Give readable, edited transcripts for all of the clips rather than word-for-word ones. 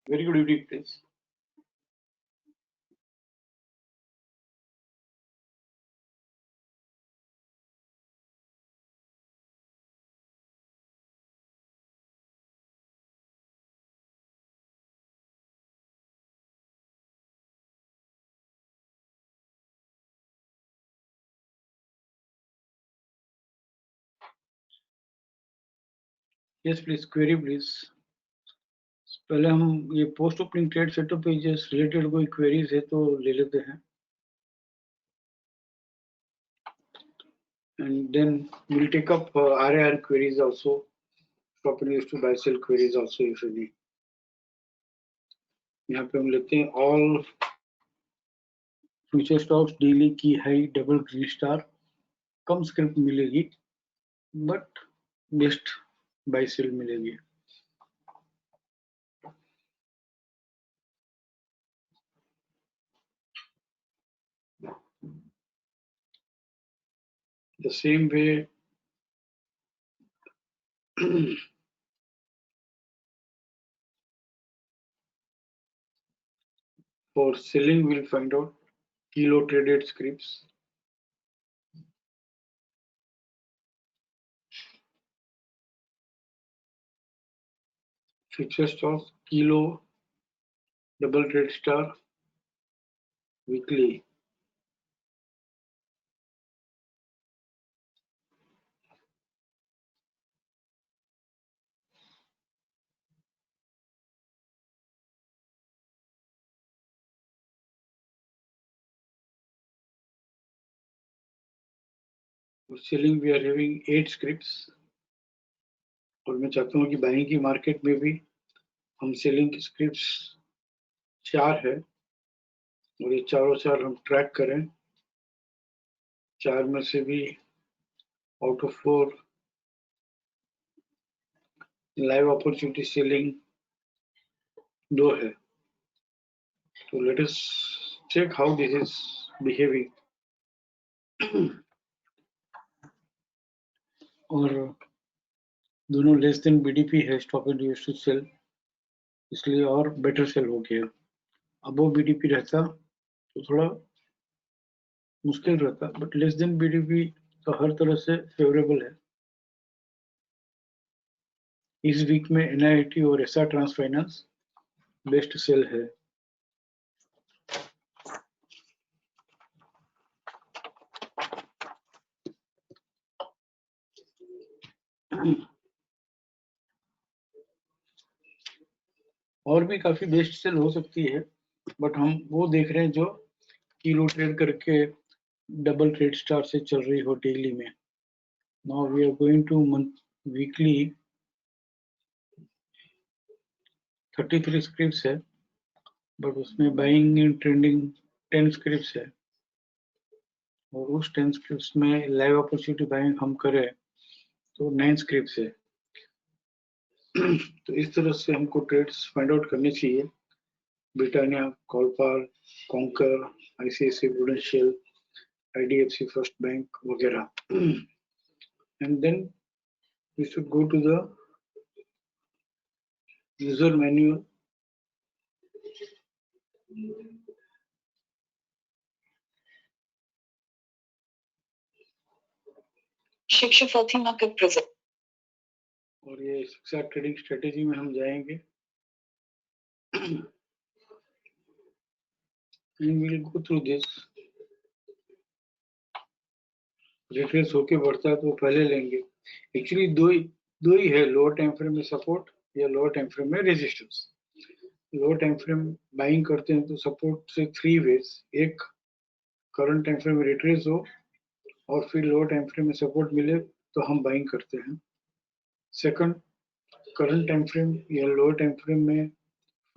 Very good evening, please. Yes, please, query please. पहले हम ये post opening trade setup pages related कोई queries है तो ले लेते हैं, and then we'll take up RAR queries also, stop and use to buy sell queries also if any. यहाँ पे हम लेते हैं all फ्यूचर स्टॉक्स डेली की हाई डबल ग्रीन स्टार, कम स्क्रिप्ट मिलेगी बट बेस्ट बाय सेल मिलेगी. The same way for selling we'll find out kilo traded scripts. Future stocks kilo double trade star weekly. For selling we are having 8 scripts, और मैं चाहता हूँ कि buying की market में भी हम सेलिंग की स्क्रिप्ट्स 4 है और ये चारों चार हम ट्रैक करें. 4 में से भी out of 4 live opportunity selling 2 है. तो let us check how this is behaving. और दोनों लेस देन बीडीपी है, stop and use to sell, इसलिए और बेटर सेल हो गया. अबव बीडीपी रहता तो थोड़ा मुश्किल रहता, बट लेस देन बीडीपी तो हर तरह से फेवरेबल है. इस वीक में एनआईटी और SR trans finance best sell है. और भी काफी बेस्ट सेल हो सकती है, बट हम वो देख रहे हैं जो किलो ट्रेड करके डबल ट्रेड स्टार से चल रही हो डेली में. Now we are going to month weekly. 33 scripts है, बट उसमें बाइंग एंड ट्रेंडिंग 10 स्क्रिप्ट्स है, और उस 10 स्क्रिप्ट्स में लाइव अपॉर्चुनिटी बाइंग हम करें तो 9 स्क्रिप्ट्स है. तो इस तरह से हमको ट्रेड्स फाइंड आउट करने चाहिए. ब्रिटानिया, कॉलपार, कॉन्कर, ICICI Prudential, IDFC first bank वगैरह. And then we should go to the user manual. Shiksha Fatima का प्रेजेंट. और ये शिक्षा ट्रेडिंग स्ट्रेटेजी में हम जाएंगे. And we'll go through this. Retrace होके बढ़ता है तो पहले लेंगे. एक्चुअली दो ही है, लोअर टाइम फ्रेम में सपोर्ट या लोअर टाइम फ्रेम में resistance. Lower time frame buying करते हैं तो सपोर्ट से 3 वेज. एक, करंट टाइम फ्रेम में रिट्रेस हो और फिर लोअर टाइम फ्रेम में सपोर्ट मिले तो हम बाइंग करते हैं. सेकंड, करंट टाइम फ्रेम या लोअर टाइम फ्रेम में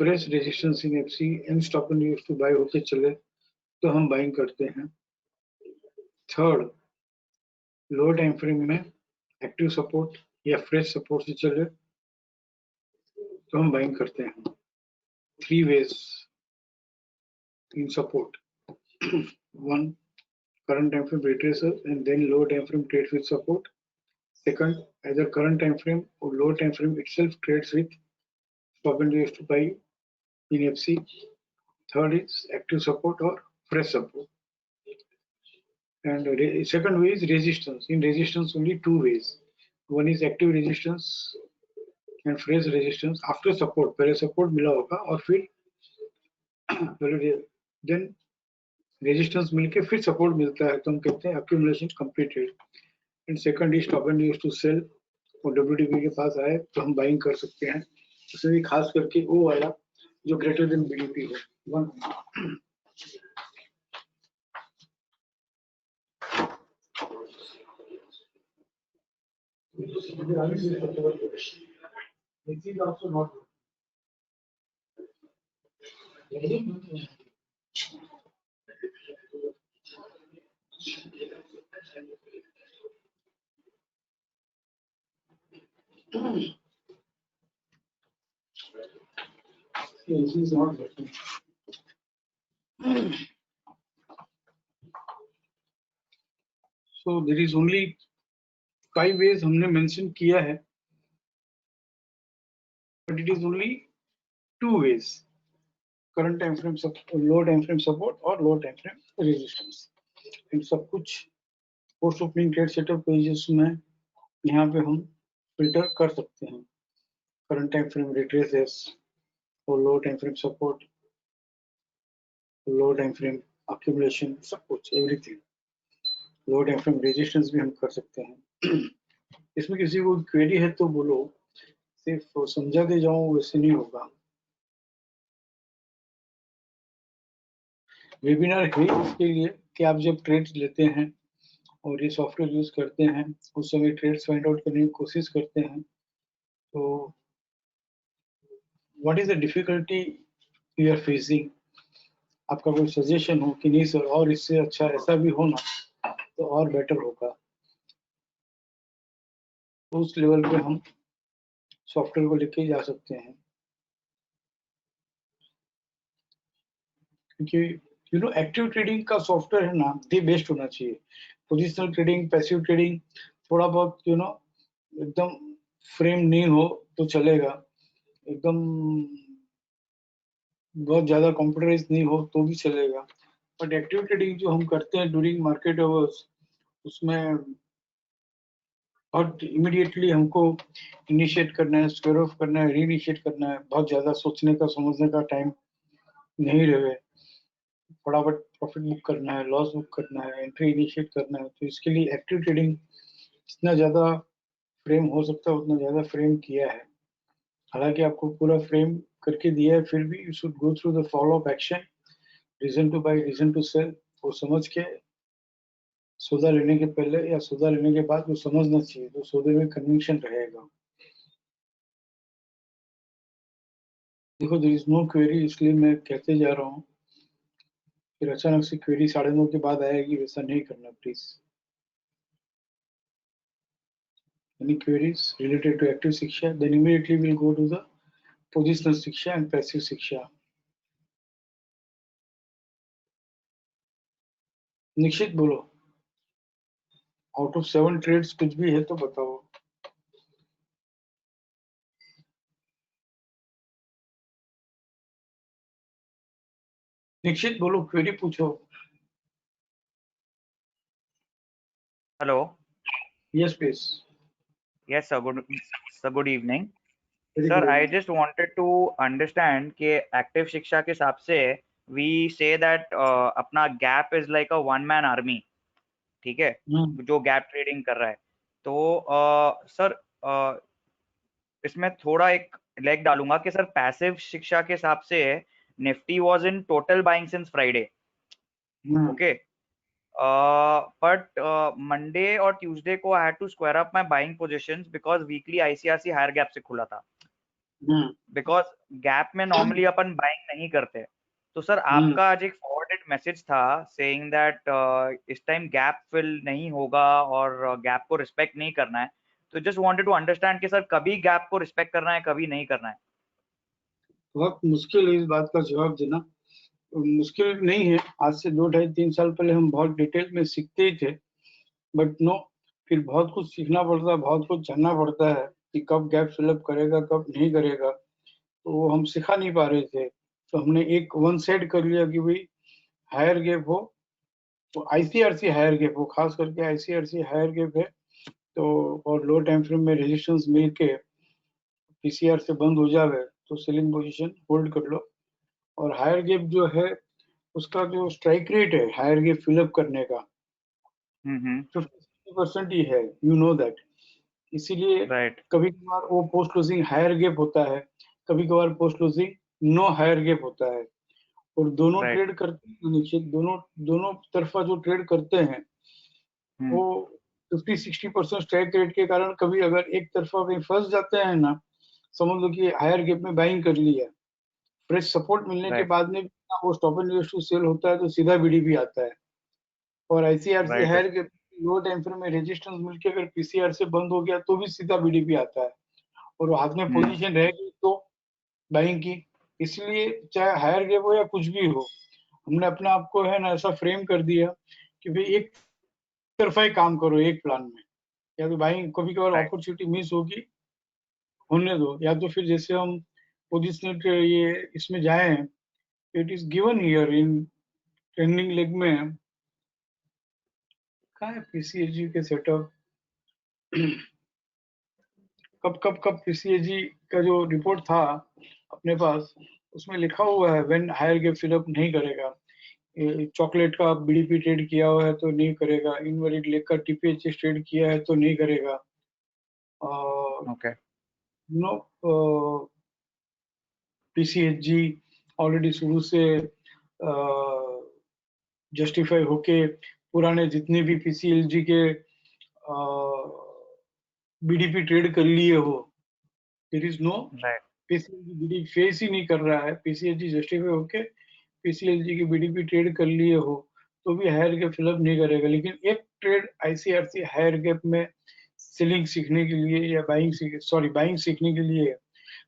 fresh resistance in FC and stop and use to buy होके चले तो हम बाइंग करते हैं. थर्ड, लोअर टाइम फ्रेम में एक्टिव सपोर्ट या फ्रेश सपोर्ट से चले तो हम बाइंग करते हैं. 3 ways in support. One, current time frame retracer and then lower time frame trades with support. Second, either current time frame or lower time frame itself trades with stop and use to buy in FC. Third is active support or fresh support. And second way is resistance. In resistance, only two ways. One is active resistance and fresh resistance after support. पहले support मिला होगा और फिर then resistance मिलके फिर support मिलता है तो हम कहते हैं accumulation completed. And second is stop and use to sell. और WTB के पास आए तो हम बाइंग कर सकते हैं, उसमें भी खास करके वो वाला जो ग्रेटर देन BDP हो. This is also not this is not working. So there is only 5 ways हमने mention किया है, but it is only 2 ways: current time frame support, low time frame support और low time frame resistance. इन सब कुछ post opening trade setup pages में यहाँ पे हम फिल्टर कर सकते हैं. करंट टाइम फ्रेम रिट्रेसेस और लो टाइम फ्रेम सपोर्ट, लो टाइम फ्रेम अक्यूमुलेशन, सब कुछ एवरीथिंग. लो टाइम फ्रेम रेजिस्टेंस भी हम कर सकते हैं. इसमें किसी को क्वेरी है तो बोलो, सिर्फ समझा दे जाऊं वैसे नहीं होगा. वेबिनार है इसके लिए कि आप जब ट्रेड्स लेते हैं और ये सॉफ्टवेयर यूज करते हैं उस समय ट्रेड्स फाइंड आउट करने की कोशिश करते हैं, तो what is the difficulty you are facing. आपका कोई सजेशन हो कि नहीं सर और इससे अच्छा ऐसा भी होना तो और बेटर होगा, तो उस लेवल पे हम सॉफ्टवेयर को लेके जा सकते हैं. क्योंकि एक्टिव ट्रेडिंग का सॉफ्टवेयर है ना, ये बेस्ट होना चाहिए. पोजिशनल ट्रेडिंग, पैसिव ट्रेडिंग थोड़ा बहुत एकदम फ्रेम नहीं हो तो चलेगा, एकदम बहुत ज्यादा कंप्यूटराइज नहीं हो तो भी चलेगा. बट एक्टिव ट्रेडिंग जो हम करते हैं ड्यूरिंग मार्केट आवर्स, उसमें बहुत इमीडिएटली हमको इनिशिएट करना है, स्क्वायर ऑफ करना है, रीइनिशिएट करना है. बहुत ज्यादा सोचने का समझने का टाइम नहीं रहे, फटाफट प्रॉफिट बुक करना है, लॉस बुक करना है, एंट्री इनिशिएट करना है. तो इसके लिए एक्टिव ट्रेडिंग जितना ज्यादा फ्रेम हो सकता है उतना ज्यादा फ्रेम किया है. हालांकि आपको पूरा फ्रेम करके दिया है, फिर भी you should go through the follow up action, reason to buy, reason to sell, वो समझ के सौदा लेने के पहले या सौदा लेने के बाद वो समझना चाहिए, तो सौदे में कन्विक्शन रहेगा. देखो देयर इज नो क्वेरी, इसलिए मैं कहते जा रहा हूँ. फिर अचानक से क्वेरी 9:30 के बाद आएगी, वैसा नहीं करना please. Any queries related to active Shiksha, then immediately we'll go to the positional Shiksha and passive Shiksha. निश्चित बोलो, आउट ऑफ 7 ट्रेड्स कुछ भी है तो बताओ. निश्चित बोलो, क्वेरी पूछो. Hello. Yes please. Yes, sir. Good evening. Very Sir, good I evening. just wanted to understand कि active शिक्षा के हिसाब से we say that अपना gap is like a one man army, ठीक है, जो gap trading कर रहा है. तो सर इसमें थोड़ा एक लेग डालूंगा कि सर पैसिव शिक्षा के हिसाब से Nifty was in total buying since Friday, okay, but Monday और ट्यूसडे को I had to square up my buying positions because weekly ICRC higher gap से खुला था, बिकॉज गैप में नॉर्मली अपन बाइंग नहीं करते. तो सर आपका आज एक फॉरवर्डेड मैसेज था सेइंग दैट इस टाइम गैप फिल नहीं होगा और गैप को रिस्पेक्ट नहीं करना है. तो जस्ट वांटेड टू अंडरस्टैंड कि सर कभी गैप को रिस्पेक्ट करना है, कभी नहीं करना है. बहुत मुश्किल है इस बात का जवाब देना. मुश्किल नहीं है, आज से 2, 2.5, 3 साल पहले हम बहुत डिटेल में सीखते ही थे, बट नो, फिर बहुत कुछ सीखना पड़ता है, बहुत कुछ जानना पड़ता है कि कब गैप फिलअप करेगा, कब नहीं करेगा, तो वो हम सिखा नहीं पा रहे थे. तो हमने एक वन साइड कर लिया कि भाई हायर गैप हो, तो आईसीआरसी हायर गैप हो, खास करके आईसीआरसी हायर गैप है तो, और लो टाइम फ्रेम में रेजिस्टेंस मिलके पीसीआर से बंद हो जावे तो सेलिंग पोजीशन होल्ड कर लो। और हायर गैप जो है उसका जो स्ट्राइक रेट है हायर गैप फिलअप करने का 50% ही है, यू नो दैट। इसीलिए राइट कभी कभार वो पोस्ट क्लोजिंग हायर गैप होता है, कभी कभार post closing no higher gap होता है। और दोनों राइट ट्रेड करते हैं निश्चित, दोनों दोनों तरफा जो ट्रेड करते हैं वो 50-60% स्ट्राइक रेट के कारण कभी अगर एक तरफा कहीं फंस जाते हैं ना, समझ लो कि हायर गैप में बाइंग कर लिया, फ्रेश सपोर्ट मिलने के राइट बाद में वो stop and west to sell होता है तो सीधा बीडीपी आता है। और ICRC right higher gap low time frame में रेजिस्टेंस मिलके अगर पीसीआर से बंद हो गया तो भी सीधा बीडीपी आता है, और वो हाथ में पोजीशन रहेगी तो बाइंग की। इसलिए चाहे हायर गैप हो या कुछ भी हो, हमने अपने आप को है ना ऐसा फ्रेम कर दिया कि भाई एक तरफा ही काम करो एक प्लान में, या तो बाइंग कभी कभार राइट अपॉर्चुनिटी मिस होगी होने दो, या तो फिर जैसे हम पोजिशनल ये इसमें जाए, it is given here in trending leg में। कहाँ है पीसीएजी के सेटअप, कब पीसीएजी का जो रिपोर्ट था अपने पास उसमें लिखा हुआ है व्हेन हायर गैप फिलअप नहीं करेगा, चॉकलेट का बीडीपी ट्रेड किया हुआ है तो नहीं करेगा, इनवैलिड लेग का टीपीएचएस ट्रेड किया है तो नहीं करेगा। ओके नो पीसीएचजी ऑलरेडी शुरू से जस्टिफाई होके पुराने जितने भी पीसीएलजी के बीडीपी ट्रेड कर लिए हो, देयर इज नो राइट पीसीएलजी बीडीपी फेस ही नहीं कर रहा है, पीसीएलजी जस्टिफाई होके पीसीएलजी की बीडीपी ट्रेड कर लिए हो तो भी हायर गैप फिलअप नहीं करेगा। लेकिन एक ट्रेड आईसीआरसी हायर गैप में सेलिंग सीखने के लिए या बाइंग सीखने के लिए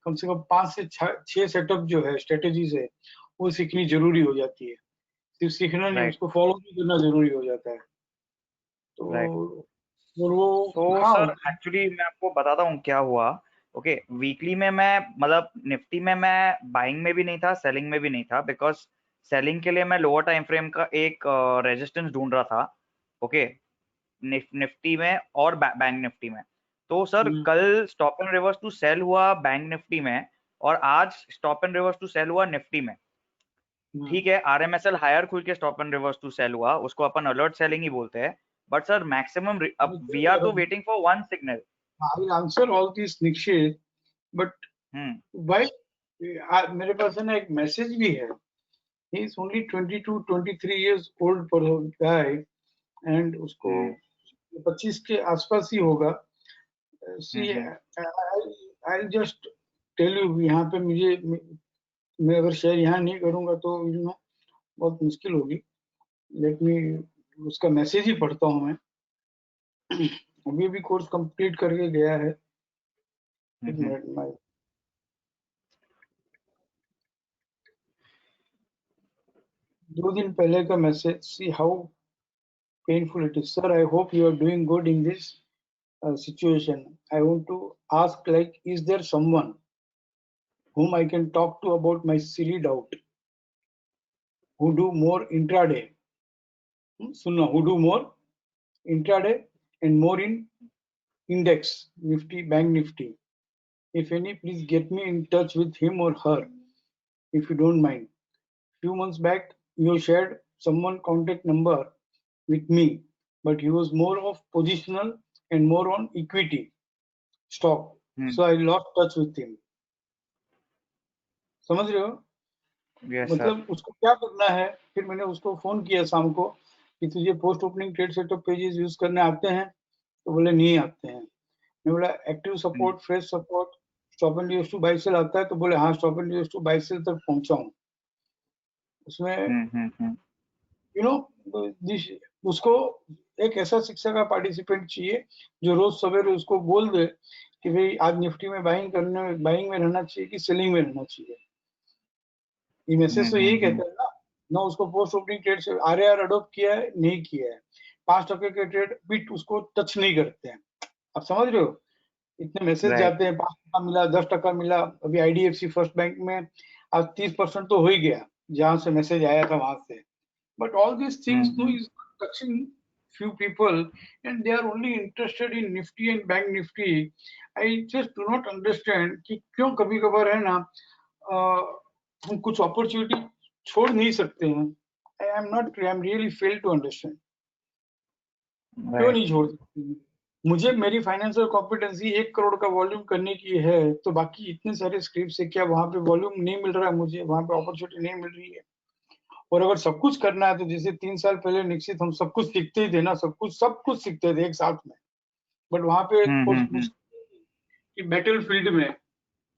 कम से कम 5 से 6 सेटअप जो है स्ट्रेटेजीज है वो सीखनी जरूरी हो जाती है। सिर्फ सीखना नहीं, राइट उसको फॉलो भी करना जरूरी हो जाता है। राइट तो और वो सो हाँ सर एक्चुअली मैं आपको बताता हूँ क्या हुआ। ओके वीकली में मैं मतलब निफ्टी में मैं बाइंग में भी नहीं था सेलिंग में भी नहीं था बिकॉज सेलिंग के लिए मैं लोअर टाइम फ्रेम का एक रेजिस्टेंस ढूंढ रहा था। ओके निफ्टी में और बैंक निफ्टी में। तो सर हम्म, कल stop and reverse to sell हुआ बैंक निफ्टी में और आज stop and reverse to sell हुआ निफ्टी में। हम्म, ठीक है आरएमएसएल हायर खुल के stop and reverse to sell हुआ उसको अपन अलर्ट सेलिंग ही बोलते हैं। बट सर मैक्सिमम अब वी आर तो waiting for one signal. I will answer all these Nikshit, but hmm why मेरे पास है ना एक मैसेज भी है। he is only 22-23 years old for a guy and उसको हम्म 25 के आसपास ही होगा। सी हम्म आई जस्ट टेल यू, यहाँ पे मुझे मैं अगर शेयर यहाँ नहीं करूंगा तो यू नो बहुत मुश्किल होगी। लेट मी उसका मैसेज ही पढ़ता हूँ मैं। अभी भी कोर्स कंप्लीट करके गया है। एक हम्म मिनट में 2 दिन पहले का message, see how painful it is sir, I hope you are doing good in this situation. I want to ask, like, is there someone whom I can talk to about my silly doubt? Who do more intraday? Sunna, who do more intraday and more in index, Nifty, Bank Nifty? If any, please get me in touch with him or her, if you don't mind. Few months back, you shared someone contact number with me, but he was more of positional and more on equity stock. So I lost touch with him. समझ रहे हो? Yes sir मतलब उसको क्या करना है? फिर मैंने उसको फोन किया शाम को कि तुझे post opening trade setup pages use करने आते हैं? तो बोले नहीं आते हैं। मैं बोला active support, fresh support, stop and use to buy sell आता है? तो बोले हाँ stop and use to buy sell तक पहुंचा हूँ उसमें। हम्म यू नो उसको एक ऐसा शिक्षा का पार्टिसिपेंट चाहिए जो रोज सवेरे उसको बोल दे कि भाई आज निफ्टी में बाइंग में रहना चाहिए कि सेलिंग में रहना चाहिए। ये मैसेज तो यही कहता है ना। ना उसको पोस्ट ओपनिंग ट्रेड से आरएआर अडॉप्ट किया है नहीं किया है, 5% के ट्रेड बिट उसको टच नहीं करते हैं। आप समझ रहे हो? इतने मैसेज राइट जाते हैं, 5% मिला, 10% मिला। अभी आईडीएफसी फर्स्ट बैंक में आज 30% तो हो ही गया जहां से मैसेज आया था वहां से, but all this things no is touching few people and they are only interested in nifty and bank nifty. I just do not understand कि क्यों कभी कभार है ना हम कुछ अपॉर्चुनिटी छोड़ नहीं सकते हैं. I am really fail to understand. क्यों नहीं छोड़ सकते? मुझे मेरी फाइनेंशियल कॉम्पिटेंसी 1 करोड़ का वॉल्यूम करने की है, तो बाकी इतने सारे स्क्रिप्ट है, क्या वहां पे वॉल्यूम नहीं मिल रहा है मुझे, वहां पे अपॉर्चुनिटी नहीं मिल रही है? और अगर सब कुछ करना है तो जैसे 3 साल पहले निश्चित हम सब कुछ सीखते ही थे ना, सब कुछ सीखते थे एक साथ में, बट वहां पे कि बैटल फील्ड में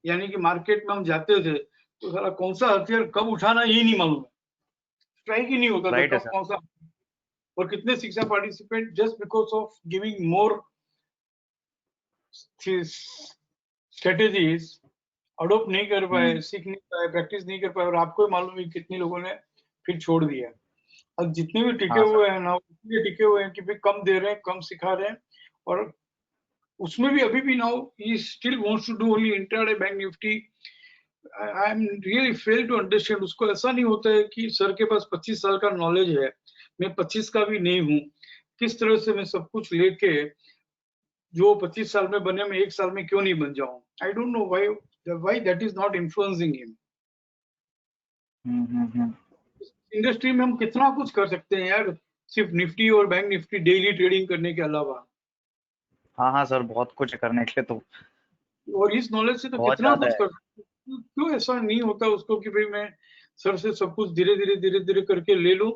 यानी कि मार्केट में हम जाते थे तो सारा कौन सा हथियार कब उठाना यही नहीं मालूम है, स्ट्राइक ही नहीं होता था कब कौन सा, और कितने शिक्षा participate just because of giving more strategies adopt नहीं कर पाए, सीख नहीं पाए, प्रैक्टिस नहीं कर पाए, और आपको मालूम है कितने लोगों ने फिर छोड़ दिया. अब जितने भी टिके हुए हैं ना, उतने टिके हुए हैं कि भाई कम दे रहे हैं, कम सिखा रहे हैं, और उसमें भी अभी भी now he still wants to do only intraday Bank Nifty. I am really fail to understand. उसको ऐसा नहीं होता है कि सर के पास 25 साल का नॉलेज है, मैं 25 का भी नहीं हूँ, किस तरह से मैं सब कुछ लेके जो 25 साल में बने मैं 1 साल में क्यों नहीं बन जाऊं? आई don't know why that is not influencing him. Industry में हम कितना कुछ कर सकते हैं यार, सिर्फ निफ्टी और बैंक निफ्टी डेली ट्रेडिंग करने के अलावा. हाँ सर, बहुत कुछ करने के लिए तो, और इस नॉलेज से तो कितना कुछ कर सकते हैं. क्यों ऐसा नहीं होता उसको कि भाई मैं सर से सब कुछ धीरे धीरे करके ले लूं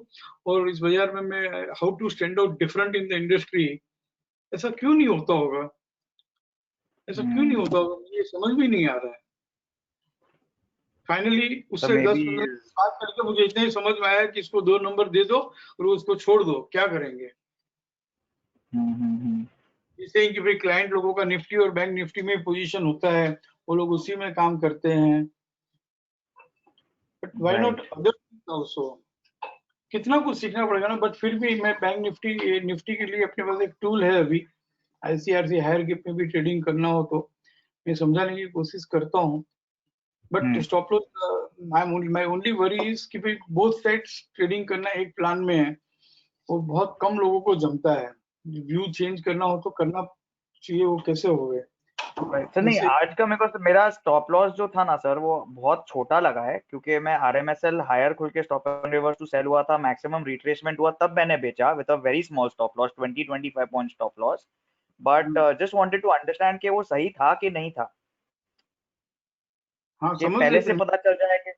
और इस बाजार में मैं how to stand out different in the industry. ऐसा क्यों नहीं होता होगा? ऐसा क्यों नहीं होता होगा? मुझे समझ में नहीं आ रहा है. फाइनली उससे 10-15 बात करके मुझे इतना ही समझ में आया कि इसको 2 नंबर दे दो और उसको छोड़ दो, क्या करेंगे. जैसे कि भाई क्लाइंट लोगों का निफ्टी और बैंक निफ्टी में पोजीशन होता है, वो लोग उसी में काम करते हैं, but why not other things also. कितना कुछ सीखना पड़ेगा ना, बट फिर भी मैं बैंक निफ्टी के लिए अपने पास एक टूल है अभी, आईसीआरसी हायर गिप में भी ट्रेडिंग करना हो तो मैं समझाने की कोशिश करता हूँ. But stop lost my only worry is कि भाई बोथ साइड्स ट्रेडिंग करना एक प्लान में है, वो बहुत कम लोगों को जमता है. व्यू चेंज करना हो तो करना चाहिए, वो कैसे हो गए सर? नहीं, आज का मेरा स्टॉप लॉस जो था ना सर, वो बहुत छोटा लगा है, क्योंकि मैं आरएमएसएल हायर खुल के stop and reverse to sell हुआ था, मैक्सिमम रिट्रेसमेंट हुआ, तब मैंने बेचा with a very small stop loss, 20-25 point stop loss. But just wanted to understand कि वो सही था कि नहीं था. हाँ, ये पहले से पता चल जाए कि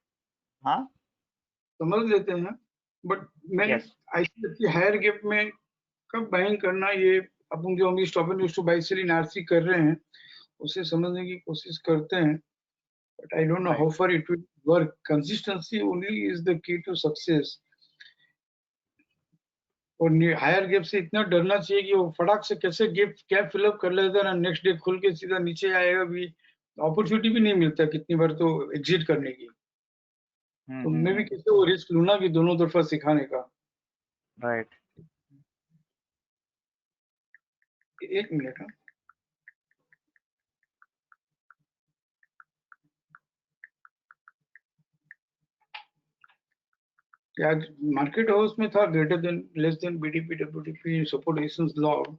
हाँ समझ लेते हैं, बट मैं आईसीआईसी हायर गिप में कब बाइंग करना, ये अपन जो हम stop and to buy sell in RC कर रहे हैं उसे समझने की कोशिश करते हैं. But I don't know how far it will work. Consistency only is the key to success. और हायर गिप से इतना डरना चाहिए कि वो फटाक से कैसे गिप क्या फिलअप कर लेता है ना, नेक्स्ट डे खुल के सीधा नीचे आएगा भी, अपॉर्चुनिटी भी नहीं मिलता कितनी बार तो एग्जिट करने की. तो मैं भी कैसे वो रिस्क लूँ ना कि दोनों तरफा सिखाने का. राइट. एक मिनट. हाँ, आज मार्केट हाउस में था greater than less than BDP WTP support resistance log.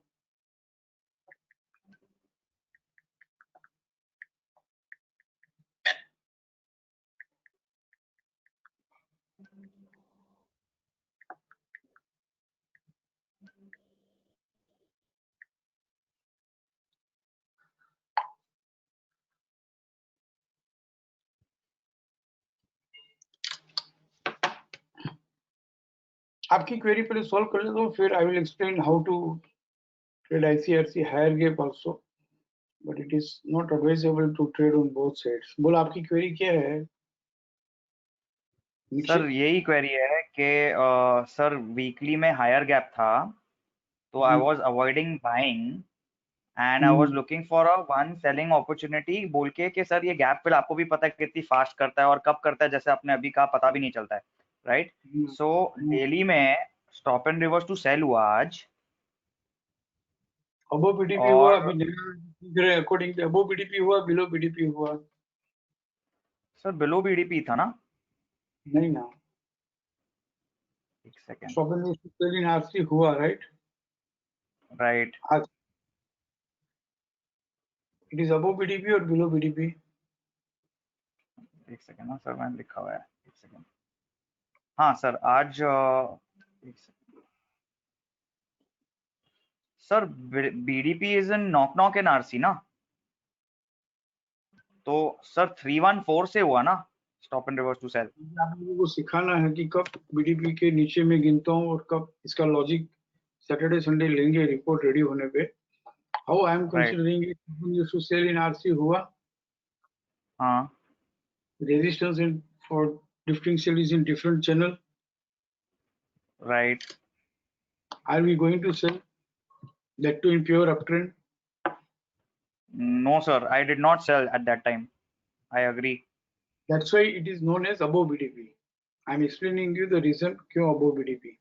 आपकी क्वेरी पहले सॉल्व कर लेता हूँ, फिर I will explain how to trade ICRC higher gap also, but it is not advisable to trade on both sides. बोलो आपकी query क्या है? सर यही क्वेरी है कि सर वीकली में हायर गैप था, तो I was avoiding buying and I was looking for a one selling opportunity, बोल के कि सर ये गैप फिल आपको भी पता है कितनी फास्ट करता है और कब करता है, जैसे आपने अभी कहा पता भी नहीं चलता है, राइट? सो डेली में stop and reverse to sell हुआ आज. अबो बीडीपी हुआ, अभी अकॉर्डिंग टू अबो बीडीपी हुआ, बिलो बीडीपी हुआ. सर बिलो बीडीपी था ना? नहीं ना, एक second. Stop and use to sell in RC हुआ, राइट? राइट। आज इट इज अबव बीडीपी और बिलो बीडीपी? एक सेकेंड ना सर, मैंने लिखा हुआ है, एक सेकेंड। हाँ सर, आज एक second sir, BDP is in knock in RC ना, तो सर 314 से हुआ ना stop and reverse to sell. आप लोगों को सिखाना है कि कब बीडीपी के नीचे में गिनता हूँ और कब इसका लॉजिक सैटरडे संडे लेंगे रिपोर्ट रेडी होने पे। How I am right. Considering it to sell in RC हुआ, हाँ resistance in for drifting cell is in different channel. Right. Are we going to sell that too in pure uptrend? No sir, I did not sell at that time, I agree. That's why it is known as above BDP. I'm explaining you the reason क्यों above BDP.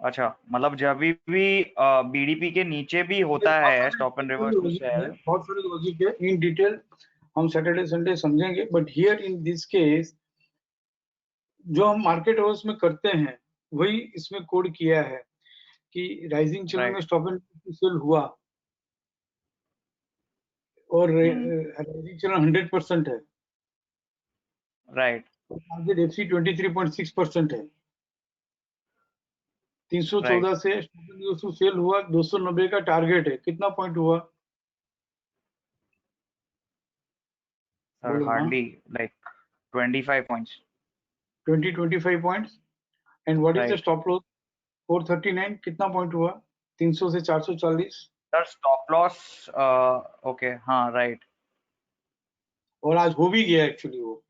अच्छा, मतलब जब भी BDP के नीचे भी होता है stop and reverse to sell. बहुत सारे लॉजिक है, इन डिटेल हम सैटरडे संडे समझेंगे, but here in this case जो हम मार्केट हाउस में करते हैं वही इसमें कोड किया है कि राइजिंग चैनल में स्टॉप एंड सेल हुआ और राइजिंग चैनल 100% है, राइट टारगेट एफसी 23.6% है। 314 से सेल हुआ, 290 का टारगेट है, कितना पॉइंट हुआ? Sir hardly like 25 points. 25 points. And what is the right stop loss? 439, कितना पॉइंट हुआ? 300 से 440। सर, स्टॉप लॉस ओके, हाँ राइट और आज हो भी गया एक्चुअली वो।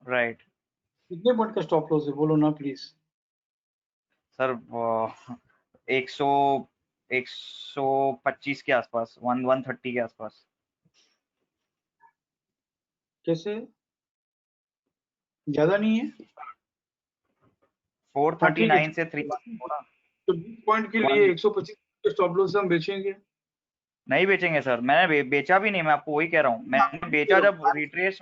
राइट। कितने पॉइंट का स्टॉप लॉस है बोलो ना प्लीज? सर 100 125 के आसपास, 130 के आसपास। कैसे, ज्यादा नहीं है? हाँ ठीक है, 439 से 314 तो 20 पॉइंट के लिए 125 के स्टॉप लॉस हम बेचेंगे। नहीं बेचेंगे सर, मैंने बेचा भी नहीं, मैं आपको वही कह रहा हूँ, मैंने बेचा जब retrace.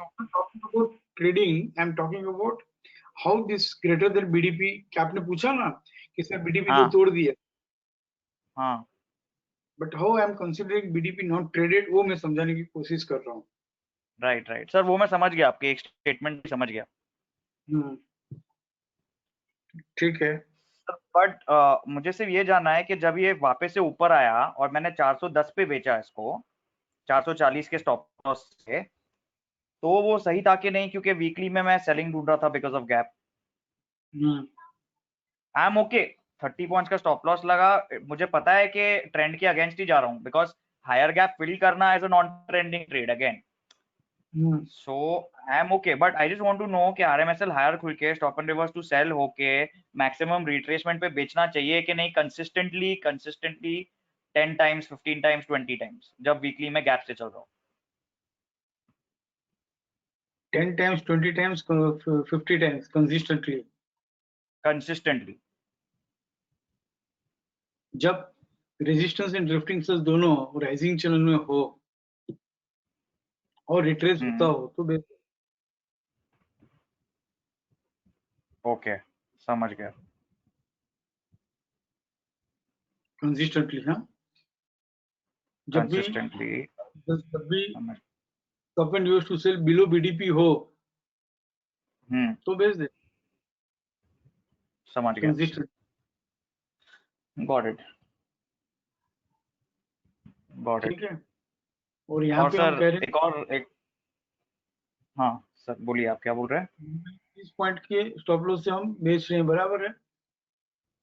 Trading, I am talking about how this greater than BDP. क्या आपने पूछा ना कि सर बीडीपी तो हाँ तोड़ दिया, हाँ but how I M considering BDP not traded, वो मैं समझाने की कोशिश कर रहा हूँ। राइट राइट सर, वो मैं समझ गया, आपके एक स्टेटमेंट समझ गया। ठीक है। बट मुझे सिर्फ ये जानना है कि जब ये वापस से ऊपर आया और मैंने 410 पे बेचा इसको 440 के स्टॉप लॉस से, तो वो सही था कि नहीं? क्योंकि वीकली में मैं सेलिंग ढूंढ रहा था because of gap. I am okay, 30 points का स्टॉप लॉस लगा, मुझे पता है कि ट्रेंड के अगेंस्ट ही जा रहा हूँ, बिकॉज हायर गैप फिल करना as a non trending trade again. So I am okay, but I just want to know कि आरएमएसएल हायर खुल के stop and reverse to sell होके मैक्सिमम रिट्रेसमेंट पे बेचना चाहिए कि नहीं, consistently consistently 10 times, 15 times, 20 times, जब वीकली में गैप से चल रहा हूँ। 10 times, 20 times, 50 times consistently. Consistently जब रेजिस्टेंस एंड ड्रिफ्टिंग सेल्स दोनों राइजिंग चैनल में हो और रिट्रेस होता हो तो ओके, समझ गया। कंसिस्टेंटली। हाँ, जब भी consistently stop and use to sell below BDP हो तो बेच दे। समझ गया, कंसिस्टेंट। गॉट इट, गॉट ठीक इट। है। और यहाँ और पे हम सर कह रहे एक और एक, हाँ सर बोलिए, आप क्या बोल रहे हैं? हैं 30 पॉइंट के स्टॉप लॉस से हम बेच रहे हैं, बराबर है।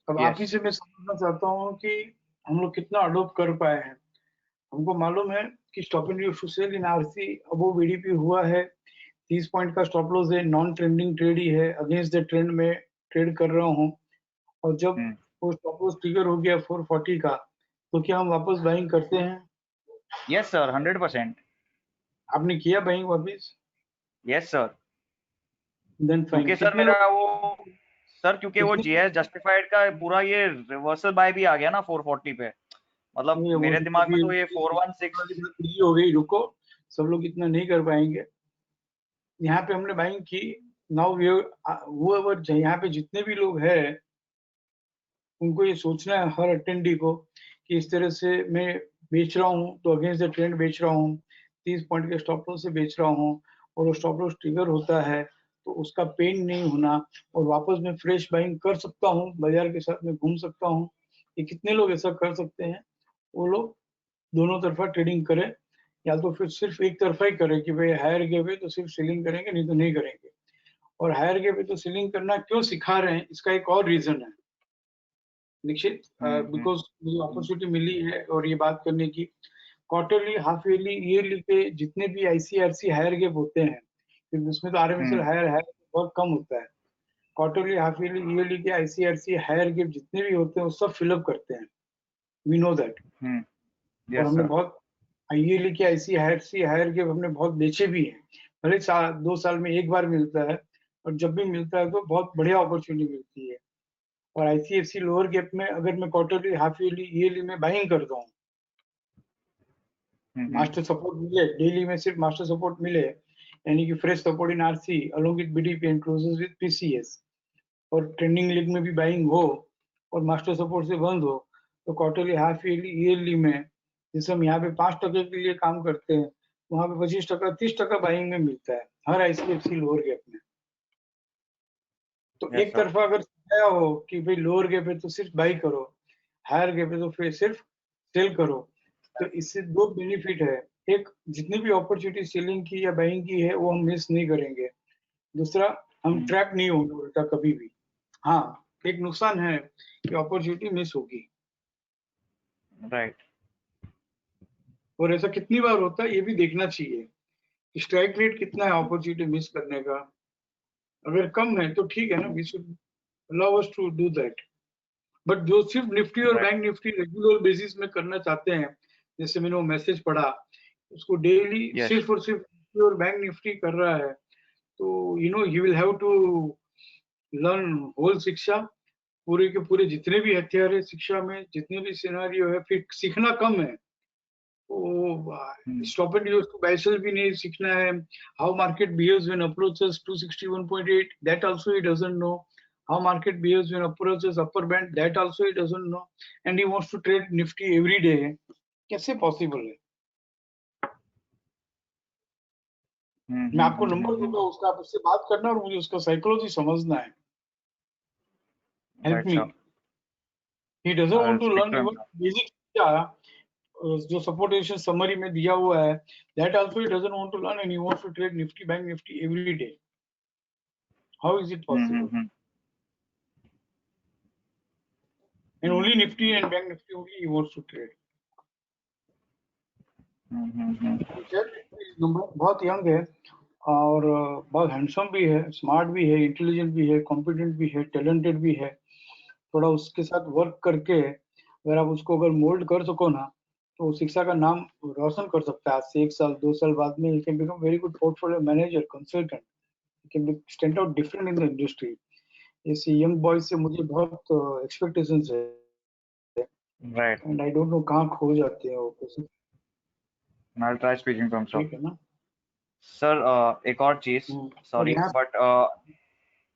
अब आप ही यस। से मैं समझना चाहता हूँ कि हम लोग कितना अडोप्ट कर पाए हैं। हमको मालूम है कि stop and use to sell in RC above BDP हुआ है, 30 पॉइंट का स्टॉप लॉस है, नॉन ट्रेंडिंग ट्रेड ही है, अगेंस्ट द ट्रेंड में ट्रेड कर रहा हूँ। और जब वो स्टॉप लॉस ट्रिगर हो गया 440 का, तो क्या हम वापस बाइंग करते हैं? Yes sir, 100%। आपने किया बाइंग वापस? Yes sir, then fine. क्योंकि सर कितने मेरा लोग वो, सर क्योंकि वो जीएस जस्टिफाइड का पूरा ये रिवर्सल बाय भी आ गया ना 440 पे, मतलब वो मेरे दिमाग में अभी तो ये 416। बिजी हो गई, रुको, सब लोग इतना नहीं कर पाएंगे। यहाँ पे हमने बाइंग की, नाउ वो यहाँ पे जितने भी लोग हैं उनको ये सोचना है, हर अटेंडी को, कि इस तरह से मैं बेच रहा हूँ तो अगेंस्ट द ट्रेंड बेच रहा हूँ, 30 पॉइंट के स्टॉप लॉस से बेच रहा हूँ, और वो स्टॉप लॉस ट्रिगर होता है तो उसका पेन नहीं होना, और वापस मैं फ्रेश बाइंग कर सकता हूँ, बाजार के साथ में घूम सकता हूँ। ये कितने लोग ऐसा कर सकते हैं? वो लोग दोनों तरफा ट्रेडिंग करें, या तो फिर सिर्फ एक तरफा ही करें कि भाई हायर गए हुए तो सिर्फ सेलिंग करेंगे, नहीं तो नहीं करेंगे। और हायर गए हुए तो सेलिंग करना क्यों सिखा रहे हैं, इसका एक और रीजन है निश्चित, बिकॉज मुझे अपॉर्चुनिटी मिली है और ये बात करने की, क्वार्टरली, हाफ ईयरली, ईयरली के जितने भी आईसीआरसी हायर गेप होते हैं, क्योंकि उसमें तो आरएमएसएल हायर हायर बहुत कम होता है, क्वार्टरली, हाफ ईयरली, ईयरली के आईसीआरसी हायर गेप जितने भी होते हैं वो सब फिलअप करते हैं, वी नो दैट। और हमने बहुत ईयरली के आईसीआरसी हायर गेप हमने बहुत बेचे भी हैं, भले 2 साल में एक बार मिलता है, और जब भी मिलता है तो बहुत बढ़िया अपॉर्चुनिटी मिलती है। और आईसीएफसी लोअर गैप में अगर मैं क्वार्टरली, हाफ ईयरली, ईयरली में बाइंग करता हूँ, मास्टर सपोर्ट मिले, डेली में सिर्फ मास्टर सपोर्ट मिले, यानी कि fresh support in RC along with BDP and closes with PCS, और ट्रेंडिंग लीग में भी बाइंग हो और मास्टर सपोर्ट से बंद हो, तो क्वार्टरली, हाफ ईयरली, ईयरली में जैसे हम यहाँ पे 5% के लिए काम करते हैं, वहां पे 25%, 30% बाइंग में मिलता है हर आईसीएफसी लोअर गैप में। तो एक तरफा अगर सिखाया हो कि भाई लोअर गैप है तो सिर्फ बाई करो, हायर गैप है तो फिर सिर्फ सेल करो, तो इससे दो बेनिफिट है, एक, जितनी भी अपॉर्चुनिटी सेलिंग की या बाइंग की है वो हम मिस नहीं करेंगे, दूसरा हम ट्रैप नहीं होंगे उल्टा कभी भी। हाँ, एक नुकसान है कि अपॉर्चुनिटी मिस होगी, राइट। और ऐसा कितनी बार होता है ये भी देखना चाहिए, स्ट्राइक रेट कितना है अपॉर्चुनिटी मिस करने का, अगर कम है तो ठीक है ना, we should allow us to do that. But जो सिर्फ निफ्टी और बैंक निफ्टी रेगुलर बेसिस में करना चाहते हैं, जैसे मैंने वो मैसेज पढ़ा, उसको डेली सिर्फ और सिर्फ निफ्टी और बैंक निफ्टी कर रहा है, तो you know he will have to learn whole शिक्षा, पूरे के पूरे जितने भी हथियार है शिक्षा में, जितने भी सिनेरियो है, फिर सीखना कम है, stop and use to buy sell भी नहीं सीखना है, how market behaves when approaches 261.8, that also he doesn't know, how market behaves when approaches upper band, that also he doesn't know, and he wants to trade nifty every day, कैसे possible है? मैं आपको number दूंगा उसका, आप उससे बात करना और मुझे उसका साइकोलॉजी समझना है, help me. He doesn't want to learn even basic, जो सपोर्ट रेजिस्टेंस समरी में दिया हुआ है, that also he doesn't want to learn, and he wants to trade Nifty bank Nifty every day, how is it possible? And only Nifty and Bank Nifty only he wants to trade. बहुत young है और बहुत handsome भी है, smart भी है, intelligent भी है, कॉम्पिटेंट भी है, टैलेंटेड भी है। थोड़ा उसके साथ वर्क करके अगर आप उसको अगर मोल्ड कर सको ना, तो शिक्षा का नाम रोशन कर सकता है। आज से 1 साल 2 साल बाद में he can become very good portfolio manager, consultant, can stand out different in the industry. ऐसे यंग बॉय से मुझे बहुत एक्सपेक्टेशंस है, right, and I don't no कहाँ खो जाते हैं वो कैसे। I'll try speaking to him, sir. ठीक है ना सर, एक और चीज, सॉरी बट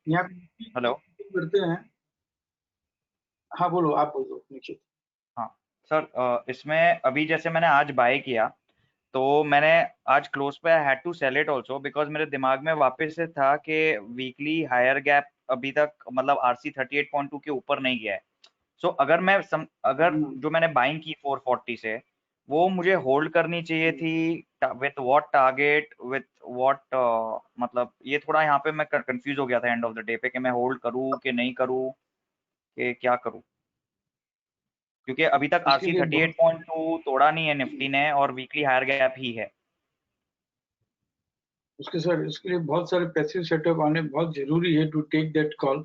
यहाँ हेलो, करते हैं। हाँ बोलो, आप बोलो निश्चित। हाँ सर, इसमें अभी जैसे मैंने आज बाय किया, तो मैंने आज क्लोज पे had to sell it also, because मेरे दिमाग में वापस से था कि वीकली हायर गैप अभी तक मतलब RC 38.2 के ऊपर नहीं गया है। सो अगर अगर जो मैंने बाइंग की 440 से, वो मुझे होल्ड करनी चाहिए थी with what target, with what, मतलब ये थोड़ा यहाँ पे मैं कंफ्यूज हो गया था एंड ऑफ द डे पे कि मैं होल्ड करूँ कि नहीं करूँ, कि क्या करूँ, क्योंकि अभी तक RC 38.2 तोड़ा नहीं है निफ्टी ने और वीकली हायर गैप ही है। इसके लिए बहुत सारे पैसिव सेटअप आने बहुत जरूरी है to take that call.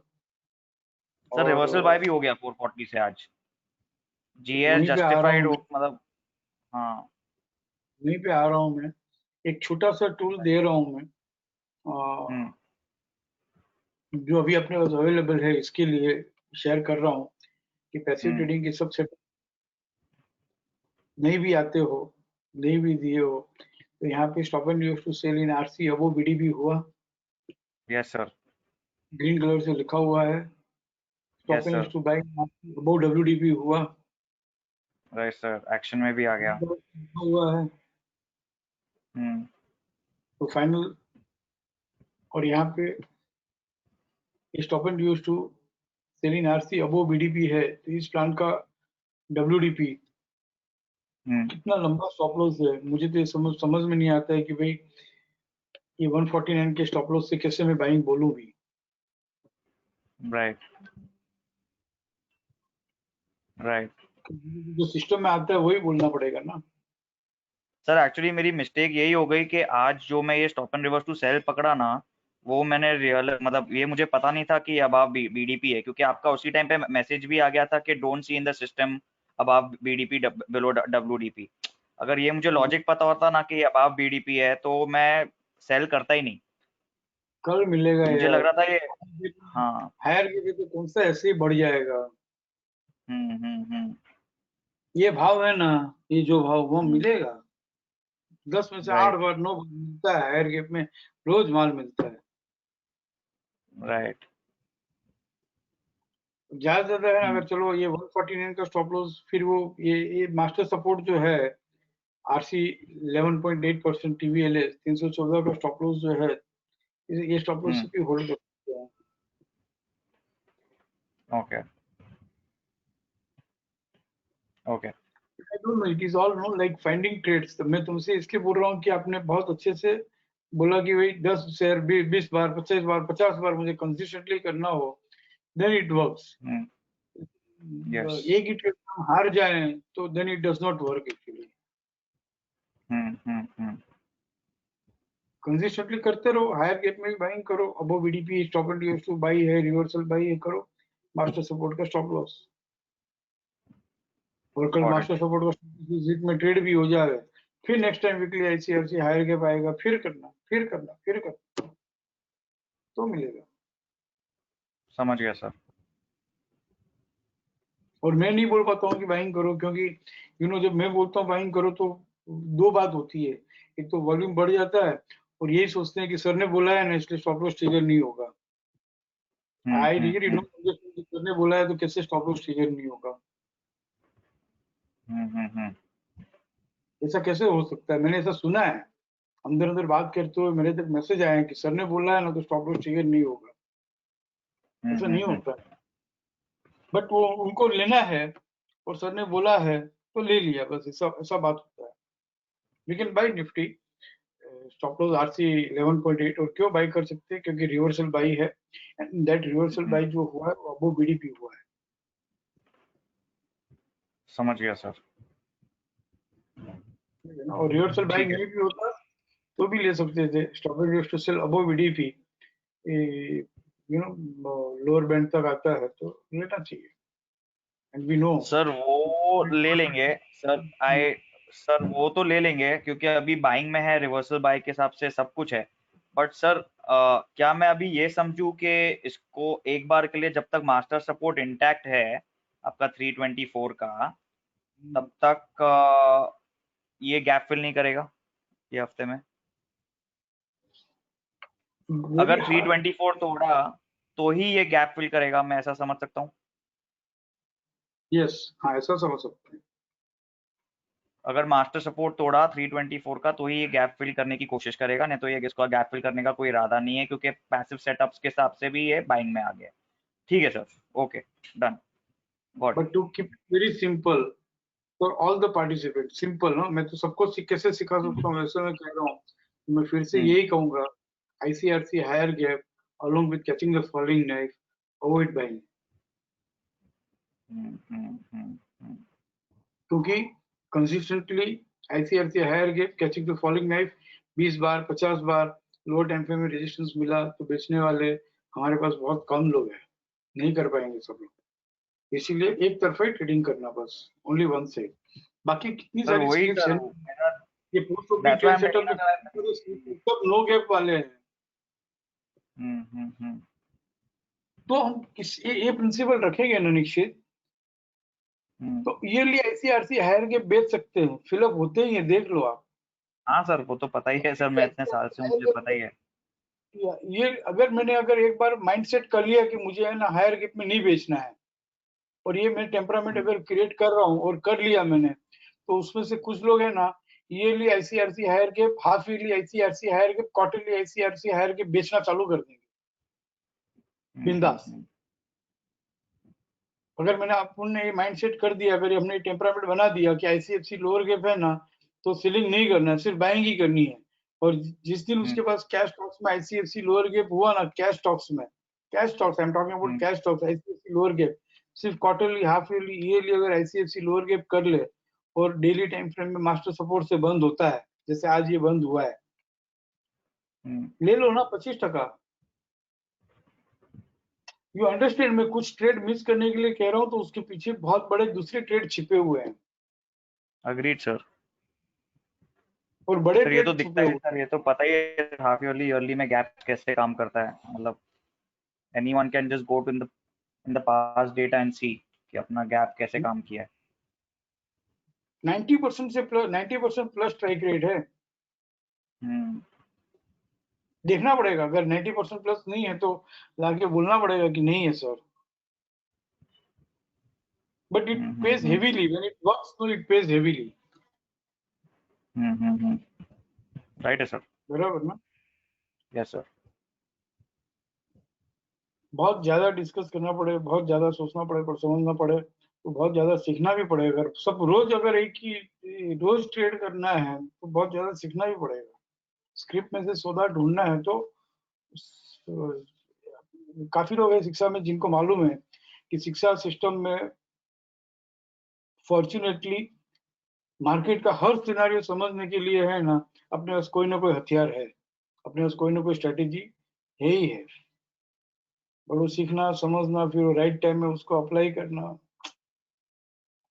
Sir reversal buy भी हो गया 440 से आज, जीएस जस्टिफाइड मतलब, हाँ वहीं पे आ रहा हूँ मैं, एक छोटा सा टूल दे रहा हूँ मैं, जो अभी अपने पास अवेलेबल है, इसके लिए शेयर कर रहा हूँ कि पैसिव ट्रेडिंग के सब सेटअप नहीं भी आते हो, नहीं भी दिए हो, तो यहाँ पे stop and use to sell in RC above BDP हुआ, यस सर, ग्रीन कलर से लिखा हुआ है। Stop yes and sir, use to buy above WDP हुआ, राइट सर, एक्शन में भी आ गया। लिखा हुआ है। हम्म, तो फाइनल, और यहाँ पे stop and use to sell in RC above BDP है, तो इस प्लान का डब्ल्यूडीपी कितना लंबा स्टॉप लॉस है, मुझे तो ये समझ में नहीं आता है कि भाई ये 149 के स्टॉप लॉस से कैसे मैं बाइंग बोलूं भी। Right, right. जो सिस्टम में आता है वही बोलना पड़ेगा ना। सर एक्चुअली मेरी मिस्टेक यही हो गई कि आज जो मैं ये stop and reverse to sell पकड़ा ना, वो मैंने रियल मतलब ये मुझे पता नहीं था कि अब आप बीडीपी है, क्योंकि आपका उसी टाइम पे मैसेज भी आ गया था कि don't see in the system अब आप बीडीपी बिलो डब्ल्यूडीपी। अगर ये मुझे लॉजिक पता होता ना कि अब आप बीडीपी है तो मैं सेल करता ही नहीं। कल मिलेगा मुझे लग यार, रहा था ये। हाँ। हायर के तो कौन सा ऐसे ही बढ़ जाएगा। हम्म। ये भाव है ना, ये जो भाव वो मिलेगा, 10 में से 8 राइट, बार 9 बार मिलता है हायर गैप में, रोज माल मिलता है। राइट। ज्यादा ज्यादा है ना, अगर चलो ये 149 का स्टॉप लॉस, फिर वो ये मास्टर सपोर्ट जो है आरसी 11.8% टीवीएलएस 314 का स्टॉप लॉस जो है, ये स्टॉप लॉस भी होल्ड कर सकते हैं। Okay, okay. I don't know, it is all no like finding trades. तो मैं तुमसे इसलिए बोल रहा हूँ कि आपने बहुत अच्छे से बोला कि भाई 10 शेयर 20 बार 25 बार 50 बार मुझे कंसिस्टेंटली करना हो, देन इट वर्क्स। यस। एक ही ट्रेड में हम हार जाए तो then it does not work actually. Hmm. Consistently करते रहो, हायर गैप में भी बाइंग करो, above BDP stop and use to buy है, रिवर्सल बाई है करो, मास्टर सपोर्ट का स्टॉप लॉस। और कल गॉट मास्टर इट। सपोर्ट का विजिट में ट्रेड भी हो जाए, फिर next time weekly ICRC higher gap आएगा, फिर करना फिर करना फिर करना, तो मिलेगा। समझ गया सर। और मैं नहीं बोल पाता हूँ कि बाइंग करो, क्योंकि जब मैं बोलता हूँ बाइंग करो तो दो बात होती है। एक तो वॉल्यूम बढ़ जाता है, और यही सोचते हैं कि सर ने बोला है ना इसलिए स्टॉप लॉस ट्रिगर नहीं होगा। I really don't understand, sir ने बोला है तो कैसे स्टॉप लॉस ट्रिगर नहीं होगा, हम्म। ऐसा कैसे हो सकता है। मैंने ऐसा सुना है, अंदर अंदर बात करते हुए मेरे तक मैसेज आए हैं कि सर ने बोला है ना तो स्टॉप लॉस ट्रिगर नहीं होगा। ऐसा नहीं होता है, बट वो उनको लेना है, और सर ने बोला है तो ले लिया, बस ऐसा ऐसा बात होता है। लेकिन by Nifty stop loss RC 11.8, और क्यों बाई कर सकते हैं, क्योंकि रिवर्सल बाई है, एंड दैट रिवर्सल बाई जो हुआ है वो अबो बीडीपी हुआ समझ गया सर। है ना। और रिवर्सल बाई ठीक है। नहीं भी होता तो भी ले सकते थे, stop use to sell above BDP, lower band तक आता है तो लेना चाहिए, एंड वी नो। सर वो ले लेंगे। सर आई सर वो तो ले लेंगे क्योंकि अभी बाइंग में है, रिवर्सल बाय के हिसाब से सब कुछ है। बट सर क्या मैं अभी ये समझूं कि इसको एक बार के लिए जब तक मास्टर सपोर्ट इंटैक्ट है आपका 324 का, तब तक ये गैप फिल नहीं करेगा ये हफ्ते में? वेरी अगर हार्ड। 324 तोड़ा तो ही ये गैप फिल करेगा, मैं ऐसा समझ सकता हूँ? यस, हाँ ऐसा समझ सकते हैं। अगर मास्टर सपोर्ट तोड़ा 324 का तो ही ये गैप फिल करने की कोशिश करेगा, नहीं तो ये इसका गैप फिल करने का कोई इरादा नहीं है, क्योंकि पैसिव सेटअप्स के हिसाब से भी ये बाइंग में आ गया। ठीक है sir, okay, done, got but it. To keep very simple for all the participant, simple ना, मैं तो सबको कैसे सिखा सकता हूँ, ऐसे मैं कह रहा हूँ। मैं फिर से हम्म यही कहूंगा, ICRC higher gap along with catching the falling knife, avoid buying। हम्म। क्योंकि consistently ICRC higher gap catching the falling knife 20 बार 50 बार लोअर टाइम फ्रेम में रेजिस्टेंस मिला तो बेचने वाले हमारे पास बहुत कम लोग हैं, नहीं कर पाएंगे सब लोग। इसीलिए एक तरफा ही ट्रेडिंग करना, बस ओनली वन साइड। बाकी कितनी सर सारी वही स्क्रिप्ट्स सर, हैं, ये post opening that's why trade I am setup telling में ना। सब नो गैप वाले हैं। हम्म। तो हम ये प्रिंसिपल रखेंगे ना निश्चित, तो ईयरली आईसीआरसी हायर गैप बेच सकते हैं, फिलअप होते ही है, देख लो आप। हाँ सर, वो तो पता ही है सर, मैं इतने साल से हूँ, मुझे पता ही है। ये अगर एक बार माइंडसेट कर लिया कि मुझे है ना हायर गैप में नहीं बेचना है, और ये मैं टेम्परामेंट अगर क्रिएट कर रहा हूँ और कर लिया मैंने, तो उसमें से कुछ लोग है ना yearly ICRC higher gap, half yearly ICRC higher gap, quarterly ICRC higher gap बेचना चालू कर देंगे बिंदास। अगर मैंने आपने ये माइंडसेट कर दिया, अगर हमने टेम्परामेंट बना दिया कि आईसीएफसी लोअर गैप है ना, तो सेलिंग नहीं करना है, सिर्फ बाइंग ही करनी है। और जिस दिन उसके पास कैश स्टॉक्स में आईसीएफसी लोअर गैप हुआ ना, कैश स्टॉक्स में, cash stocks I am talking about cash stocks, ICFC lower gap, सिर्फ क्वार्टरली, हाफ ईयरली, ईयरली अगर आईसीएफसी लोअर गैप कर ले और डेली टाइम फ्रेम में मास्टर सपोर्ट से बंद होता है, जैसे आज ये बंद हुआ है, ले लो ना 25%। यू अंडरस्टैंड, मैं कुछ ट्रेड मिस करने के लिए कह रहा हूँ, तो उसके पीछे बहुत बड़े दूसरे ट्रेड छिपे हुए हैं। Agreed sir. और बड़े सर ये तो ट्रेड दिखता छुपे है हुए। सर, ये तो पता ही है हाफ ईयरली ईयरली में गैप कैसे काम करता है। मतलब anyone can just go to in the past data and see कि अपना गैप कैसे काम किया है। 90% से प्लस, 90% प्लस स्ट्राइक रेट है। देखना पड़ेगा, अगर 90% प्लस नहीं है तो लाके बोलना पड़ेगा कि नहीं है sir. But it pays heavily when it works, तो इट पेज हेवीली। राइट है सर। बराबर ना? Yes sir. बहुत ज्यादा डिस्कस करना पड़े, बहुत ज्यादा सोचना पड़े, पर समझना पड़े, तो बहुत ज्यादा सीखना भी पड़ेगा। अगर सब रोज अगर एक ही रोज ट्रेड करना है तो बहुत ज्यादा सीखना भी पड़ेगा। स्क्रिप्ट में से सौदा ढूंढना है तो काफी लोग हैं शिक्षा में जिनको मालूम है कि शिक्षा सिस्टम में फॉर्चुनेटली मार्केट का हर सिनारियो समझने के लिए है ना, अपने पास कोई ना कोई हथियार है, अपने पास कोई ना कोई स्ट्रेटेजी है ही है। और वो सीखना, समझना, फिर वो राइट टाइम में उसको अप्लाई करना,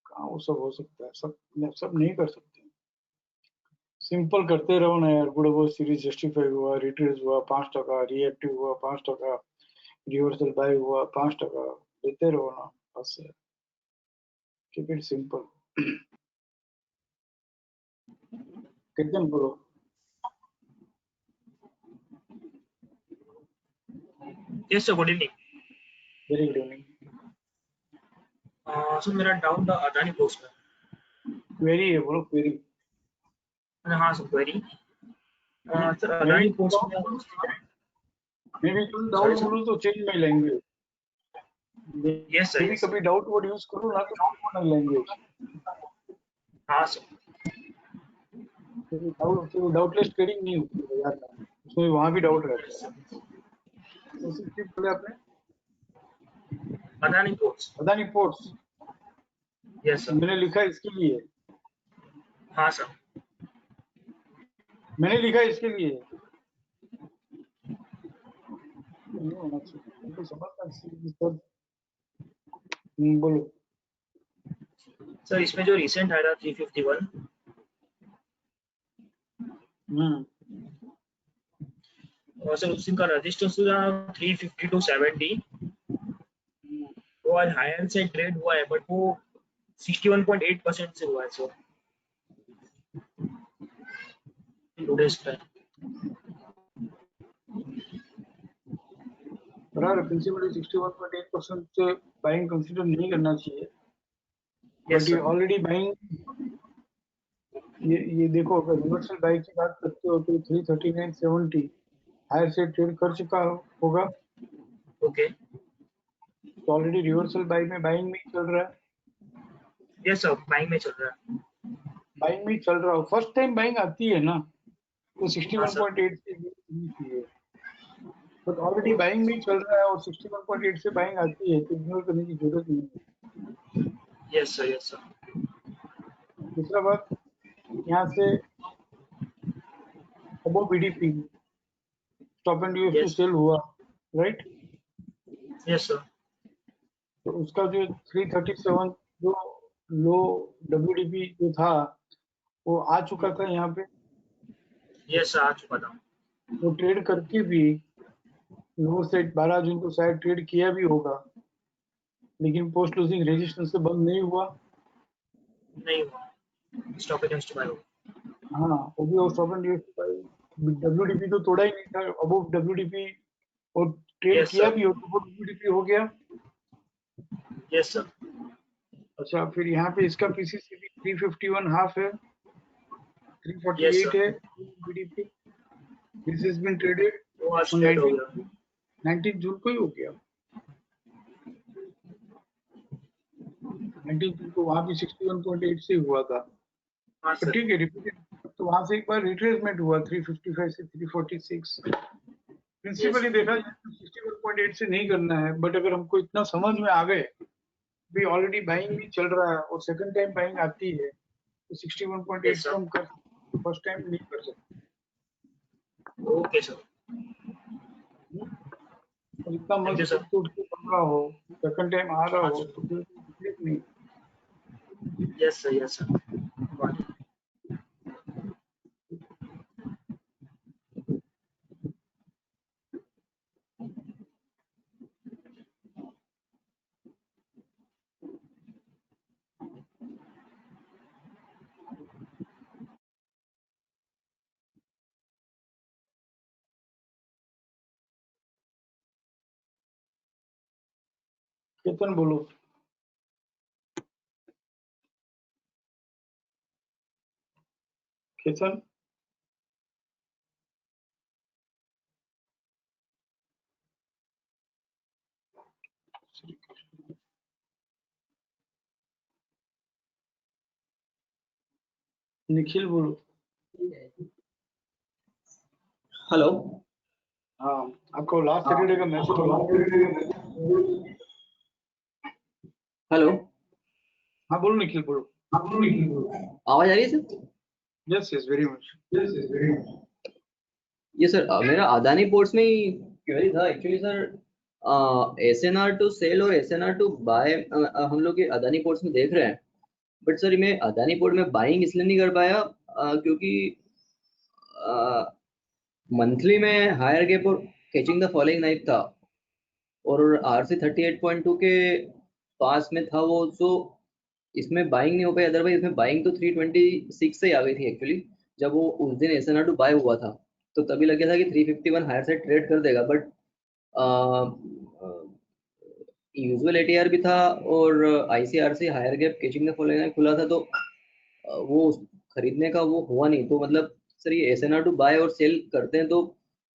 कहाँ वो सब हो सकता है? सब नहीं कर सकते। सिंपल करते रहो ना यार। गुड वो सीरीज जस्टिफाई हुआ, रिट्रेस हुआ 5%, रिएक्टिव हुआ 5%, रिवर्सल बाय हुआ 5%, देते रहो ना, बस। Keep it simple. कितने बोलो। Yes, sir. Good evening. Very good evening. So मेरा डाउन था अदानी पोस्ट में। क्वेरी है, बोलो क्वेरी। हाँ सर, क्वेरी। सर मैं भी अदानी पोस्ट में कोई सॉरी डाउट सर। बोलूं तो change my language. Yes sir, मैं भी यस सर। कभी डाउट वर्ड यूज करूँ ना, तो डाउट माय लैंग्वेज। हाँ सर। डाउटलेस ट्रेडिंग नहीं होती है यार, उसमें वहां भी डाउट रहता है। उसी चीज बोले आपने, Adani post. Adani ports. Yes sir. मैंने लिखा इसके लिए, हाँ सर। मैंने लिखा इसके लिए नहीं होना चाहिए, उनको समझना चाहिए सर। बोलो। सर इसमें जो रिसेंट आया था 351, और सर उसी का रजिस्टर था 350 to 70। वो आज हायर से ट्रेड हुआ है, बट वो 61.8% से हुआ है सर टुडेज टाइम। बराबर, प्रिंसिपली 61.8% से बाइंग कंसीडर नहीं करना चाहिए। यस बट ये सर। ऑलरेडी बाइंग, ये देखो, अगर रिवर्सल बाई की बात करते हो तो 339.70 हायर से ट्रेड कर चुका होगा, ओके। तो ऑलरेडी रिवर्सल बाई में बाइंग में चल रहा है। यस सर, बाइंग में चल रहा है। बाइंग में चल रहा हो, फर्स्ट टाइम बाइंग आती है ना, तो हाँ सर। 61.8 से नहीं चाहिए। बट ऑलरेडी बाइंग में चल रहा है और 61.8 से बाइंग आती है, तो इग्नोर करने की जरूरत नहीं है। Yes sir, yes sir. दूसरा बात, यहाँ से above BDP stop and use to yes. Sell हुआ, राइट? Yes sir. तो उसका जो 337 जो लो डब्ल्यूडीपी जो था, वो आ चुका था यहाँ पे। यस सर, आ चुका था। वो ट्रेड करके भी लो से 12 जून को शायद ट्रेड किया भी होगा, लेकिन पोस्ट लूजिंग रेजिस्टेंस से बंद नहीं हुआ। नहीं हुआ, स्टॉप एंड जस्टिफाई हुआ। हाँ वो भी वो स्टॉप एंड WDP तो तोड़ा ही नहीं था, अबव WDP और ट्रेड Yes, किया sir. भी हो तो वो WDP हो गया। Yes, sir. अच्छा फिर यहाँ पे इसका PCC भी 351 हाफ है, Yes, 348 sir. है BDP। This is been traded वो आज ऑन ट्रेड हो गया। 19 जून को ही हो गया। 19 जून को वहाँ भी 61.8 से हुआ था, हाँ तो सर। ठीक है रिपीटेड। तो वहाँ से एक बार रिट्रेसमेंट हुआ 355 से 346। प्रिंसिपली देखा जाए तो 61.8 से नहीं करना है, बट अगर हमको इतना समझ में आ गए भी ऑलरेडी बाइंग भी चल रहा है और सेकंड टाइम बाइंग आती है तो 61.8 Yes, को sir. हम कर, फर्स्ट टाइम नहीं कर सकते। Okay, sir. और इतना मन Thank you, से sir. टूट के बन रहा हो, सेकंड टाइम आ रहा हाँ हो सर। तो फिर तकलीफ नहीं। Yes, sir. Yes, sir. Got it. Ketan बोलो। केतन निखिल बोलो। हेलो। हाँ आपको लास्ट सैटरडे का मैसेज। हेलो। हाँ बोलो निखिल बोलो। आवाज आ रही है sir? Yes yes very much. ये सर मेरा अदानी पोर्ट्स में ही क्वेरी था actually sir. SNR to sell और SNR टू बाय हम लोग ये अदानी पोर्ट्स में देख रहे हैं, बट सर मैं अदानी पोर्ट में बाइंग इसलिए नहीं कर पाया क्योंकि मंथली में हायर गैप और कैचिंग द फॉलोइंग नाइफ था और RC 38.2 के पास में था वो, सो इसमें बाइंग नहीं हो पाई। अदरवाइज इसमें बाइंग तो 326 से ही आ गई थी एक्चुअली। जब वो उस दिन SNR टू बाय हुआ था तो तभी लग गया था कि 351 हायर साइड ट्रेड कर देगा, बट यूजुअल ATR भी था और ICRC higher gap catching the following खुला था, तो वो खरीदने का वो हुआ नहीं। तो मतलब सर ये SNR टू बाय और सेल करते हैं तो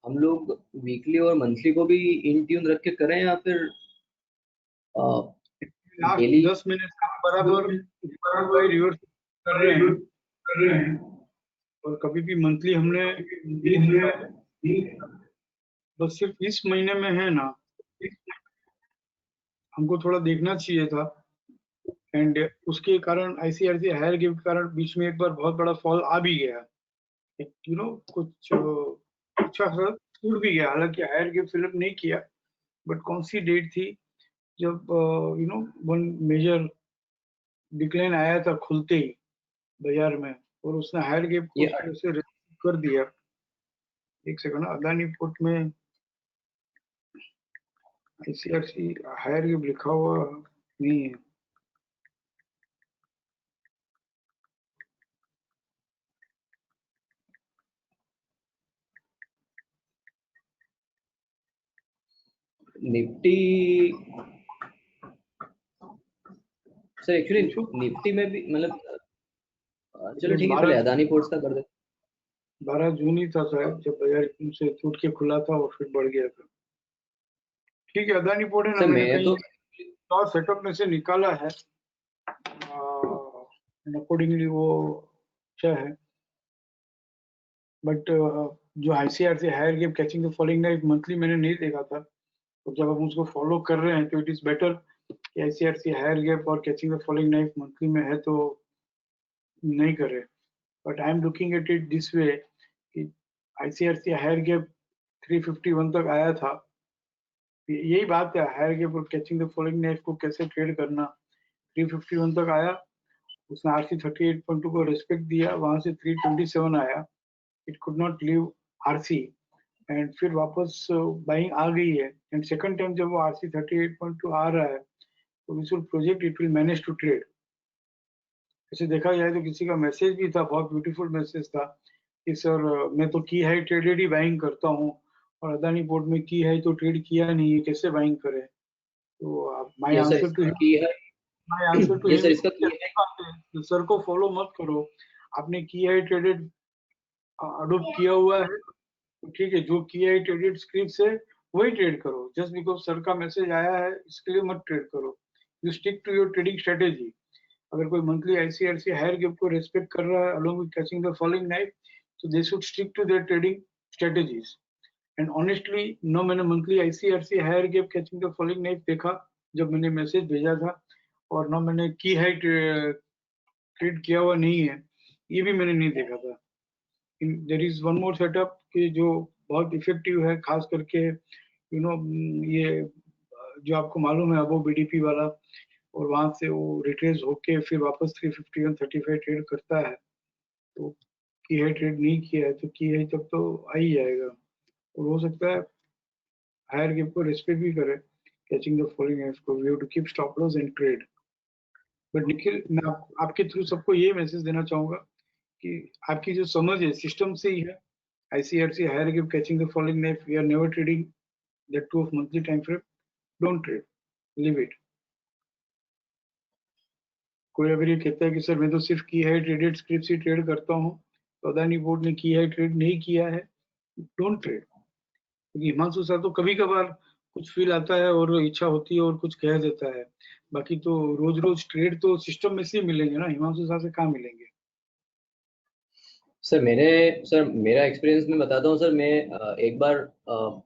हम लोग वीकली और मंथली को भी इन ट्यून रख के करें या फिर लास्ट डेली? 10 मिनट से हम बराबर रिवर्स कर रहे हैं और कभी भी मंथली हमने नहीं दिया है। बस सिर्फ इस महीने में है ना, हमको थोड़ा देखना चाहिए था। एंड उसके कारण ICRC हायर गिफ्ट के कारण बीच में एक बार बहुत बड़ा फॉल आ भी गया, कुछ अच्छा खासा टूट भी गया। हालांकि हायर गिफ्ट फिलअप नहीं किया, बट कौन सी डेट थी जब वन मेजर डिक्लाइन आया था खुलते ही बाजार में, और उसने हायर गेप को ये उस तरह से रेस्ट्रिक्ट कर दिया। एक सेकंड, अदानी पोर्ट में ICRC हायर गेप लिखा हुआ नहीं है। निफ्टी सर एक्चुअली पूछो। निफ्टी में भी मतलब चलो तो ठीक है, पहले अदानी पोर्ट्स का कर दे। 12 जून ही था शायद जब बाजार एकदम से टूट के खुला था और फिर बढ़ गया था। ठीक है, अदानी पोर्ट है ना, सर मैंने मैं कहीं तो और सेटअप में से निकाला है, अकॉर्डिंगली वो अच्छा है। बट जो ICRC higher gap catching the following knife monthly मैंने नहीं देखा था, तो जब हम उसको फॉलो कर रहे हैं तो इट इज बेटर कि ICRC हायर गेप और catching the following knife monthly में है तो नहीं करे। But I am looking at it this way कि ICRC हायर गेप 351 तक आया था। यही बात है, हायर गेप और कैचिंग द फॉलोइंग नाइफ को कैसे ट्रेड करना। 351 तक आया, उसने RC 38.2 को रेस्पेक्ट दिया, वहां से 327 आया, it could not leave RC, and फिर वापस बाइंग आ गई है। एंड सेकंड टाइम जब वो RC 38.2 आ रहा है तो which will project it will manage to trade. ऐसे देखा जाए तो किसी का मैसेज भी था, बहुत ब्यूटीफुल मैसेज था कि सर मैं तो की हाई ट्रेडेड ही बाइंग करता हूँ और अदानी पोर्ट में की हाई तो ट्रेड किया नहीं है, कैसे बाइंग करें? तो माय ये सर आंसर टू इसका की है माय आंसर टू ये हिम, सर इसका की है सर को फॉलो मत करो। आपने की हाई ट्रेडेड अडोप्ट किया हुआ है तो ठीक है, जो की हाई ट्रेडेड स्क्रिप्ट है वही ट्रेड करो। जस्ट बिकॉज सर का मैसेज आया है इसके लिए मत ट्रेड करो। You stick to your trading strategy. अगर कोई मंथली आईसीआरसी हायर गिव को रेस्पेक्ट कर रहा है along with catching the falling knife, तो they should stick to their trading strategies. And honestly no, मैंने monthly ICRC higher give catching the falling knife देखा जब मैंने मैसेज भेजा था, और ना मैंने की हाई ट्रेड किया हुआ नहीं है, ये भी मैंने नहीं देखा था। There is one more setup कि जो बहुत इफेक्टिव है, खास करके ये जो आपको मालूम है अबो बीडीपी वाला, और वहां से वो रिट्रेस होके फिर वापस 351 35 ट्रेड करता है। तो की है ट्रेड नहीं किया है तो की है तब तो आ ही जाएगा, और हो सकता है हायर गिव को रेस्पेक्ट भी करे कैचिंग द फॉलिंग एज को। We have to keep stop loss and trade. But Nikhil, मैं आपके थ्रू सबको ये मैसेज देना चाहूंगा कि आपकी जो समझ है सिस्टम से ही है। ICRC higher give catching the falling knife, we are never trading that too of monthly time frame. Don't trade, leave it. कोई अगर ये कहता है कि सर मैं तो सिर्फ की है ट्रेडेड स्क्रिप्ट ही ट्रेड करता हूँ, तो अदानी बोर्ड ने की है ट्रेड नहीं किया है, डोंट ट्रेड। क्योंकि हिमांशु सर तो कभी कभार कुछ फील आता है और इच्छा होती है और कुछ कह देता है, बाकी तो रोज रोज ट्रेड तो सिस्टम में से ही मिलेंगे ना, हिमांशु सर से कहाँ मिलेंगे? सर मेरा एक्सपीरियंस में बताता हूँ सर। मैं एक बार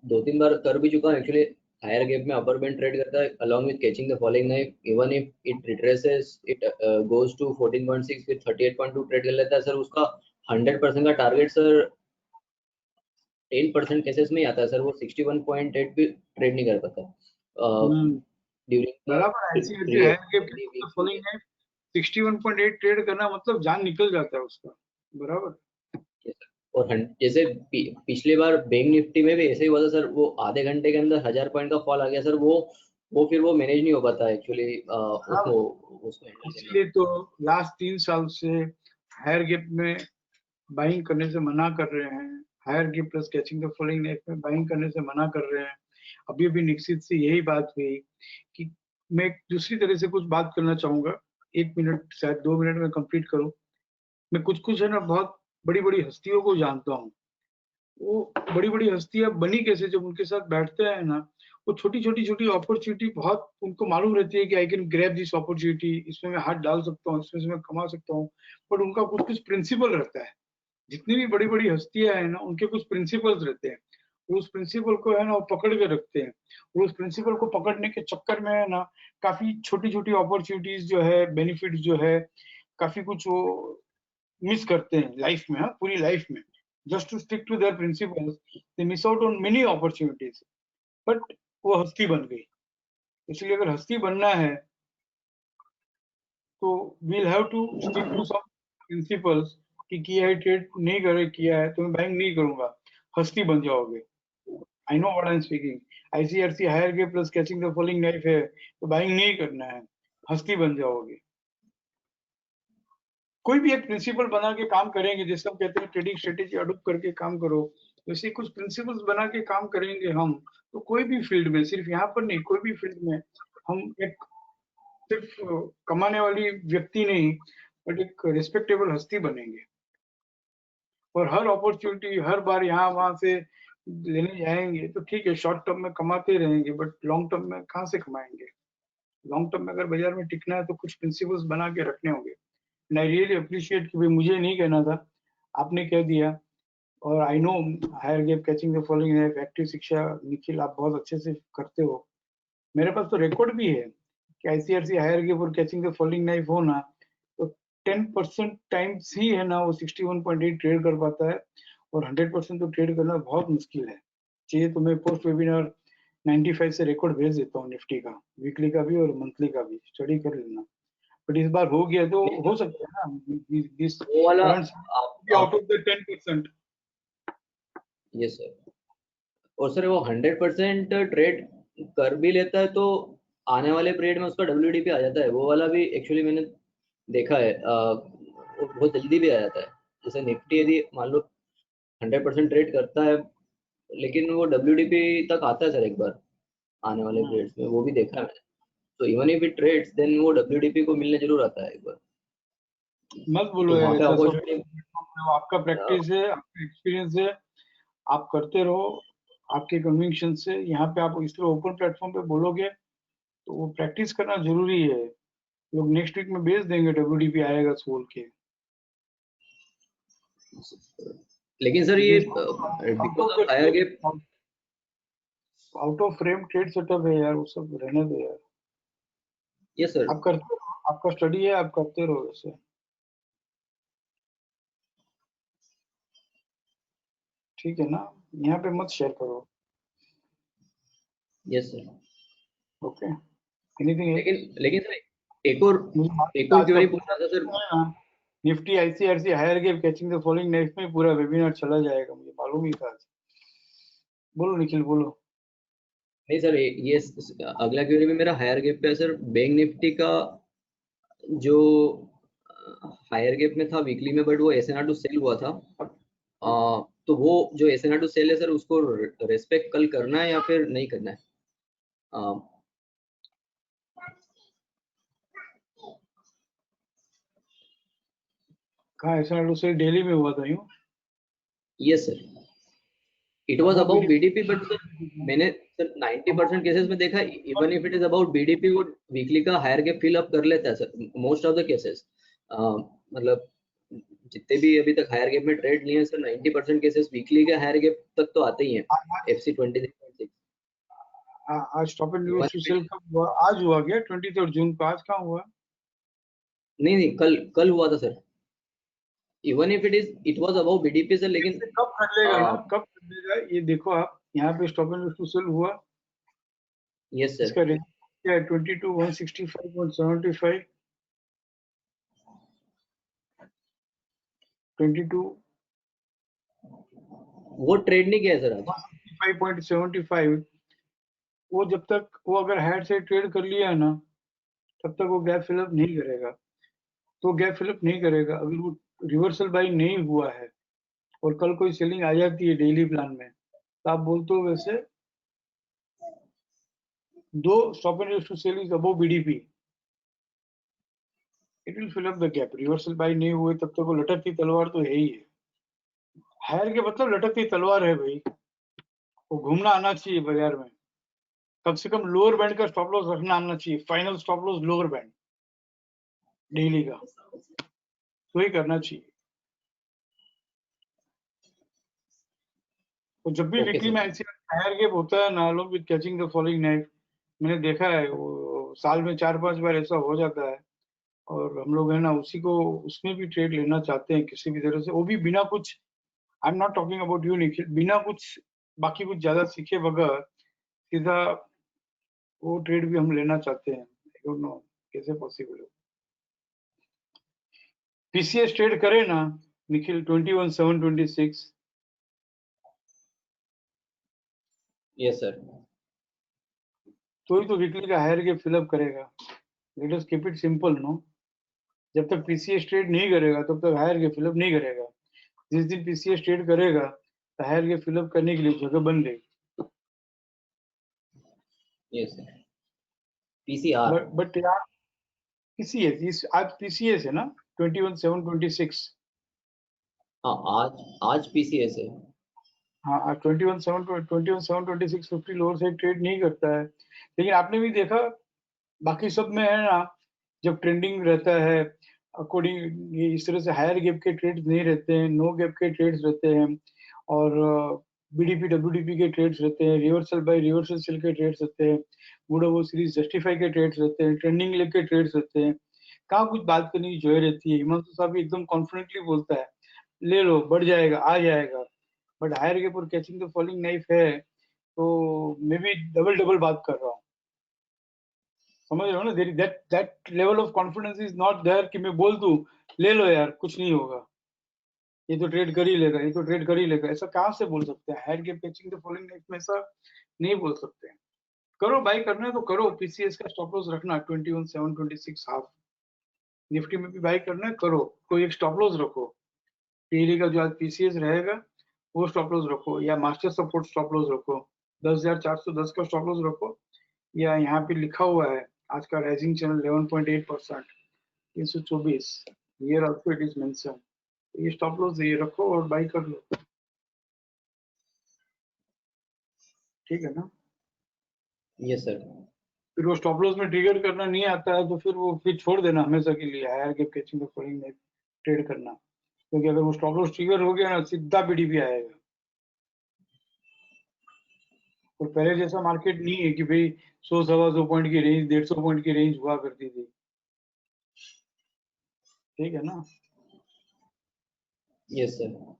2-3 बार कर भी चुका हूँ एक्चुअली। हायर गैप में अपर बैंड ट्रेड करता है along with catching the falling knife, even if it retraces it goes to 14.6 with 38.2 trade कर लेता है सर। उसका 100% का टारगेट सर 10% केसेस में ही आता है सर। वो 61.8 भी ट्रेड नहीं कर पाता बराबर। ICICI हायर गिव के फॉलिंग नाइफ 61.8 ट्रेड करना मतलब जान निकल जाता है उसका। बराबर। और जैसे पिछले बार बैंक निफ्टी में भी ऐसे ही हुआ था सर। वो आधे घंटे के अंदर 1000 पॉइंट का फॉल आ गया सर। वो फिर वो मैनेज नहीं हो पाता एक्चुअली उसको हैंडल करना। इसलिए तो लास्ट 3 साल से हायर गिव में बाइंग करने से मना कर रहे हैं। Higher give plus catching the falling knife में बाइंग करने से मना कर रहे हैं। अभी भी निश्चित से यही बात हुई कि मैं एक दूसरी तरह से कुछ बात करना चाहूंगा। 1 मिनट शायद 2 मिनट में कंप्लीट करूं। मैं कुछ कुछ है ना बहुत बड़ी बड़ी हस्तियों को जानता हूँ। वो बड़ी बड़ी हस्तियां बनी कैसे, जब उनके साथ बैठते हैं ना, वो छोटी छोटी छोटी अपॉर्चुनिटी बहुत उनको मालूम रहती है कि I can grab this opportunity, इसमें मैं हाथ डाल सकता हूँ, इसमें से मैं कमा सकता हूँ। बट उनका कुछ कुछ प्रिंसिपल रहता है। जितनी भी बड़ी बड़ी हस्तियां हैं ना, उनके कुछ प्रिंसिपल्स रहते हैं। वो उस प्रिंसिपल को है ना वो पकड़ के रखते हैं। और उस प्रिंसिपल को पकड़ने के चक्कर में है ना काफी छोटी छोटी अपॉर्चुनिटीज जो है, बेनिफिट जो है, काफी कुछ वो मिस करते हैं लाइफ में। हाँ, पूरी लाइफ में just to stick to their principles they miss out on many opportunities. But वो हस्ती बन गई। इसलिए अगर हस्ती बनना है तो we'll have to stick to some principles कि किया है ट्रेड नहीं करे, किया है तो मैं बैंक नहीं करूंगा, हस्ती बन जाओगे। I know what I am speaking. ICRC higher gap plus catching the falling knife है तो बाइंग नहीं करना है, हस्ती बन जाओगे। कोई भी एक प्रिंसिपल बना के काम करेंगे, जैसे हम कहते हैं ट्रेडिंग स्ट्रेटेजी अडोप्ट करके काम करो, वैसे कुछ प्रिंसिपल्स बना के काम करेंगे हम, तो कोई भी फील्ड में, सिर्फ यहाँ पर नहीं, कोई भी फील्ड में हम एक सिर्फ कमाने वाली व्यक्ति नहीं, बट एक रिस्पेक्टेबल हस्ती बनेंगे। और हर अपॉर्चुनिटी हर बार यहाँ वहां से लेने जाएंगे तो ठीक है, शॉर्ट टर्म में कमाते रहेंगे, बट लॉन्ग टर्म में कहाँ से कमाएंगे? लॉन्ग टर्म में अगर बाजार में टिकना है तो कुछ प्रिंसिपल्स बना के रखने होंगे। एंड आई रियली अप्रिशिएट कि भाई मुझे नहीं कहना था, आपने कह दिया। और I know higher gap catching the following active शिक्षा निखिल आप बहुत अच्छे से करते हो। मेरे पास तो रिकॉर्ड भी है कि आईसीआरसी हायर गैप और कैचिंग द फॉलोइंग नाइफ हो ना, तो 10% टाइम्स ही है ना वो 61.8 ट्रेड कर पाता है, और 100% तो ट्रेड करना बहुत मुश्किल है। चाहिए तो मैं पोस्ट वेबिनार 95 से रिकॉर्ड भेज देता हूँ, निफ्टी का वीकली का भी और मंथली का भी, स्टडी कर लेना। बट इस बार हो गया तो हो सकता है ना दिस वो वाला current out of the 10%। Yes sir. और सर वो 100% ट्रेड कर भी लेता है तो आने वाले पीरियड में उसका WDP आ जाता है। वो वाला भी एक्चुअली मैंने देखा है, वो बहुत जल्दी भी आ जाता है। जैसे निफ्टी यदि मान लो 100% ट्रेड करता है, लेकिन वो WDP तक आता है सर एक बार आने वाले ट्रेड्स में, वो भी देखा है मैंने। तो even if it trades then वो WDP को मिलने जरूर आता है एक बार। मत बोलो तो यार वहाँ पे ऐसा सब। अपॉर्चुनिटी। आपका प्रैक्टिस है, आपका एक्सपीरियंस है, आप करते रहो आपके कन्विक्शन से। यहाँ पे आप इस तरह ओपन प्लेटफॉर्म पे बोलोगे तो वो प्रैक्टिस करना जरूरी है। लोग नेक्स्ट वीक में बेच देंगे, WDP आएगा बोल के। लेकिन सर ये because of higher gap. Out of frame trade setup है यार, वो सब रहने दो यार। Yes sir. आप करते रहो, आपका स्टडी है, आप करते रहो वैसे। ठीक है ना, यहाँ पे मत शेयर करो। Yes sir. ओके, एनीथिंग लेकिन सर एक और क्वेरी पूछना था sir. Nifty ICRC higher gap catching the following next में पूरा वेबिनार चला जाएगा, मुझे मालूम ही था। बोलो निखिल बोलो। नहीं सर, ये अगला क्वेरी में मेरा हायर गेप पे है सर। बैंक निफ्टी का जो हायर गेप में था वीकली में, बट वो SNR टू सेल हुआ था। तो वो जो SNR टू सेल है सर, उसको रेस्पेक्ट कल करना है या फिर नहीं करना है? कहाँ SNR टू सेल डेली में हुआ था यूँ? Yes sir, it was about BDP, but sir मैंने सर 90% केसेस में देखा, even if it is about BDP, वो वीकली का हायर गेप फिल अप कर लेता है sir most of the cases. मतलब जितने भी अभी तक हायर गेप में ट्रेड लिए हैं सर, 90% केसेस वीकली के हायर गेप तक तो आते ही हैं। FC 23.6 आज stop and news to sell कब हुआ? आज हुआ गया 23 जून को। आज कहाँ हुआ? नहीं, कल हुआ था sir. Even if it was about BDP sir, लेकिन कब कर लेगा ना, कब कर लेगा ये देखो आप। यहाँ पे stop and news to sell हुआ। Yes sir. इसका रेट क्या है? 22,165.75, 22 वो ट्रेड नहीं किया है सर आज। 165.75। वो जब तक वो अगर हायर से ट्रेड कर लिया है ना, तब तक वो गैप फिलअप नहीं करेगा। तो गैप फिलअप नहीं करेगा अगर वो रिवर्सल बाई नहीं हुआ है और कल कोई सेलिंग आ जाती है डेली प्लान में, तो आप बोलते हो वैसे दो stop and use to sell is above BDP, it will fill up the gap. Reversal buy नहीं हुए तब तक वो लटकती तलवार तो है ही है। हायर के मतलब लटकती तलवार है भाई, वो घूमना आना चाहिए बाजार में। कम से कम लोअर बैंड का स्टॉप लॉस रखना आना चाहिए, final stop loss lower band daily का, तो ही करना चाहिए। तो जब भी ओके वीकली सर। में ऐसे हायर गैप होता है ना, लोग with catching the following knife, मैंने देखा है वो साल में 4-5 बार ऐसा हो जाता है। और हम लोग है ना उसी को, उसमें भी ट्रेड लेना चाहते हैं किसी भी तरह से, वो भी बिना कुछ, आई am not talking about you Nikhil, बिना कुछ बाकी कुछ ज्यादा सीखे बगैर सीधा वो ट्रेड भी हम लेना चाहते हैं। आई डोंट नो कैसे पॉसिबल है। PCS ट्रेड करे ना निखिल 21,726, यस सर। तो ही तो वीकली का हायर गैप फिलअप करेगा। Let us keep it simple no. जब तक PCS ट्रेड नहीं करेगा तब तक हायर गैप फिलअप नहीं करेगा। जिस दिन PCS ट्रेड करेगा तो हायर गैप फिलअप करने के लिए जगह बन गई। Yes sir. PCR। बट यार PCS आज PCS है ना 21,726। हाँ, आज PCS है। हाँ आज 21,726 50 लोअर साइड ट्रेड नहीं करता है। लेकिन आपने भी देखा बाकी सब में है ना, जब ट्रेंडिंग रहता है अकॉर्डिंग ये इस तरह से हायर गैप के ट्रेड्स नहीं रहते हैं, नो गैप के ट्रेड्स रहते हैं, और BDP WDP के ट्रेड्स रहते हैं, रिवर्सल बाय रिवर्सल सेल के ट्रेड्स रहते हैं, बूढ़ा वो सीरीज जस्टिफाई के ट्रेड्स रहते हैं, ट्रेंडिंग लेग के ट्रेड्स रहते हैं। कहाँ कुछ बात करने की जरूरत रहती है। हिमांशु साहब भी एकदम कॉन्फिडेंटली बोलता है ले लो बढ़ जाएगा आ जाएगा। बट हायर गैप और कैचिंग द फॉलिंग नाइफ है, तो मैं भी डबल डबल बात कर रहा हूँ। समझ रहे हो ना, that level of confidence is not there कि मैं बोल दूं ले लो यार कुछ नहीं होगा, ये तो ट्रेड कर ही लेगा, ये तो ट्रेड कर ही लेगा। ऐसा कहाँ से बोल सकते हैं? Higher gap catching the following knife में ऐसा नहीं बोल सकते हैं। करो बाई करना है तो करो। PCS का स्टॉप लॉस रखना 21,726 हाफ। निफ्टी में भी बाई करना है करो, कोई एक स्टॉप लॉस रखो, टीडी का जो आज पीसीएस रहेगा वो स्टॉप लॉस रखो, या मास्टर सपोर्ट स्टॉप लॉस रखो, 10,410 का स्टॉप लॉस रखो, या यहाँ पे लिखा हुआ है आज का rising channel 11.8%, 324, here also it is mention, ये स्टॉप लॉस ये रखो और बाई कर लो, ठीक है ना। Yes sir. फिर वो स्टॉप लॉस में ट्रिगर करना नहीं आता है तो फिर वो फिर छोड़ देना हमेशा के लिए, higher gap catching the following में ट्रेड करना, क्योंकि अगर वो स्टॉप लॉस ट्रिगर हो गया ना सीधा बीडीपी आएगा। और पहले जैसा मार्केट नहीं है कि भाई 100-125 पॉइंट की रेंज, 150 पॉइंट की रेंज हुआ करती थी, ठीक है ना। Yes sir.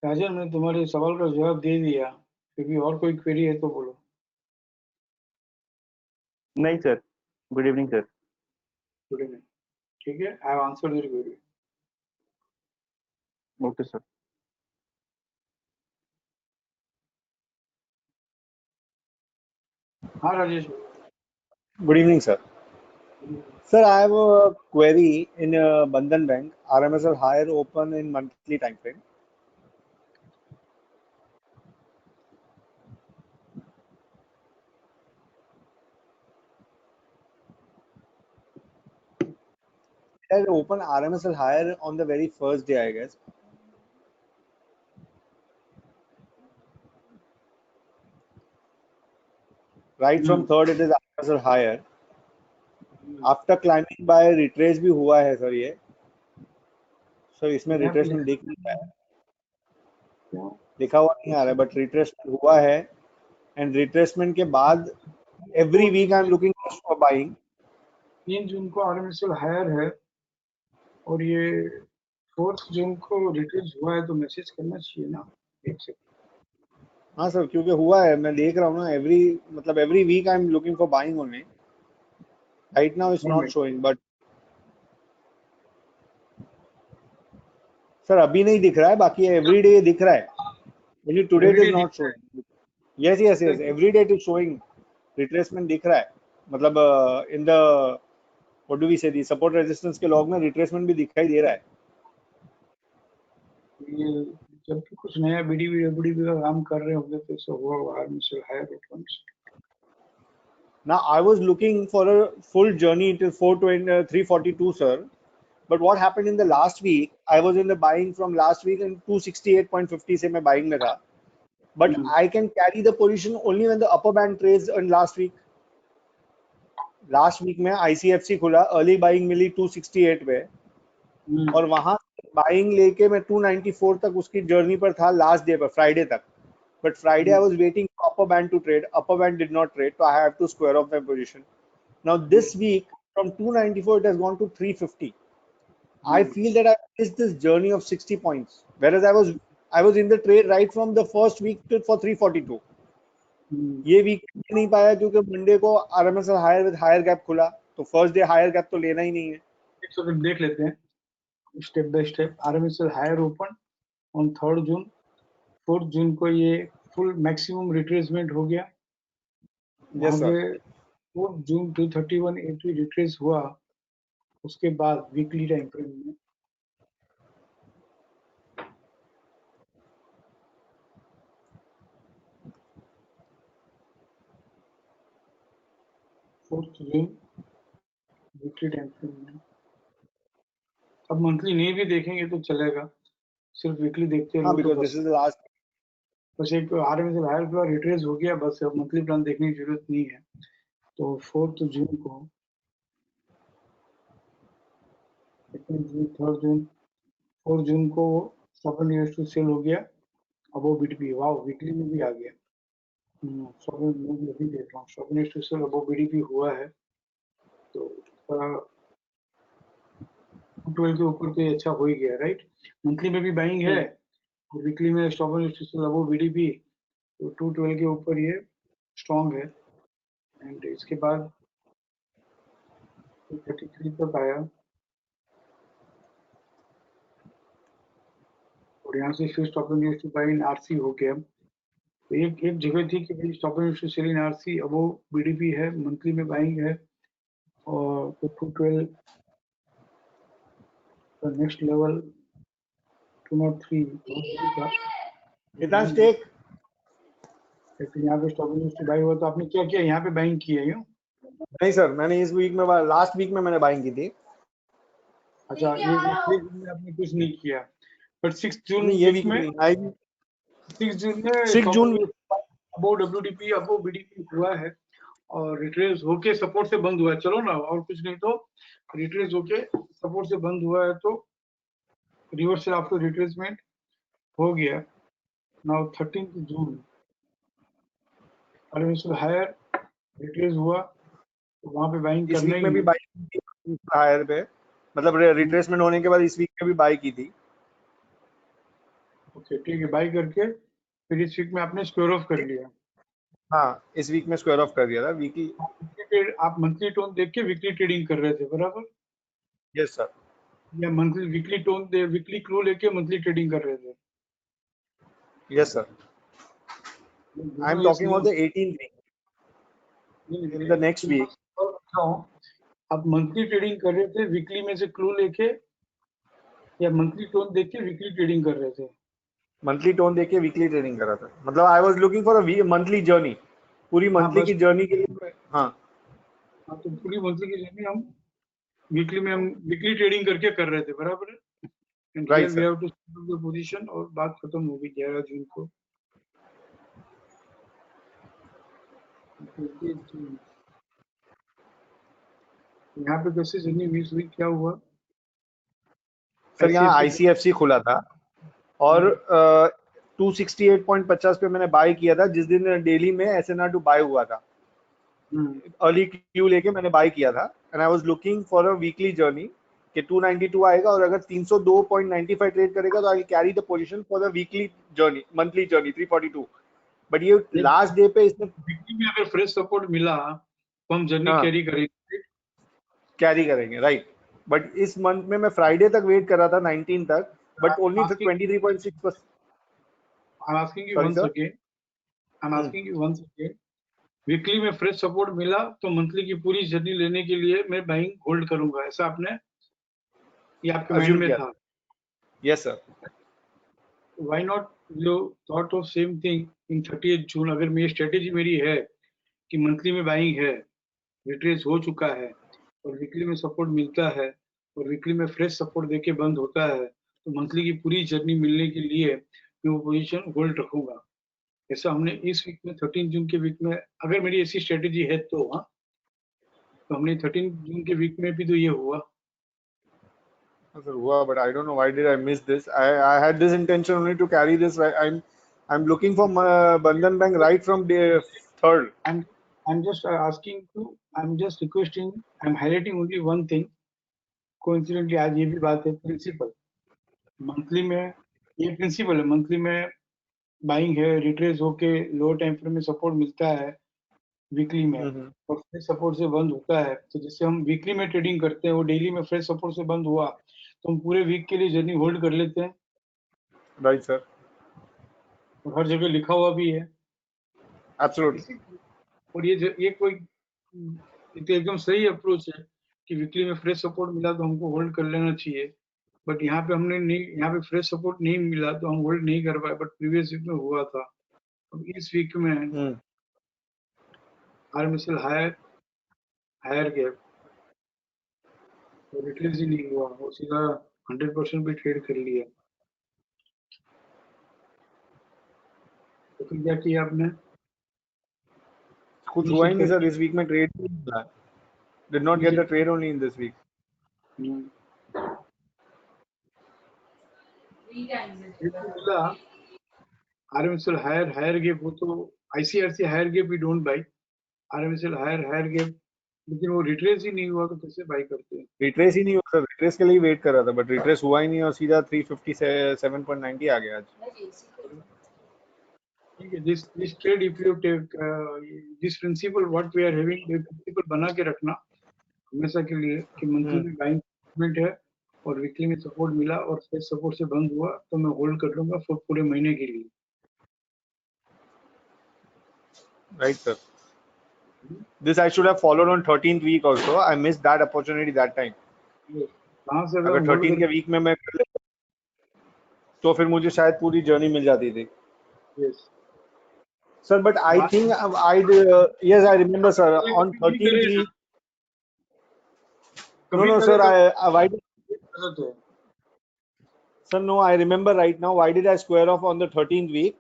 राजन, मैंने तुम्हारे सवाल का जवाब दे दिया, फिर भी और कोई क्वेरी है तो बोलो। नहीं sir, good evening sir. Good evening, ठीक है, I have answered your query. Okay sir. हाँ Rajesh. Good evening, sir. Sir, I have a query in Bandhan Bank. RMSL higher open in monthly time frame. It has open RMSL higher on the very first day, I guess. Right from third, it is RMSL higher. After climbing by retrace भी हुआ है sir ये। Sir इसमें retracement दिख नहीं रहा है, लिखा हुआ नहीं आ रहा है, बट रिट्रेसमेंट हुआ है एंड रिट्रेसमेंट के बाद every week I am looking for buying. 3 June को आरएमएसएल हायर है और ये 4 जून को रिट्रेस हुआ है, तो मैसेज करना चाहिए ना, एक सेकंड। हाँ सर, क्योंकि हुआ है, मैं देख रहा हूँ ना, every week I am looking for buying only. Right now it's not showing, but sir अभी नहीं दिख रहा है, बाकी एवरी डे दिख रहा है, लेकिन today it is not showing. Yes yes yes, every day it is showing, retracement दिख रहा है, मतलब in the what do we say, the support resistance के लॉग में रिट्रेसमेंट भी दिखाई दे रहा है। ये जब भी कुछ नया बीडीबी का काम कर रहे होंगे तो ऐसा हुआ RMSL higher opens. Now I was looking for a full journey till 342 sir, but what happened in the last week, I was in the buying from last week and 268.50 से मैं buying में था, but I can carry the position only when the upper band trades in last week. Last week में ICFC खुला, early buying मिली 268 पे, और वहां buying लेके मैं 294 तक उसकी जर्नी पर था लास्ट डे पर, फ्राइडे तक, but Friday I was waiting for upper band to trade, upper band did not trade, so I have to square off my position. Now this week from 294 it has gone to 350. I feel that I missed this journey of 60 points, whereas I was in the trade right from the first week till for 342. ये week नहीं पाया क्योंकि Monday को RMSL higher with higher gap खुला, तो first day higher gap तो लेना ही नहीं है। एक सेकंड देख लेते हैं step by step. RMSL higher open on 3 June, 4 जून को ये फुल मैक्सिमम रिट्रेसमेंट हो गया। Yes sir. 4 जून 231.80 रिट्रेस हुआ, उसके बाद वीकली टाइम फ्रेम में वीकली टाइम फ्रेम में, अब मंथली नहीं भी देखेंगे तो चलेगा, सिर्फ वीकली देखते हाँ, रहो तो बिकॉज़ बस। This is the last. बस एक आरएमएसएल हायर का रिट्रेस हो गया, बस अब मंथली प्लान देखने की जरूरत नहीं है। तो 4 जून को 3 जून 4 जून को स्टॉप यूएस टू सेल हो गया, अब वो बीडीपी वाओ वीकली में भी आ गया। स्टॉप में भी अभी देख रहा हूँ, स्टॉप यूएस टू सेल अब वो बीडीपी हुआ है, तो 12 के ऊपर तो ये अच्छा हो ही गया, राइट। मंथली में भी बाइंग है और वीकली में स्टॉप यूएस टू सेल अब वो बीडीपी, तो 212 के ऊपर ये स्ट्रॉन्ग है। एंड इसके बाद 33 तक आया और यहाँ से फिर stop use to buy in RC हो गया, तो एक जगह थी कि भाई stop and sell in RC, अब वो बीडीपी है, मंथली में बाइंग है, और 212 नेक्स्ट लेवल 203 Kitan stake? फिर यहाँ पे स्टॉप एंड बाई हुआ। तो आपने क्या किया, यहाँ पे बाइंग की है यूँ? नहीं सर, मैंने इस वीक में लास्ट वीक में मैंने बाइंग की थी। अच्छा, ये वीक में आपने कुछ नहीं किया, बट 6 जून नहीं, ये वीक वीक में, नहीं आई। 6 जून में 6 जून अबो डब्ल्यूडीपी अबो बीडीपी हुआ है और रिट्रेस होके सपोर्ट से बंद हुआ है। चलो ना, और कुछ नहीं तो रिट्रेस होके सपोर्ट से बंद हुआ है, तो रिवर्सल आफ्टर रिट्रेसमेंट हो गया। नाउ 13 जून हायर रिट्रेस हुआ, तो वहां पे बाइंग इस करना वीक ही में भी है। बाई की थी हायर पे, मतलब रिट्रेसमेंट होने के बाद इस वीक में भी बाई की थी। ओके ठीक है, बाई करके फिर इस वीक में आपने स्क्वायर ऑफ कर लिया। हाँ, इस वीक में स्क्वायर ऑफ कर दिया था वीकली। आप मंथली टोन देख के वीकली ट्रेडिंग कर रहे थे बराबर, यस सर, या मंथली वीकली टोन दे वीकली क्लू लेके मंथली ट्रेडिंग कर रहे थे? Yes sir, I am talking about the 18th week, in the next week. आप मंथली ट्रेडिंग कर रहे थे वीकली में से क्लू लेके, या मंथली टोन देख के वीकली ट्रेडिंग कर रहे थे? मंथली टोन देख के वीकली ट्रेडिंग कर रहा था, मतलब I was looking for a monthly journey, पूरी हाँ मंथली बस, की जर्नी के लिए। हाँ हाँ तो पूरी मंथली की जर्नी हम वीकली ट्रेडिंग करके कर रहे थे बराबर है। And here right we sir. Have to the position, और बात खत्म हो गई 11 जून को। यहाँ पे कैसे जर्नी मिस हुई, क्या हुआ? सर यहाँ ICICI आईसीएफसी खुला था और 268.50 पे मैंने बाय किया था, जिस दिन डेली में एसएनआर टू बाय हुआ था। अर्ली क्यू लेके मैंने बाय किया था, and I was looking for a weekly journey कि 292 आएगा, और अगर 302.95 ट्रेड करेगा तो I will carry the position for the weekly journey, monthly journey 342। But ये लास्ट डे पे इसने वीकली में अगर फ्रेश सपोर्ट मिला तो हम जर्नी हाँ कैरी करेंगे। कैरी करेंगे, राइट। बट इस मंथ में मैं फ्राइडे तक वेट कर रहा था 19 तक, but only 23.6%। I'm asking you sorry once sir. again. I'm asking you once again. Weekly में फ्रेश सपोर्ट मिला तो मंथली की पूरी जर्नी लेने के लिए मैं बाइंग होल्ड करूंगा, ऐसा आपने, ये आपके माइंड अज्यूम में किया था? Yes sir. Why not you thought of same thing in 30 जून? अगर मेरी स्ट्रेटेजी मेरी है कि मंथली में बाइंग है, रिट्रेस हो चुका है, और वीकली में सपोर्ट मिलता है, और वीकली में फ्रेश सपोर्ट देके बंद होता है, तो मंथली की पूरी जर्नी मिलने के लिए मैं वो पोजीशन होल्ड रखूंगा। ऐसा हमने इस वीक में 13 जून के वीक में, अगर मेरी ऐसी स्ट्रेटेजी है तो, हाँ, तो हमने 13 जून के वीक में भी तो ये हुआ। Sir, हुआ, but I don't know why did I miss this. I had this intention only to carry this. I'm looking for Bandhan Bank right from day 3rd. I'm just asking to, I'm just requesting, I'm highlighting only one thing. Coincidentally आज ये भी बात है, principal monthly में, ये principal है, monthly में buying है, रिट्रेस होके लो टाइम फ्रेम में सपोर्ट मिलता है वीकली में, और फ्रेश सपोर्ट से बंद होता है। तो जैसे हम वीकली में ट्रेडिंग करते हैं, वो डेली में फ्रेश सपोर्ट से बंद हुआ तो हम पूरे वीक के लिए जर्नी होल्ड कर लेते हैं, Right, sir. और हर जगह लिखा हुआ भी है। Absolutely. और ये कोई ये तो एकदम सही अप्रोच है कि वीकली में फ्रेश सपोर्ट मिला तो हमको होल्ड कर लेना चाहिए। बट यहाँ पे हमने नहीं, यहाँ पे फ्रेश सपोर्ट नहीं मिला तो हम होल्ड नहीं कर पाए, बट प्रीवियस वीक में हुआ था। अब इस वीक में आरएमएसएल हायर गैप, तो रिट्रेस ही नहीं हुआ, वो सीधा 100% भी ट्रेड कर लिया। तो फिर क्या किया आपने? कुछ हुआ ही नहीं सर इस वीक में, ट्रेड नहीं मिला। Did not get the trade only in this week. मिला आरएमएसएल हायर गैप हो तो ICRC higher gap we don't buy, RMSL higher gap, लेकिन वो रिट्रेस ही नहीं हुआ तो कैसे बाई करते हैं? रिट्रेस ही नहीं हुआ सर, रिट्रेस के लिए वेट कर रहा था, बट रिट्रेस हुआ ही नहीं और सीधा 357.90 आ गया आज। ठीक है, this trade if you take this principle what we are having, principle बना के रखना हमेशा के लिए कि मंथली में बाइंग मूवमेंट है और वीकली में सपोर्ट मिला और फिर सपोर्ट से बंद हुआ तो मैं होल्ड कर लूंगा फॉर पूरे महीने के लिए। Right, sir. This I should have followed on 13th week also. I missed that opportunity that time. कहाँ से अगर अगर 13 के वीक में मैं कर लेता तो फिर मुझे शायद पूरी जर्नी मिल जाती थी. Yes Sir, but I think yes, I remember, sir. On 13th week. No, sir. Why did, sir, no, I remember right now. Why did I square off on the 13th week?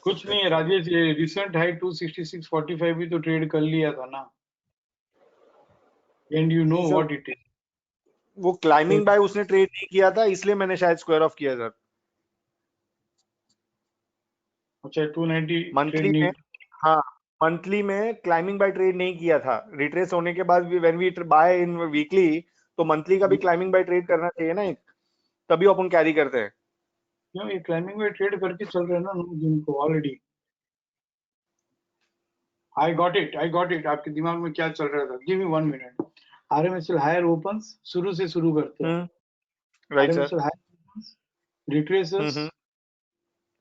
कुछ नहीं है राजेश, ये recent high 266.45 भी तो trade कर लिया था ना. And you know what it is. वो क्लाइंबिंग बाय उसने ट्रेड नहीं किया था, इसलिए मैंने शायद स्क्वायर ऑफ किया सर. अच्छा 290 मंथली में, हाँ मंथली में क्लाइंबिंग बाय ट्रेड नहीं किया था. रिट्रेस होने के बाद when we buy in weekly, तो मंथली का भी क्लाइंबिंग बाय ट्रेड करना चाहिए ना, तभी अपन कैरी करते हैं. क्यों ये क्लाइंबिंग बाय ट्रेड करके चल रहे हैं ना जिनको ऑलरेडी. I got it. आपके दिमाग में क्या चल रहा था? Give me 1 minute. RMSL higher opens शुरू से शुरू करते हैं. Right RMSL sir. higher opens, retraces,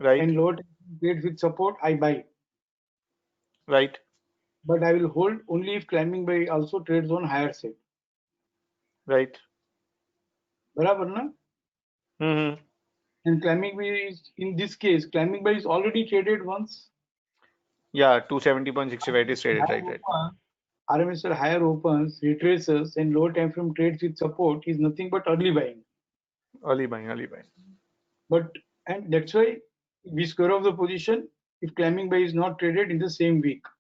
right. and lower trades with support, I buy. Right. But I will hold only if climbing by also trades on higher side. Right. बराबर ना? And climbing by is, in this case, climbing by is already traded once. Yeah, 270.65 is traded. Right. RMSL higher opens, retraces, and lower time frame trades with support is nothing but early buying. Early buying. But and that's why we square off the position if climbing by is not traded in the same week.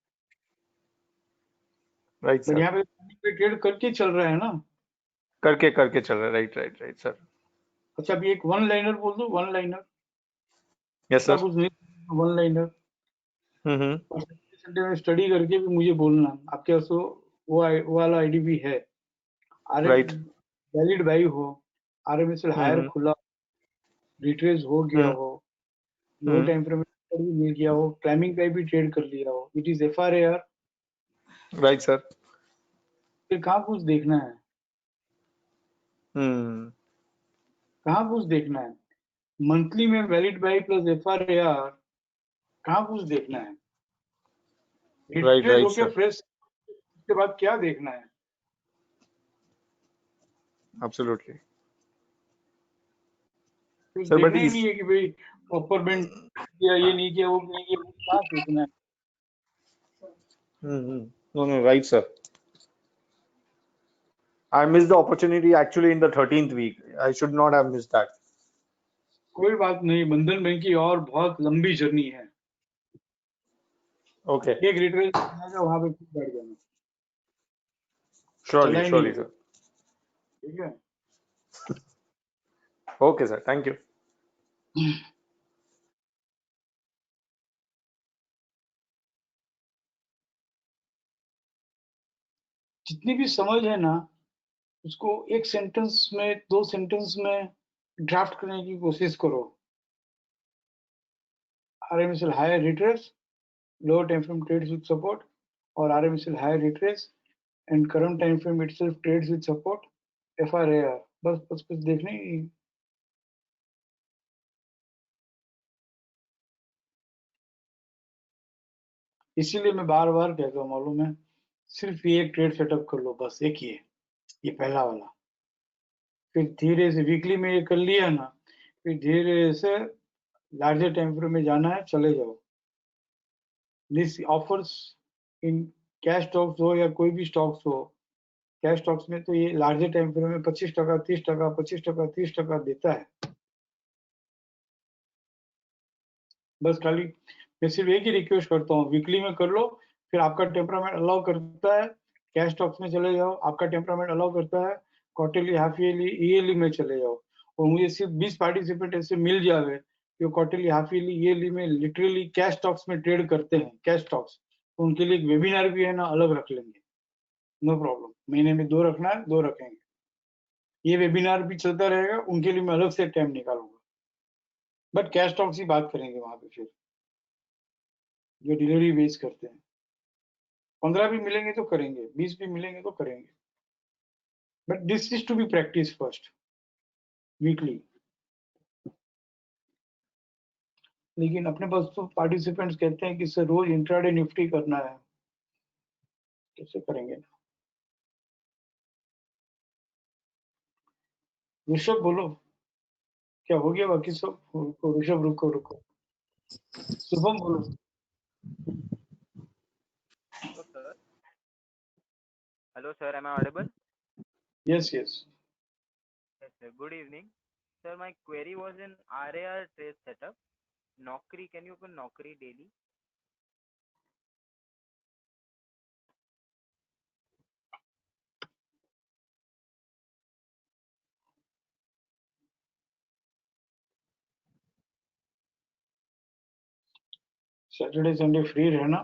Right, But sir. यहाँ पे climbing by trade करके चल रहा है ना? करके चल रहा है. Right sir. अच्छा अभी एक वन लाइनर बोल दो. One liner. Yes sir. कुछ नहीं. One liner. संडे में स्टडी करके भी मुझे बोलना. आपके पास वो वाला आईडी भी है. राइट. वैलिड बाई हो, आरएमएसएल हायर खुला, रिट्रेस हो गया हो, लो टाइम फ्रेम भी मिल गया हो, क्लाइंबिंग पे भी ट्रेड कर लिया हो, it is FRAR. Right sir. फिर कहाँ कुछ देखना है? कहाँ कुछ देखना है? मंथली में वैलिड बाई प्लस एफआरएआर कहाँ कुछ देखना है? Right okay fresh. उसके बाद क्या देखना है? एब्सोल्युटली सर बट ही नहीं है कि भाई अपर बैंड किया, ये नहीं किया, वो नहीं किया, कहाँ देखना है? No, right, sir. I missed the opportunity actually in the 13th week. I should not have missed that. कोई बात नहीं. बंधन बैंक की और बहुत लंबी जर्नी है. Okay. एक रिट्रेस वहां पे बैठ जाना. Surely, sir. ठीक है. Okay, sir. Thank you. जितनी भी समझ है ना, उसको एक सेंटेंस में, 2 सेंटेंस में ड्राफ्ट करने की कोशिश करो. RMSL higher retrace, lower time frame trades with support, और RMSL higher retrace and current time frame itself trades with support, FRAR. बस देखने ही. इसीलिए मैं बार बार कहता हूँ, मालूम है, सिर्फ ये एक ट्रेड सेटअप कर लो, बस एक ही है, ये पहला वाला. फिर धीरे से वीकली में ये कर लिया ना, फिर धीरे से लार्जर टाइम फ्रेम में जाना है, चले जाओ. This offers in cash stocks हो या कोई भी स्टॉक्स हो. कैश स्टॉक्स में तो ये लार्जर टाइम फ्रेम में 25%, 30%, 25%, 30% देता है. बस खाली मैं सिर्फ एक ही रिक्वेस्ट करता हूँ, वीकली में कर लो. फिर आपका टेम्परामेंट अलाउ करता है, कैश स्टॉक्स में चले जाओ. आपका टेम्परामेंट अलाउ करता है, क्वार्टरली, हाफ ईयरली, ईयरली में चले जाओ. और मुझे सिर्फ 20 पार्टिसिपेंट ऐसे मिल जाए जो क्वार्टरली, हाफ ईयरली, ईयरली में लिटरली कैश स्टॉक्स में ट्रेड करते हैं. कैश स्टॉक्स, तो उनके लिए एक वेबिनार भी है ना, अलग रख लेंगे. No problem. महीने में 2 रखना है, 2 रखेंगे. ये वेबिनार भी चलता रहेगा, उनके लिए मैं अलग से टाइम निकालूंगा. बट कैश स्टॉक्स ही बात करेंगे वहां पे. फिर जो डिलीवरी बेस करते हैं, 15 भी मिलेंगे तो करेंगे, 20 भी मिलेंगे तो करेंगे. But this is to be practice first, weekly. लेकिन अपने पास तो पार्टिसिपेंट्स कहते हैं कि सर रोज इंट्राडे निफ्टी करना है, कैसे करेंगे? ऋषभ बोलो, क्या हो गया बाकी सब? रुको ऋषभ, रुको रुको। शुभम बोलो। Hello sir, am I audible? Yes yes. Yes sir, good evening. Sir, my query was in RAR trade setup. Naukri, can you open Naukri daily? Saturday Sunday free रहना,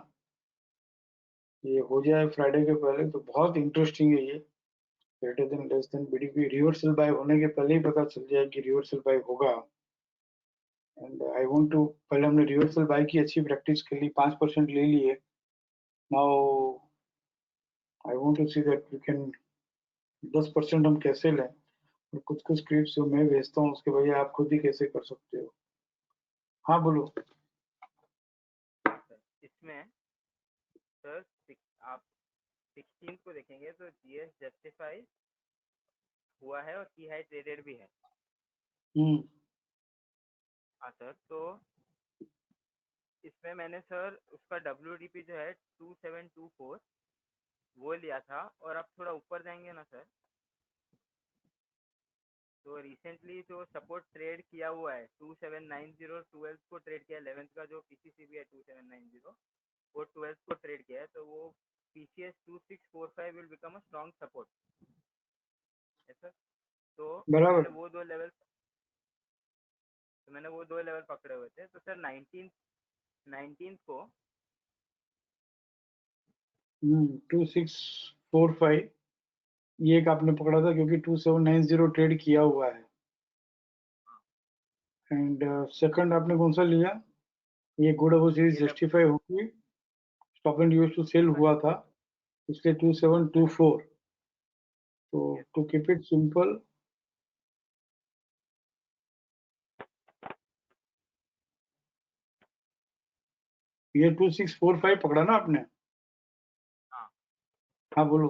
ये हो जाए फ्राइडे के पहले तो बहुत इंटरेस्टिंग है ये। Greater than less than BDP reversal buy होने के पहले ही पता चल जाए कि रिवर्सल बाय होगा। एंड आई वांट टू, पहले हमने रिवर्सल बाय की अच्छी प्रैक्टिस के लिए 5% ले लिए। Now I want to see that we can 10% हम कैसे लें, और कुछ कुछ क्लिप्स जो मैं भेजता हूँ उसके भैया आप खुद ही कैसे कर सकते हो। हाँ बोलो। इसमें सर आप 16 को देखेंगे तो जीएस जस्टिफाई हुआ है और की हाई ट्रेडेड भी है। हाँ सर, तो इसमें मैंने सर उसका WDP जो है 2724 वो लिया था, और आप थोड़ा ऊपर जाएंगे ना सर तो रिसेंटली जो सपोर्ट ट्रेड किया हुआ है 2790, 12 को ट्रेड किया, 11 का जो पीसीसीबी है 2790 वो 12 को ट्रेड किया है, तो वो PCS 2645 will become a strong support है सर। तो बराबर। मैंने वो दो लेवल पकड़े हुए थे। तो सर 19 को 2645 ये एक आपने पकड़ा था क्योंकि 2790 ट्रेड किया हुआ है। एंड सेकंड आपने कौन सा लिया? ये गुड अबो सीरीज जस्टिफाई होगी, stop and use to sell हुआ था इसलिए 2724। तो टू कीप इट सिंपल, ये 2645 पकड़ा ना आपने? हाँ हाँ बोलो।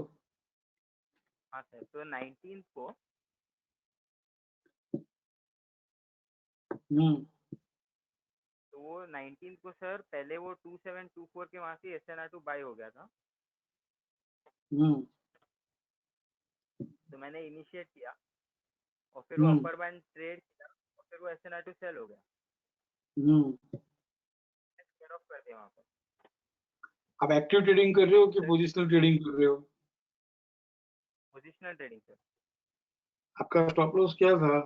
हाँ सर, तो 19 को तो वो 19 को सर पहले वो 2724 के वहां से SNR2 बाय हो गया था। तो मैंने इनिशिएट किया और फिर वो अपर बैंड ट्रेड किया और फिर वो SNR2 सेल हो गया, स्क्वायर ऑफ कर दिया वहां पर। आप एक्टिव ट्रेडिंग कर रहे हो कि पोजिशनल ट्रेडिंग कर रहे हो? Positional trading sir. आपका स्टॉप लॉस क्या था?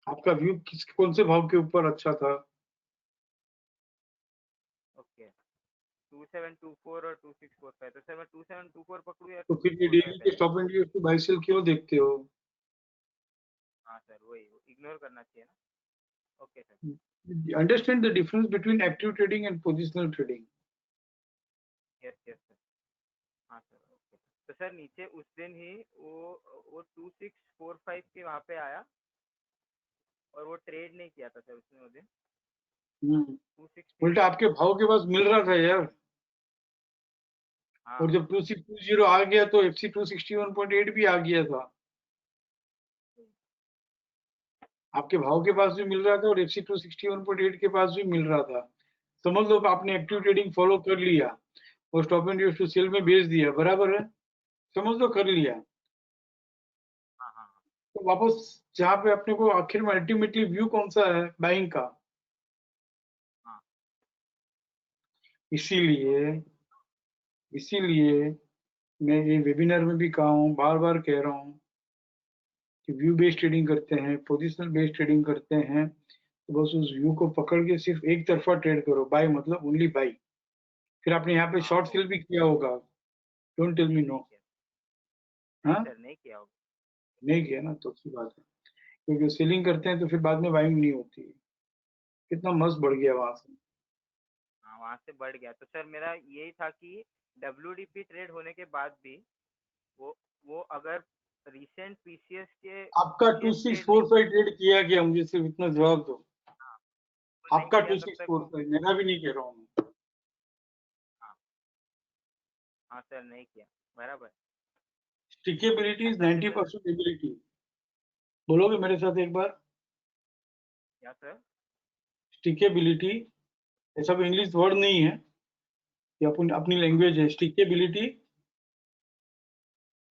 आपका व्यू कौन से भाव के ऊपर अच्छा था? ओके, 2724 और 2645। तो सर मैं 2724 पकड़ू या तो फिर ये 2645 डेली के पहले? Stop and use to buy sell क्यों देखते हो? हाँ सर, वही इग्नोर करना चाहिए ना। Okay sir, understand the difference between active trading and positional trading. Yes yes sir. हाँ सर, ओके। तो सर नीचे उस दिन ही वो 2645 के वहाँ पे आया और वो ट्रेड नहीं किया था सर उसने उस दिन। 260 उल्टा आपके भाव के पास मिल रहा था यार। हाँ और जब 2620 आ गया तो FC 261.8 भी आ गया था। आपके भाव के पास भी मिल रहा था और FC 261.8 के पास भी मिल रहा था। समझ लो आपने एक्टिव ट्रेडिंग फॉलो कर लिया और stop and use to sell में बेच दिया, बराबर है? समझ लो कर लिया। हाँ हाँ हाँ। तो वापस जहाँ पे अपने को आखिर में अल्टीमेटली व्यू कौन सा है? बाइंग का। हाँ इसीलिए इसीलिए मैं ये वेबिनार में भी कहा हूँ, बार बार कह रहा हूँ कि व्यू बेस्ड ट्रेडिंग करते हैं, पोजिशनल बेस्ड ट्रेडिंग करते हैं, तो बस उस व्यू को पकड़ के सिर्फ एक तरफा ट्रेड करो, बाय मतलब ओनली बाय। फिर आपने यहाँ पे शॉर्ट सेल भी किया होगा, डोंट टेल मी नो। हाँ सर नहीं किया होगा। नहीं किया ना, तो अच्छी बात है, क्योंकि सेलिंग करते हैं तो फिर बाद में बाइंग नहीं होती है। कितना मस्त बढ़ गया वहां से। हाँ वहां से बढ़ गया। तो सर मेरा यही था कि WDP ट्रेड होने के बाद भी वो अगर रिसेंट PCS के आपका PCS ट्रेड नहीं 2645 ट्रेड किया गया, मुझे सिर्फ इतना जवाब दो। आपका किया 264 तब का है, मेरा भी नहीं कह रहा हूँ मैं। हाँ सर नहीं किया बराबर। स्टिकेबिलिटी इज ऐसा 90% एबिलिटी। बोलोगे मेरे साथ एक बार? क्या सर? स्टिकेबिलिटी ऐसा कोई इंग्लिश वर्ड नहीं है, ये अपनी लैंग्वेज है। Stickability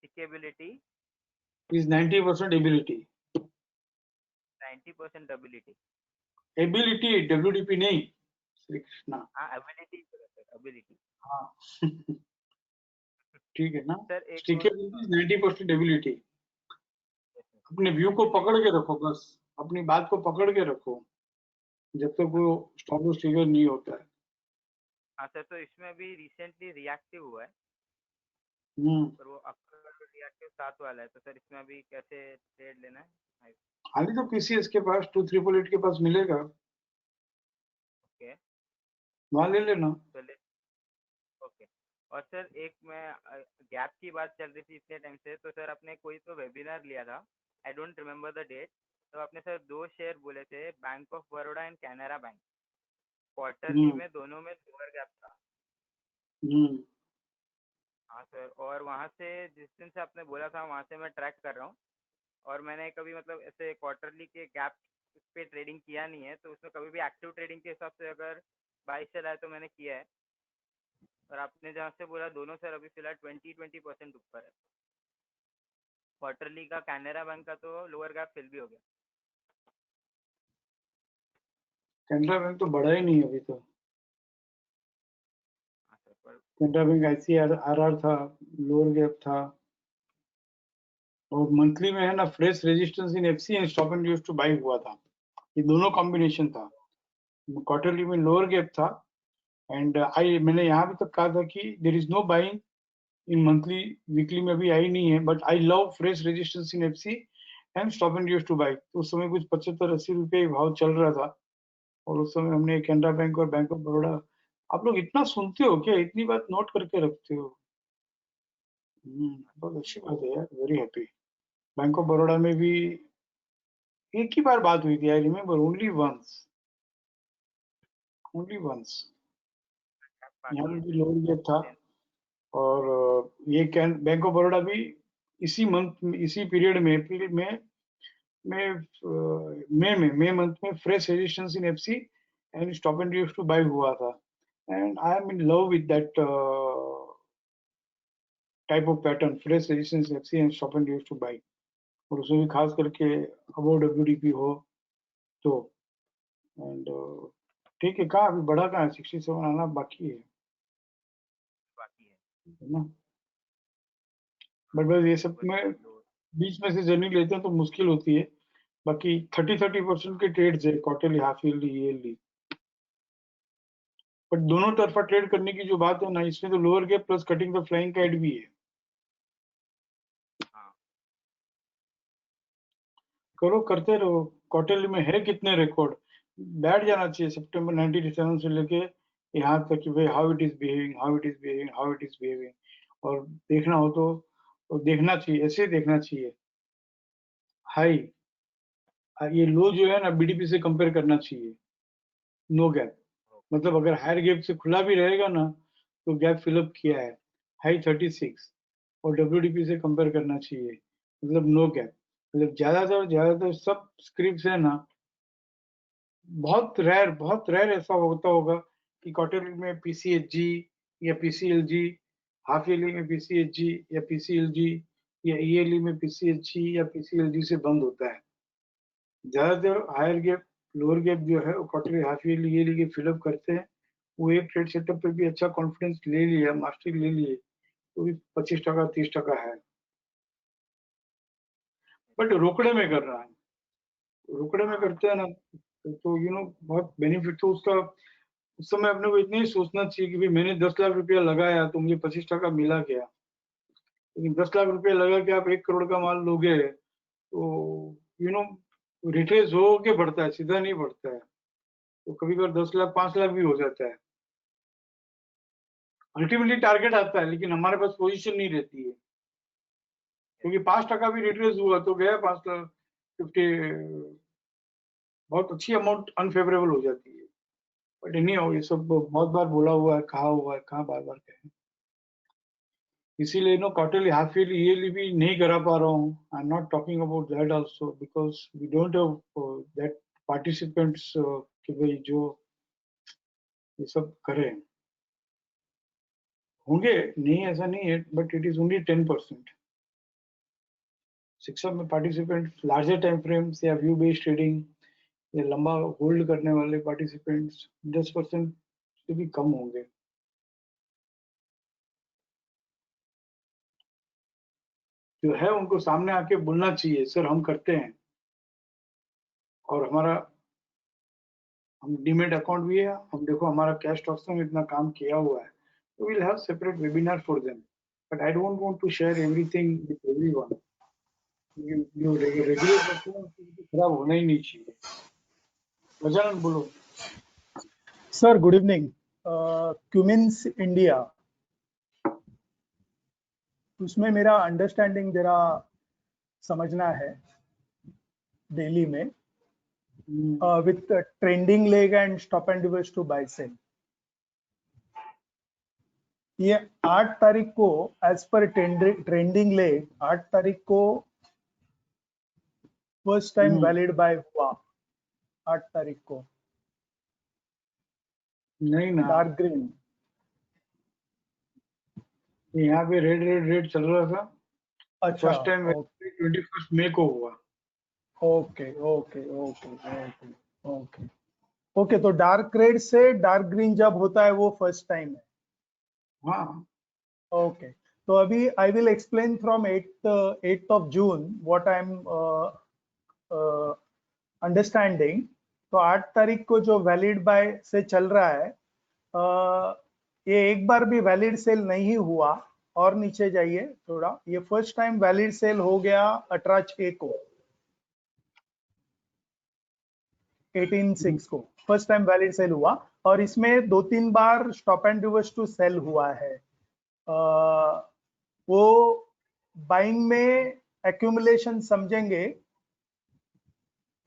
tickability is 90% ability. 90% ability. Ability WDP नहीं, श्री कृष्णा। हाँ एबिलिटी सर, एबिलिटी। हाँ ठीक है ना। सर एक और स्टिकेबिलिटी इज 90% एबिलिटी। अपने व्यू को पकड़ के रखो, बस अपनी बात को पकड़ के रखो जब तक वो स्टॉप ट्रिगर नहीं होता है। हाँ सर, तो इसमें अभी रिसेंटली रिएक्टिव हुआ है, हम्म। पर वो अक्सर रिएक्टिव 7 वाला है, तो सर इसमें अभी कैसे ट्रेड लेना है? हालांकि तो PCS के पास 2888 के पास मिलेगा, ओके वहां ले लेना। चलिए ओके। और सर एक मैं गैप की बात चल रही थी इतने टाइम से, तो सर आपने कोई तो वेबिनार लिया था, I don't remember the date, तो आपने सर 2 शेयर बोले थे, bank of Baroda and Canara bank. Quarterly hmm में दोनों में लोअर गैप था। हम्म हाँ सर, और वहाँ से जिस दिन से आपने बोला था वहाँ से मैं ट्रैक कर रहा हूँ, और मैंने कभी मतलब ऐसे क्वार्टरली के गैप पे ट्रेडिंग किया नहीं है, तो उसमें कभी भी एक्टिव ट्रेडिंग के हिसाब से अगर 22 चला है तो मैंने किया है। और आपने जहाँ से बोला दोनों सर अभी फिलहाल 20% ऊपर है। क्वार्टरली का कैनरा बैंक का तो लोअर गैप फिल भी हो गया। कैनरा बैंक तो बढ़ा ही नहीं अभी तो। हाँ सर, पर कैनरा बैंक ICRR था, लोअर गैप था। और मंथली में है ना, fresh resistance in FC and stop and use to buy हुआ था, ये दोनों कॉम्बिनेशन था। क्वार्टरली में लोअर गैप था, एंड मैंने यहाँ भी तक कहा था कि there is know buying in monthly, weekly में भी आई नहीं है, but I love fresh resistance in FC and stop and use to by. तो उस समय कुछ 75-80 रुपये भाव चल रहा था, और उस समय हमने कैनरा बैंक और बैंक ऑफ बड़ौदा। आप लोग इतना सुनते हो क्या, इतनी बात नोट करके रखते हो? बहुत अच्छी बात है यार, very happy. Bank of Baroda में भी एक ही बार बात हुई थी, I remember, only once, only once. यहाँ बाकी पे है भी सर। लोअर गैप था, और ये कैन बैंक ऑफ बड़ौदा भी इसी मंथ, इसी पीरियड में, अप्रैल में मई मंथ में fresh resistance in FC and stop and use to buy हुआ था, and I am in love with that type of pattern, fresh resistance FC and stop and use to buy. और उसमें भी खास करके अबव WDP हो तो। And ठीक है, कहाँ अभी बढ़ा, कहाँ है, 67 आना बाकी बाकी है ना। बट बस ये सब में है। बीच में से जर्नी लेते हैं तो मुश्किल होती है। बाकी 30% के ट्रेड्स है, quarterly, half yearly, yearly. But दोनों तरफा ट्रेड करने की जो बात है ना, इसमें तो lower gap plus cutting the flying cat भी है। हाँ करो, करते रहो। क्वार्टरली में है कितने रिकॉर्ड, बैठ जाना चाहिए सितंबर 1997 से लेके यहाँ तक कि भाई how it is behaving, how it is behaving, how it is behaving. और देखना हो तो देखना चाहिए, ऐसे देखना चाहिए। हाई, ये लो जो है ना, BDP से कंपेयर करना चाहिए, नो गैप। मतलब अगर हायर गैप से खुला भी रहेगा ना, तो गैप फिलअप किया है, हाई 36, और WDP से कंपेयर करना चाहिए, मतलब नो गैप। मतलब ज्यादातर सब स्क्रिप्ट है ना, बहुत रेयर ऐसा होता होगा कि क्वार्टर में PCHG या PCLG, हाफ ईयरली में PCHG या PCLG, या ईयरली में PCHG या PCLG से बंद होता है। ज्यादातर हायर गैप, लोअर गैप जो है वो क्वार्टरली, हाफ ईयरली, ईयरली के फिलअप करते हैं। वो एक ट्रेड सेटअप पे भी अच्छा कॉन्फिडेंस ले लिया, मास्टरी ले लिए, तो भी 25%, 30% है। बट रोकड़े में कर रहा है, रोकड़े में करते हैं ना, तो बहुत बेनिफिट तो उसका। उस समय अपने को इतना ही सोचना चाहिए कि भाई मैंने 10 लाख रुपया लगाया तो मुझे 25% मिला क्या। लेकिन 10 लाख रुपया लगा के आप 1 करोड़ का माल लोगे, तो रिट्रेस हो के बढ़ता है, सीधा नहीं बढ़ता है। तो कभी कभी 10 लाख, 5 लाख भी हो जाता है। अल्टीमेटली टारगेट आता है, लेकिन हमारे पास पोजीशन नहीं रहती है, क्योंकि 5% भी रिट्रेस हुआ तो गया 5 लाख 50, बहुत अच्छी अमाउंट अनफेवरेबल हो जाती है। बट नहीं हो, ये सब बहुत बार बोला हुआ है, कहा हुआ है, कहाँ बार बार कहें। इसीलिए नो क्वार्टरली हाफ ईयरली भी नहीं करा पा रहा हूँ। I am not talking about that also because we don't have that participants कि भाई जो ये सब करें होंगे, नहीं ऐसा नहीं है, बट इट इज ओनली 10%। शिक्षा में पार्टिसिपेंट लार्जर टाइम फ्रेम्स या व्यू बेस्ड ट्रेडिंग या लंबा होल्ड करने वाले पार्टिसिपेंट्स 10% से भी कम होंगे। जो है उनको सामने आके बोलना चाहिए, सर हम करते हैं और हमारा हम डीमेट अकाउंट भी है, हम देखो हमारा कैश स्टॉक्स में इतना काम किया हुआ है, तो we'll have separate webinar for them. But I don't want to share everything with everyone. जो रेगुलर करते हैं उसको खराब होना ही नहीं चाहिए। गजानन बोलो। Sir good evening. Cummins India, उसमें मेरा अंडरस्टैंडिंग जरा समझना है डेली में with trending leg and stop and reverse to buy sell. ये 8 तारीख को एज पर ट्रेंडिंग लेग 8 तारीख को फर्स्ट टाइम वैलिड बाय हुआ। 8 तारीख को नहीं ना, डार्क ग्रीन यहाँ पे रेड चल रहा था। अच्छा फर्स्ट टाइम 21 मई को हुआ। Okay okay okay okay okay okay. तो डार्क रेड से डार्क ग्रीन जब होता है वो फर्स्ट टाइम है। हाँ ओके, तो अभी आई will explain from 8th of June what I am understanding. तो 8 तारीख को जो वैलिड बाय से चल रहा है, ये एक बार भी वैलिड सेल नहीं हुआ। और नीचे जाइए थोड़ा, ये फर्स्ट टाइम वैलिड सेल हो गया 18/6 को, 18/6 को फर्स्ट टाइम वैलिड सेल हुआ। और इसमें 2-3 बार stop and reverse to sell हुआ है। वो बाइंग में एक्यूमुलेशन समझेंगे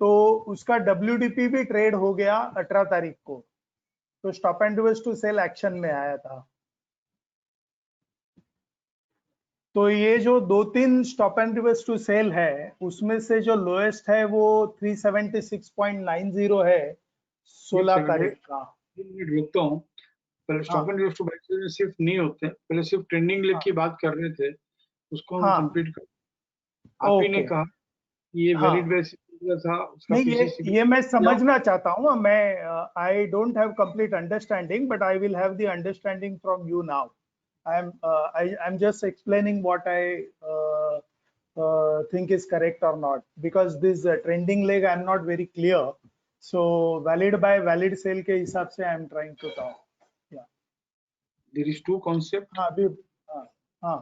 तो उसका WDP भी ट्रेड हो गया 18 तारीख को, तो stop and reverse to sell action में आया था। तो ये जो 2-3 stop and reverse to sell है, उसमें से जो लोएस्ट है वो 376.90 है 16 तारीख का। रोकता हूँ। पहले stop and reverse to buy sell में सिर्फ नहीं होते, पहले सिर्फ ट्रेंडिंग लेग की बात कर रहे थे, उसको हम कंप्लीट कर। आप ही ने कहा ये वैलिड बाय सेल था, उसका नहीं, ये मैं समझना चाहता हूँ। मैं I don't have complete understanding, but I will have the understanding from you now. I'm just explaining what I think is correct or not, because this trending leg I'm not very clear. So valid by valid sale के हिसाब से I'm trying to talk. Yeah. There is two concept. हाँ अभी हाँ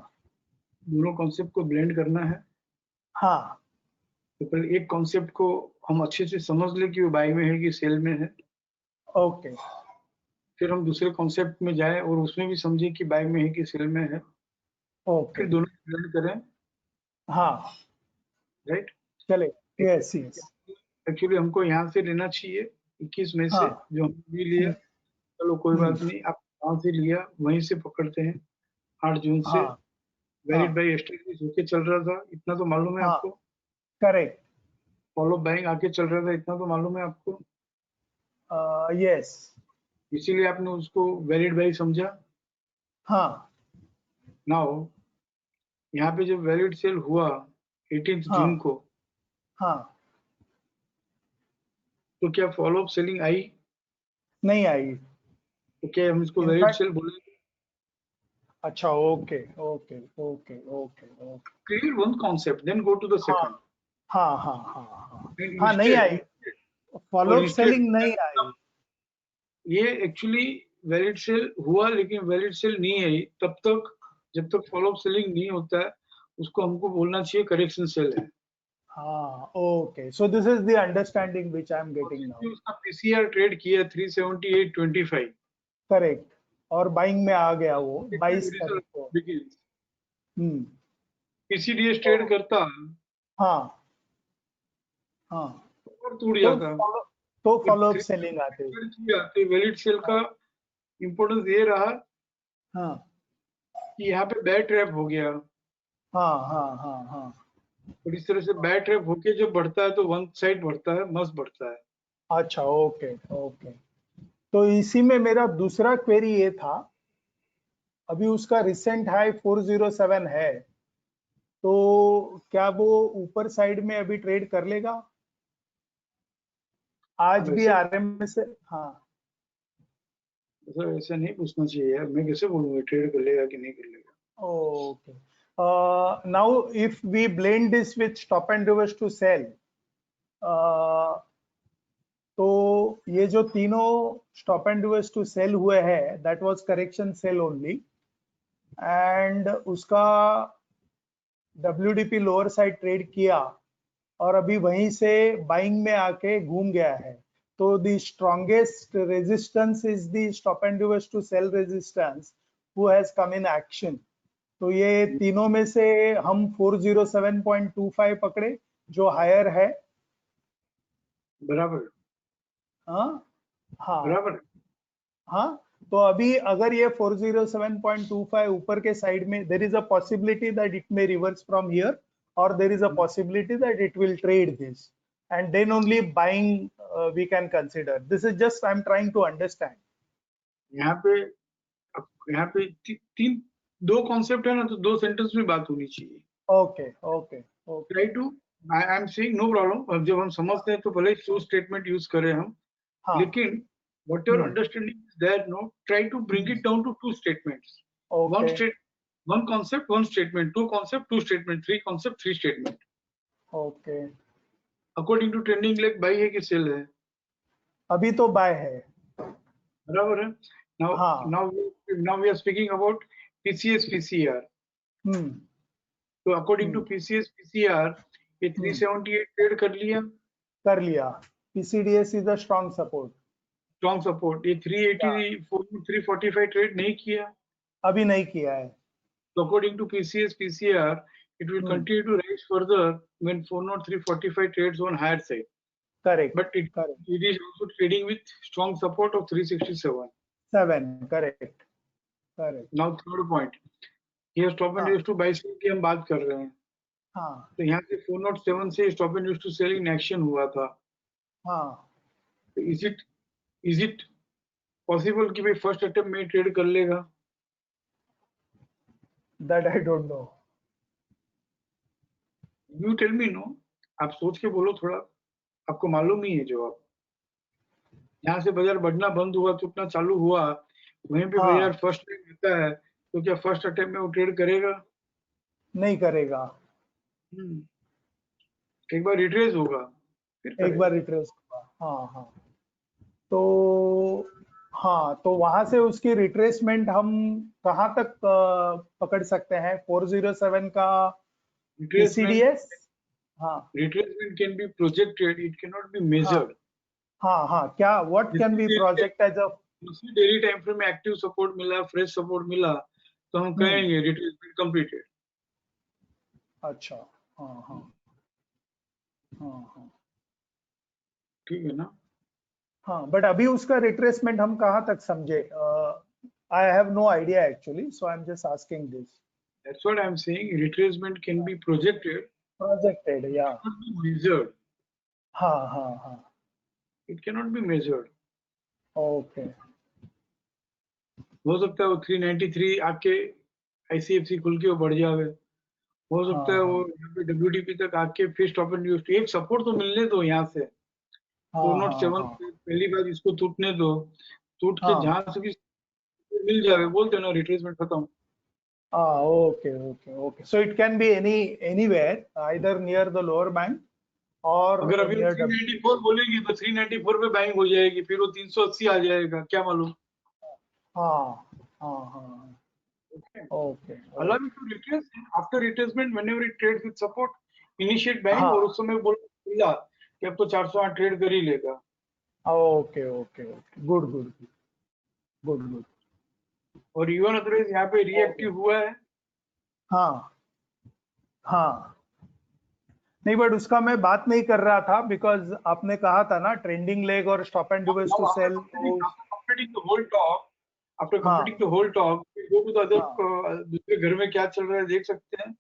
दोनों concept को blend करना है। हाँ, तो पहले एक कॉन्सेप्ट को हम अच्छे से समझ ले कि वो बाई में है कि सेल में है। ओके। फिर हम दूसरे कॉन्सेप्ट में जाए और उसमें भी समझे कि बाई में है कि सेल में है। ओके, फिर दोनों ब्लेंड करें। हाँ राइट, चले। यस यस, एक्चुअली हमको यहाँ से लेना चाहिए 21 में से, हाँ। जो हम भी लिया। चलो कोई बात नहीं, आप कहाँ से लिया वहीं से पकड़ते हैं। 8 जून से हाँ वैलिड बाई एस्टेब्लिश होके चल रहा था, इतना तो मालूम है आपको। करेक्ट। फॉलो बाइंग आके चल रहा था, इतना तो मालूम है आपको। यस, इसीलिए आपने उसको वैलिड बाई समझा। हाँ नाउ यहाँ पे जब वैलिड सेल हुआ 18 जून को, हाँ, तो क्या फॉलो अप सेलिंग आई? नहीं आई। तो क्या हम इसको In वैलिड fact- सेल बोलेंगे? अच्छा, okay okay okay okay okay. Clear one concept, then go to the second. हाँ हाँ हाँ हाँ हाँ, नहीं आई, फॉलो अप सेलिंग नहीं आई। ये एक्चुअली वैलिड सेल हुआ, लेकिन वैलिड सेल नहीं आई तब तक, जब तक फॉलो अप सेलिंग नहीं होता है उसको हमको बोलना चाहिए करेक्शन सेल है। हाँ okay, so this is the understanding which I am getting now. उसका पीसीआर ट्रेड किया 378.25, करेक्ट, और बाइंग में आ गया वो 22 तारीख को। पीसीडीएस ट्रेड करता हाँ हाँ, और टूट जाता। तो फॉलोअप सेलिंग आते हैं। वैलिड सेल का इम्पोर्टेंस ये रहा हाँ कि यहाँ पे बैट ट्रैप हो गया, हाँ हाँ हाँ हाँ। और इस तरह से बैट ट्रैप होके जब बढ़ता है तो वन साइड बढ़ता है, मस्त बढ़ता है। अच्छा, ओके ओके। तो इसी में मेरा दूसरा क्वेरी ये था, अभी उसका रिसेंट हाई 407 है, तो क्या वो ऊपर साइड में अभी ट्रेड कर लेगा? आज भी वैसे आरएमएस हाँ ऐसा नहीं पूछना चाहिए यार, मैं कैसे बोलूंगा ट्रेड कर लेगा कि नहीं कर लेगा। okay. Now if we blend this with stop and reverse to sell, तो ये जो तीनों stop and reverse to sell हुए हैं, that was correction sell only, and उसका WDP लोअर साइड ट्रेड किया और अभी वहीं से बाइंग में आके घूम गया है। तो the strongest resistance is the stop and reverse to sell resistance who has come in action. तो ये तीनों में से हम 407.25 पकड़े जो हायर है। बराबर हाँ हाँ बराबर। हाँ। तो अभी अगर ये 407.25 ऊपर के साइड में, there is a possibility that it may reverse from here, और there is a possibility that it will trade this, and then only buying we can consider. This is just I am trying to understand. यहाँ पे तीन दो concept है ना, तो दो sentence में बात होनी चाहिए। Okay okay okay. Try to, I am saying no problem, जब हम समझते हैं तो भले ही सो स्टेटमेंट यूज करें हम, हाँ लेकिन what your understanding is there, no, try to bring it down to two statements. Okay One concept, one statement, two concept, two statement, three concept, three statement. Okay. According to trending leg buy है कि sell है? अभी तो bye है। बराबर है। Now हाँ now we are speaking about PCS PCR. तो according to PCS PCR ये 378 ट्रेड कर लिया। PCDS is a strong support. Strong support. ये 380 345 ट्रेड नहीं किया, अभी नहीं किया है। So according to PCS PCR, it will continue to rise further when 403.45 trades on higher side. Correct But it is also trading with strong support of 367. 7 correct correct. Now third point, here stop and use to buy sell की हम बात कर रहे हैं। हाँ तो यहाँ से 407 से stop and use to sell in action हुआ था। हाँ। तो is it possible कि भाई फर्स्ट अटेम्प्ट में ट्रेड कर लेगा? That I don't know. You tell me, no? आप सोच के बोलो थोड़ा, आपको मालूम ही है जवाब। यहाँ से बाजार बढ़ना बंद हुआ तो अपना चालू हुआ, वहीं पे बाजार फर्स्ट टाइम आता है, तो क्या फर्स्ट अटेम्प्ट में वो ट्रेड करेगा? नहीं करेगा। एक बार रिट्रेस होगा, फिर एक बार रिट्रेस होगा। हाँ हाँ। तो हाँ, तो वहां से उसकी रिट्रेसमेंट हम कहाँ तक पकड़ सकते हैं? 407 का PCDS। हाँ retracement can be projected, it can not be measured. हाँ हाँ, क्या what can be project as a daily time frame में एक्टिव सपोर्ट मिला, फ्रेश सपोर्ट मिला, तो हम कहेंगे रिट्रेसमेंट कंप्लीटेड। अच्छा हाँ हाँ हाँ हाँ, ठीक है ना? हाँ, बट अभी उसका रिट्रेसमेंट हम कहाँ तक समझे? I have no idea actually, so I am just asking this. That's what I'm saying. Retracement can be projected. Projected, yeah. It cannot be measured. हाँ हाँ हाँ। It cannot be measured. Okay. हो सकता है वो 393 आके ICFC खुल के वो बढ़ जावे, हो सकता है वो यहाँ पे WDP तक आके फिर स्टॉप एंड यूज एक सपोर्ट तो मिलने दो यहाँ से। 407 पहली बार इसको टूटने दो, टूट के जहां से भी मिल जावे, बोलते ना रिट्रेसमेंट खत्म। Okay, okay, okay. So it can be anywhere, either near the lower band or अगर अभी near 394 बोलेगी तो 394 पे बाइंग हो जाएगी, फिर वो 380 आ जाएगा, क्या मालूम। हाँ हाँ हाँ। Okay. Allow me to retrace after retracement whenever it trades with support, initiate buying, और उस समय बोला कि अब तो 408 ट्रेड कर ही लेगा। Okay, okay, okay. Good, good, good, good. और इवन अदरवाइज यहाँ पे रिएक्टिव हुआ है। हाँ हाँ। नहीं, बट उसका मैं बात नहीं कर रहा था, बिकॉज आपने कहा था ना ट्रेंडिंग लेग और stop and reverse to sell. completing the whole talk, after हाँ completing the whole talk, we go to the other हाँ दूसरे घर में क्या चल रहा है देख सकते हैं.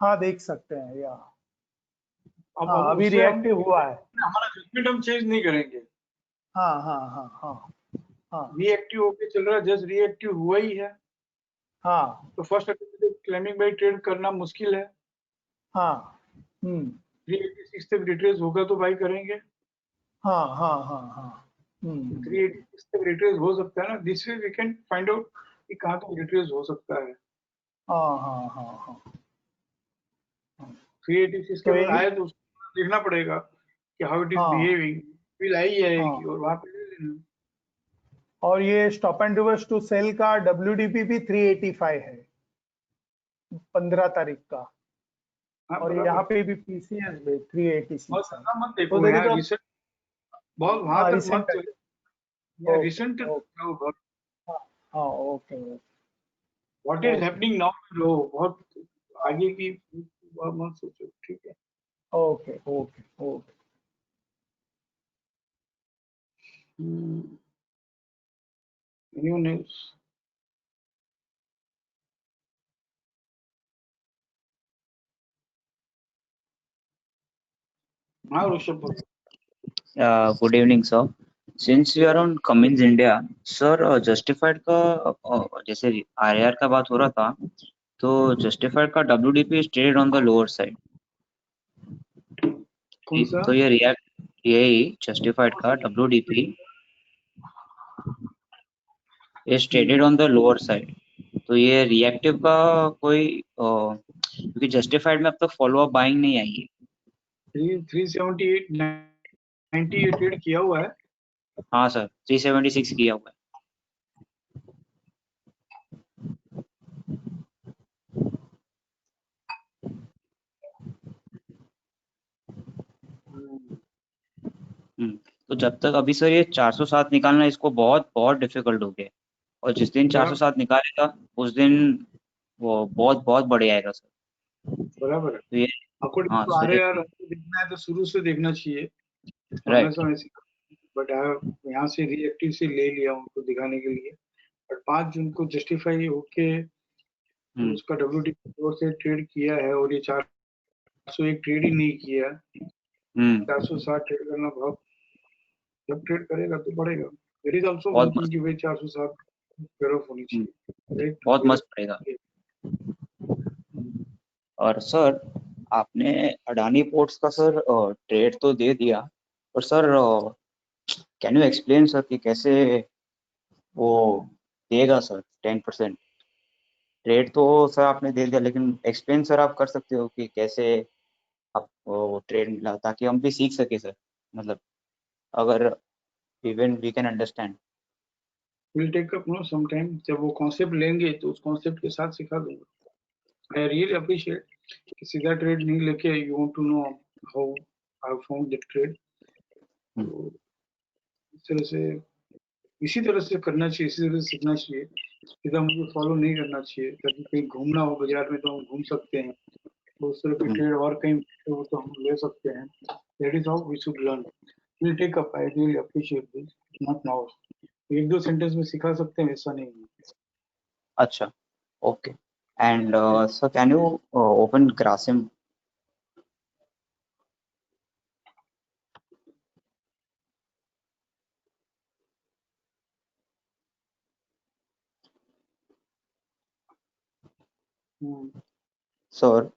हाँ, देख सकते हैं या अब हाँ, अभी उससे हम रिएक्टिव हुआ है। हमारा जजमेंट हम चेंज नहीं करेंगे. हाँ हाँ हाँ हाँ हाँ रिएक्टिव होके चल रहा है, जस्ट रिएक्टिव हुआ ही है. हाँ तो फर्स्ट क्लाइंबिंग बाई ट्रेड करना मुश्किल है. हाँ 386 तक रिट्रेस होगा तो बाई करेंगे. हाँ हाँ हाँ हाँ 386 तक रिट्रेस हो सकता है ना. This way we can find out कि कहाँ तक रिट्रेस हो सकता है. हाँ हाँ हाँ हाँ 386 के तो बाद ये आए तो उसको देखना पड़ेगा कि हाउ इट इज हाँ बिहेविंग. फिर आई आएगी हाँ, और वहां पे ले लेना. और ये stop and reverse to sell का WDP भी 385 है 15 तारीख का, हाँ और यहाँ बराबर. पे भी PCS भी 386 बहुत है। ज्यादा मत तो देखो देखे यहाँ तो रिसेंट. बहुत वहां हाँ तक रिसेंट मत चलो. यहाँ ओके रिसेंट ओके बहुत. हाँ okay what is okay happening now लो. बहुत आगे की बहुत मत सोचो. ठीक है. Okay okay okay Anyone else? हाँ ऋषभ बोलो. Good evening, sir. Since we are on Cummins India, sir, justified का जैसे RAR का बात हो रहा था, तो justified का WDP is traded on the lower side. कौन सा? तो ये यही justified का WDP is traded on the lower side. तो ये reactive का कोई क्योंकि justified में अब तक follow up buying नहीं आई है. 378 98 ट्रेड किया हुआ है. हाँ सर, 376 किया हुआ है. तो जब तक अभी सर ये 407 निकालना इसको बहुत बहुत डिफिकल्ट हो गया, और जिस दिन 407 निकालेगा उस दिन वो बहुत बहुत बढ़िया आएगा सर. बराबर है. तो ये अकॉर्डिंग हाँ टू सर, RAR हमको देखना है तो शुरू से देखना चाहिए. राइट. समय से. बट यहाँ से रिएक्टिव से ले लिया उनको दिखाने के लिए. बट 5 जून को जस्टिफाई होके उसका WDP से ट्रेड किया है और ये 401 ट्रेड ही नहीं किया. 460 ट्रेड करना बहुत. जब ट्रेड करेगा तो बढ़ेगा. There is also one thing कि भाई 407 पेयर ऑफ होनी चाहिए. बहुत मस्त पड़ेगा. और सर आपने अडानी पोर्ट्स का सर ट्रेड तो दे दिया, पर sir can you explain sir कि कैसे वो देगा सर 10% ट्रेड. तो सर आपने दे दिया, लेकिन एक्सप्लेन सर आप कर सकते हो कि कैसे आप वो ट्रेड मिला, ताकि हम भी सीख सके सर. मतलब अगर even we can understand. Will take up no some time. जब वो कॉन्सेप्ट लेंगे तो उस कॉन्सेप्ट के साथ सिखा दूंगा. आई रियली अप्रिशिएट कि सीधा ट्रेड नहीं लेके you want to know how I found that trade. इस तरह से इसी तरह से करना चाहिए. इसी तरह से सीखना चाहिए. सीधा मुझे फॉलो नहीं करना चाहिए. ताकि कहीं घूमना हो बाजार में तो हम घूम सकते हैं. तो उस तरह की ट्रेड और कहीं हो तो हम ले सकते हैं. That is how we should learn. Will take up. I really appreciate this. Not now. एक दो सेंटेंस में सिखा सकते हैं, ऐसा नहीं है. अच्छा, okay. And sir can you open Grasim? Sir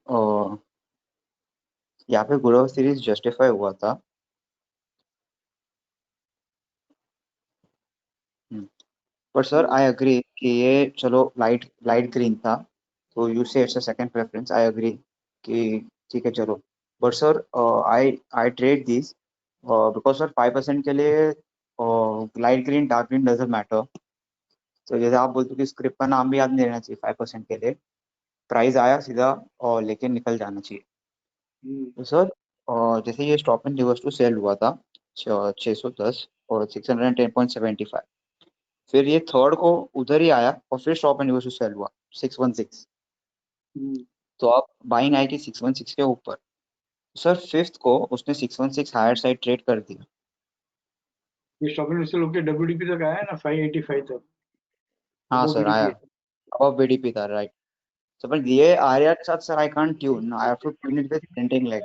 यहाँ पे गुरव सीरीज जस्टिफाई हुआ था. पर सर आई एग्री कि ये चलो लाइट ग्रीन था, तो you say it's a second preference. I agree कि ठीक है चलो. But sir I trade this because sir 5% के लिए light green dark green doesn't matter. तो जैसे आप बोलते हो कि स्क्रिप्ट का नाम भी याद नहीं रहना चाहिए 5% के लिए. प्राइस आया सीधा और लेके निकल जाना चाहिए. तो सर जैसे ये stop and reverse to sell हुआ था 610 और 610.75. फिर ये थर्ड को उधर ही आया और फिर stop and reverse to sell हुआ 616. तो अब बाइंग आएगी 616 के ऊपर. सर फिफ्थ को उसने 616 हायर साइड ट्रेड कर दिया। ये स्टॉप एंड रिवर्सल होके WDP तक आया ना 585 तक, हाँ वो सर BDP आया, अब बीडीपी था राइट। सर पर ये आर्या के साथ sir I can't tune, I have to tune it with printing leg,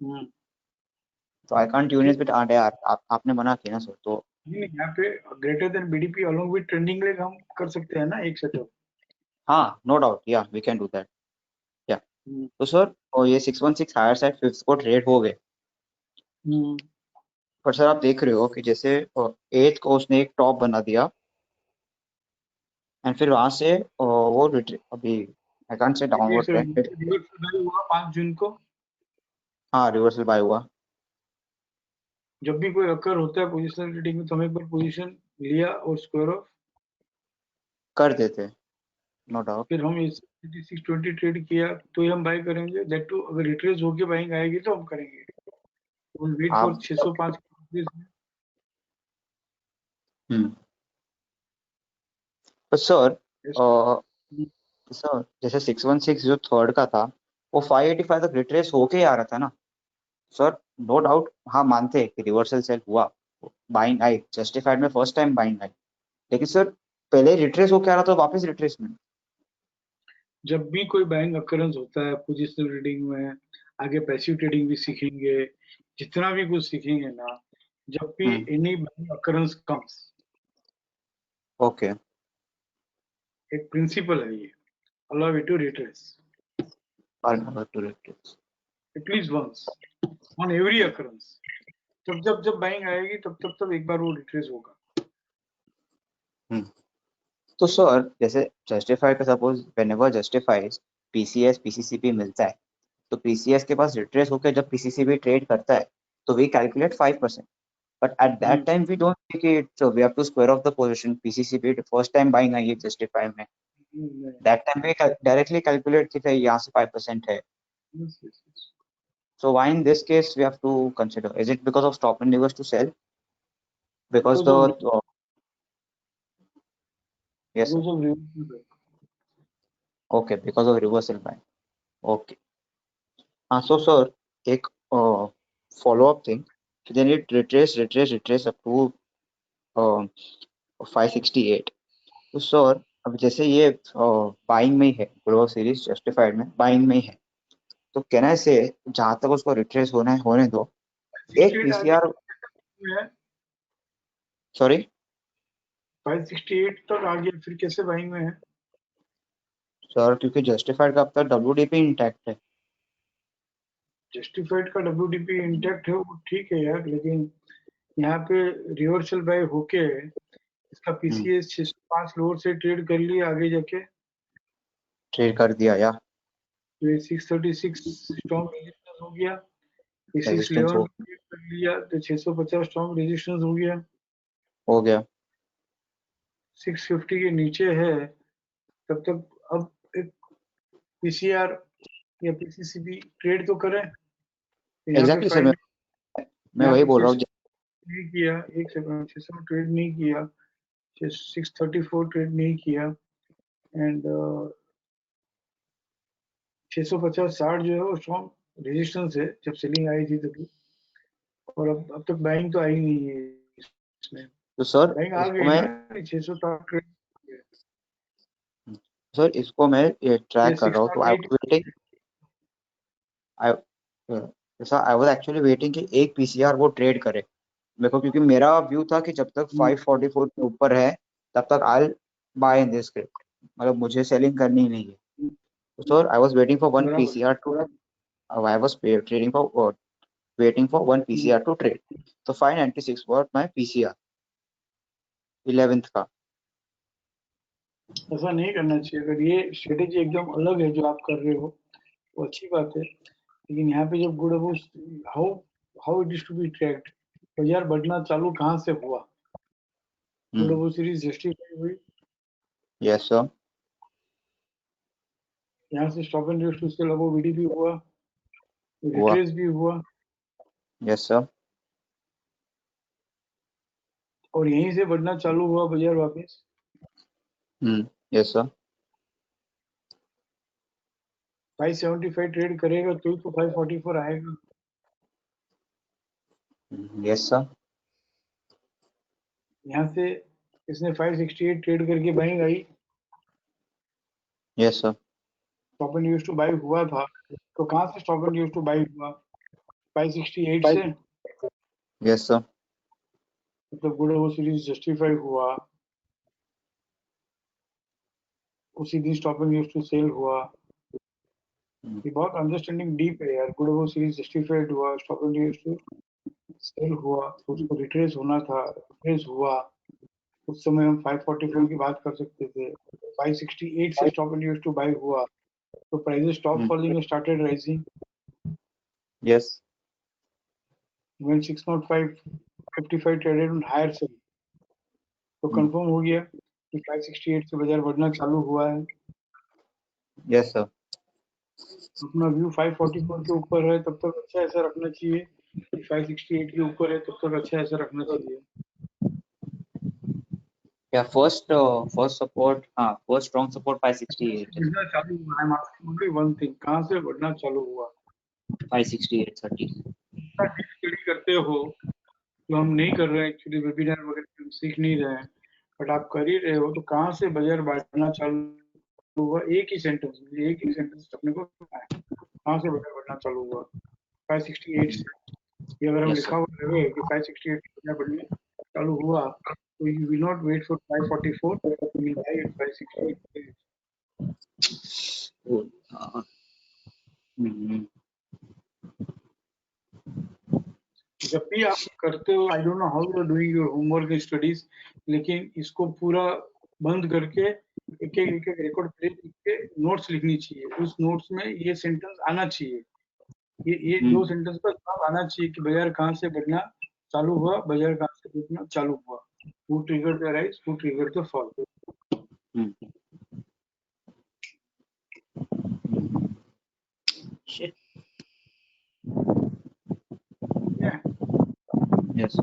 hmm, तो I can't tune it with Arya. आपने मना किया ना सर, तो नहीं यहाँ पे greater than BDP along with trending leg हम कर सकते हैं ना एक सेटअप। हाँ no doubt, yeah we can do that yeah. Hmm, तो सर ये 616 हायर साइड फिफ्थ को ट्रेड हो गए, हम्म, पर सर आप देख रहे हो कि जैसे एथ को उसने एक टॉप बना दिया एंड फिर वहां से वो अभी I can't say downward trend, reversal हुआ 5 जून को। हाँ रिवर्सल बाय हुआ। जब भी कोई अकर होता है पोजिशनल ट्रेडिंग में तो हम एक बार पोजीशन लिया और स्क्वायर ऑफ, कर देते, नो डाउट। फिर हम 620 ट्रेड किया तो ही हम बाय करेंगे, दैट टू अगर रिट्रेस होके बाइंग आएगी तो हम करेंगे, वेट फॉर आप 605। हम्म, तो सर जैसे 616 जो थर्ड का था वो 585 तक रिट्रेस होके आ रहा था ना सर, नो डाउट। हाँ मानते हैं कि रिवर्सल सेल हुआ, बाइंग आई, जस्टिफाइड में फर्स्ट टाइम बाइंग आई, लेकिन सर पहले रिट्रेस होके आ रहा था वापस रिट्रेस में। जब भी कोई बाइंग अकरेंस होता है पोजिशनल ट्रेडिंग में, आगे पैसिव ट्रेडिंग भी सीखेंगे, जितना भी कुछ सीखेंगे ना, जब भी any buying occurrence comes, okay एक प्रिंसिपल है ये, allow it to retrace at least once on every occurrence. जब जब जब बाइंग आएगी तब तब तब एक बार वो रिट्रेस होगा। तो सर जैसे जस्टिफाइड का suppose whenever justifies PCS PCCP मिलता है, तो पीसीएस के पास रिट्रेस होकर जब पीसीसीबी ट्रेड करता है तो we calculate 5%, but at that time we don't take it, so we have to square off the position pccp first time buying आई है justify में, that time we directly calculate कि भाई यहाँ से 5% है। So why in this case we have to consider, is it because of stop and reverse to sell, because the yes sir. Okay, because of reversal buying, okay हाँ। So sir एक follow up thing, then it retrace up to 568, तो sir अब जैसे ये buying में ही है, global series justified में buying में ही है, तो कैन आई से जहां तक उसको रिट्रेस होना है होने दो, एक पीसीआर सॉरी 568 तक आ गया, फिर कैसे बाइंग में है सर, क्योंकि जस्टिफाइड का अब तक डब्ल्यूडीपी इंटैक्ट है। जस्टिफाइड का WDP इंटैक्ट है वो ठीक है यार, लेकिन यहाँ पे रिवर्सल बाय होके इसका PCS 605 लोअर से ट्रेड कर लिया, आगे जाके ट्रेड कर दिया या तो 636 स्ट्रॉन्ग रेजिस्टेंस हो गया, रेजिस्टेंस 611 ट्रेड कर लिया तो 650 स्ट्रॉन्ग रेजिस्टेंस हो गया 650 के नीचे है तब तक। अब एक PCR या PCCB ट्रेड तो करें, एग्जैक्टली सर, मैं वही बोल रहा हूँ। नहीं किया, एक सेकंड, 600 ट्रेड नहीं किया, 634 ट्रेड नहीं किया, एंड 650-60 जो है वो स्ट्रॉन्ग रेजिस्टेंस है जब सेलिंग आई थी तभी, और अब तक बाइंग तो आई नहीं है इसमें। तो सर बाइंग आ इसको गई मैं ना, 660 ट्रेड, सर इसको मैं ट्रैक कर रहा हूँ, तो आई was waiting, I I was actually waiting कि एक पीसीआर वो ट्रेड करे मेरे को, क्योंकि मेरा व्यू था कि जब तक 544 के ऊपर है तब तक I buy in this script, मतलब मुझे सेलिंग करनी ही नहीं है। तो sir I was waiting for one PCR two, I was trading for waiting for one PCR to trade, so 596 was my PCR 11th का। ऐसा नहीं करना चाहिए, अगर ये स्ट्रेटेजी एकदम अलग है जो आप कर रहे हो वो अच्छी बात है, लेकिन यहाँ पे जब good how how it is to be tracked, बाजार बढ़ना चालू कहाँ से हुआ, गुड सीरीज जस्टिफाई हुई, यस सर, यहाँ से स्टॉप एंड ट्रेड उसके अलावा VDP हुआ, रिट्रेस भी हुआ, यस सर, और यहीं से बढ़ना चालू हुआ बाजार वापस। Yes sir. 575 ट्रेड करेगा तो 544 आएगा। Yes sir. यहाँ से इसने 568 ट्रेड करके बाइंग आई, yes sir. Stop and use to buy हुआ था, तो कहाँ से stop and use to buy हुआ? 568 से, यस सर। मतलब गुड वो सीरीज जस्टिफाई हुआ, उसी दिन stop and use to sell हुआ। ये बहुत अंडरस्टैंडिंग डीप है यार। गुड वो सीरीज जस्टिफाइड हुआ, stop and use to sell हुआ, तो उसको रिट्रेस होना था, रिट्रेस हुआ, उस समय हम 544 की बात कर सकते थे। 568 से stop and use to buy हुआ, तो prices stop falling and started rising. Yes. When 605 traded on higher sell, तो कंफर्म हो गया कि 568 से बाजार बढ़ना चालू हुआ है। Yes sir. अपना व्यू 544 के ऊपर है तब तक अच्छा ऐसा रखना चाहिए, 568 के ऊपर है तब तक अच्छा ऐसा रखना चाहिए। या फर्स्ट सपोर्ट, हाँ फर्स्ट स्ट्रॉन्ग सपोर्ट 568 है। बढ़ना चालू हुआ है, ओनली वन थिंग, कहाँ से बढ़ना चालू हुआ? 568.30। स्टडी करते हो जो हम नहीं कर रहे हैं एक्चुअली, वेबिनार वगैरह हम सीख नहीं रहे हैं, बट आप कर ही रहे हो, तो कहाँ से बाजार बढ़ना चालू हुआ? एक ही सेंटेंस अपने को कहाँ से बाजार बढ़ना चालू हुआ? 568 से। ये अगर हम Yes, लिखा हुआ रहे कि 568 बाजार बढ़ने चालू हुआ, तो you will not wait for 544, you will buy at 568। Oh, hmm, जब भी आप करते हो, I don't know how you are doing your homework studies, लेकिन इसको पूरा बंद करके एक एक रिकॉर्ड पे लिख के नोट्स लिखनी चाहिए। उस नोट्स में ये सेंटेंस आना चाहिए, ये दो सेंटेंस पर जवाब आना चाहिए कि बाजार कहाँ से बढ़ना चालू हुआ, बाजार कहाँ से बढ़ना चालू हुआ। Who triggered the rise, who triggered the fall. shit. Yes. Yes.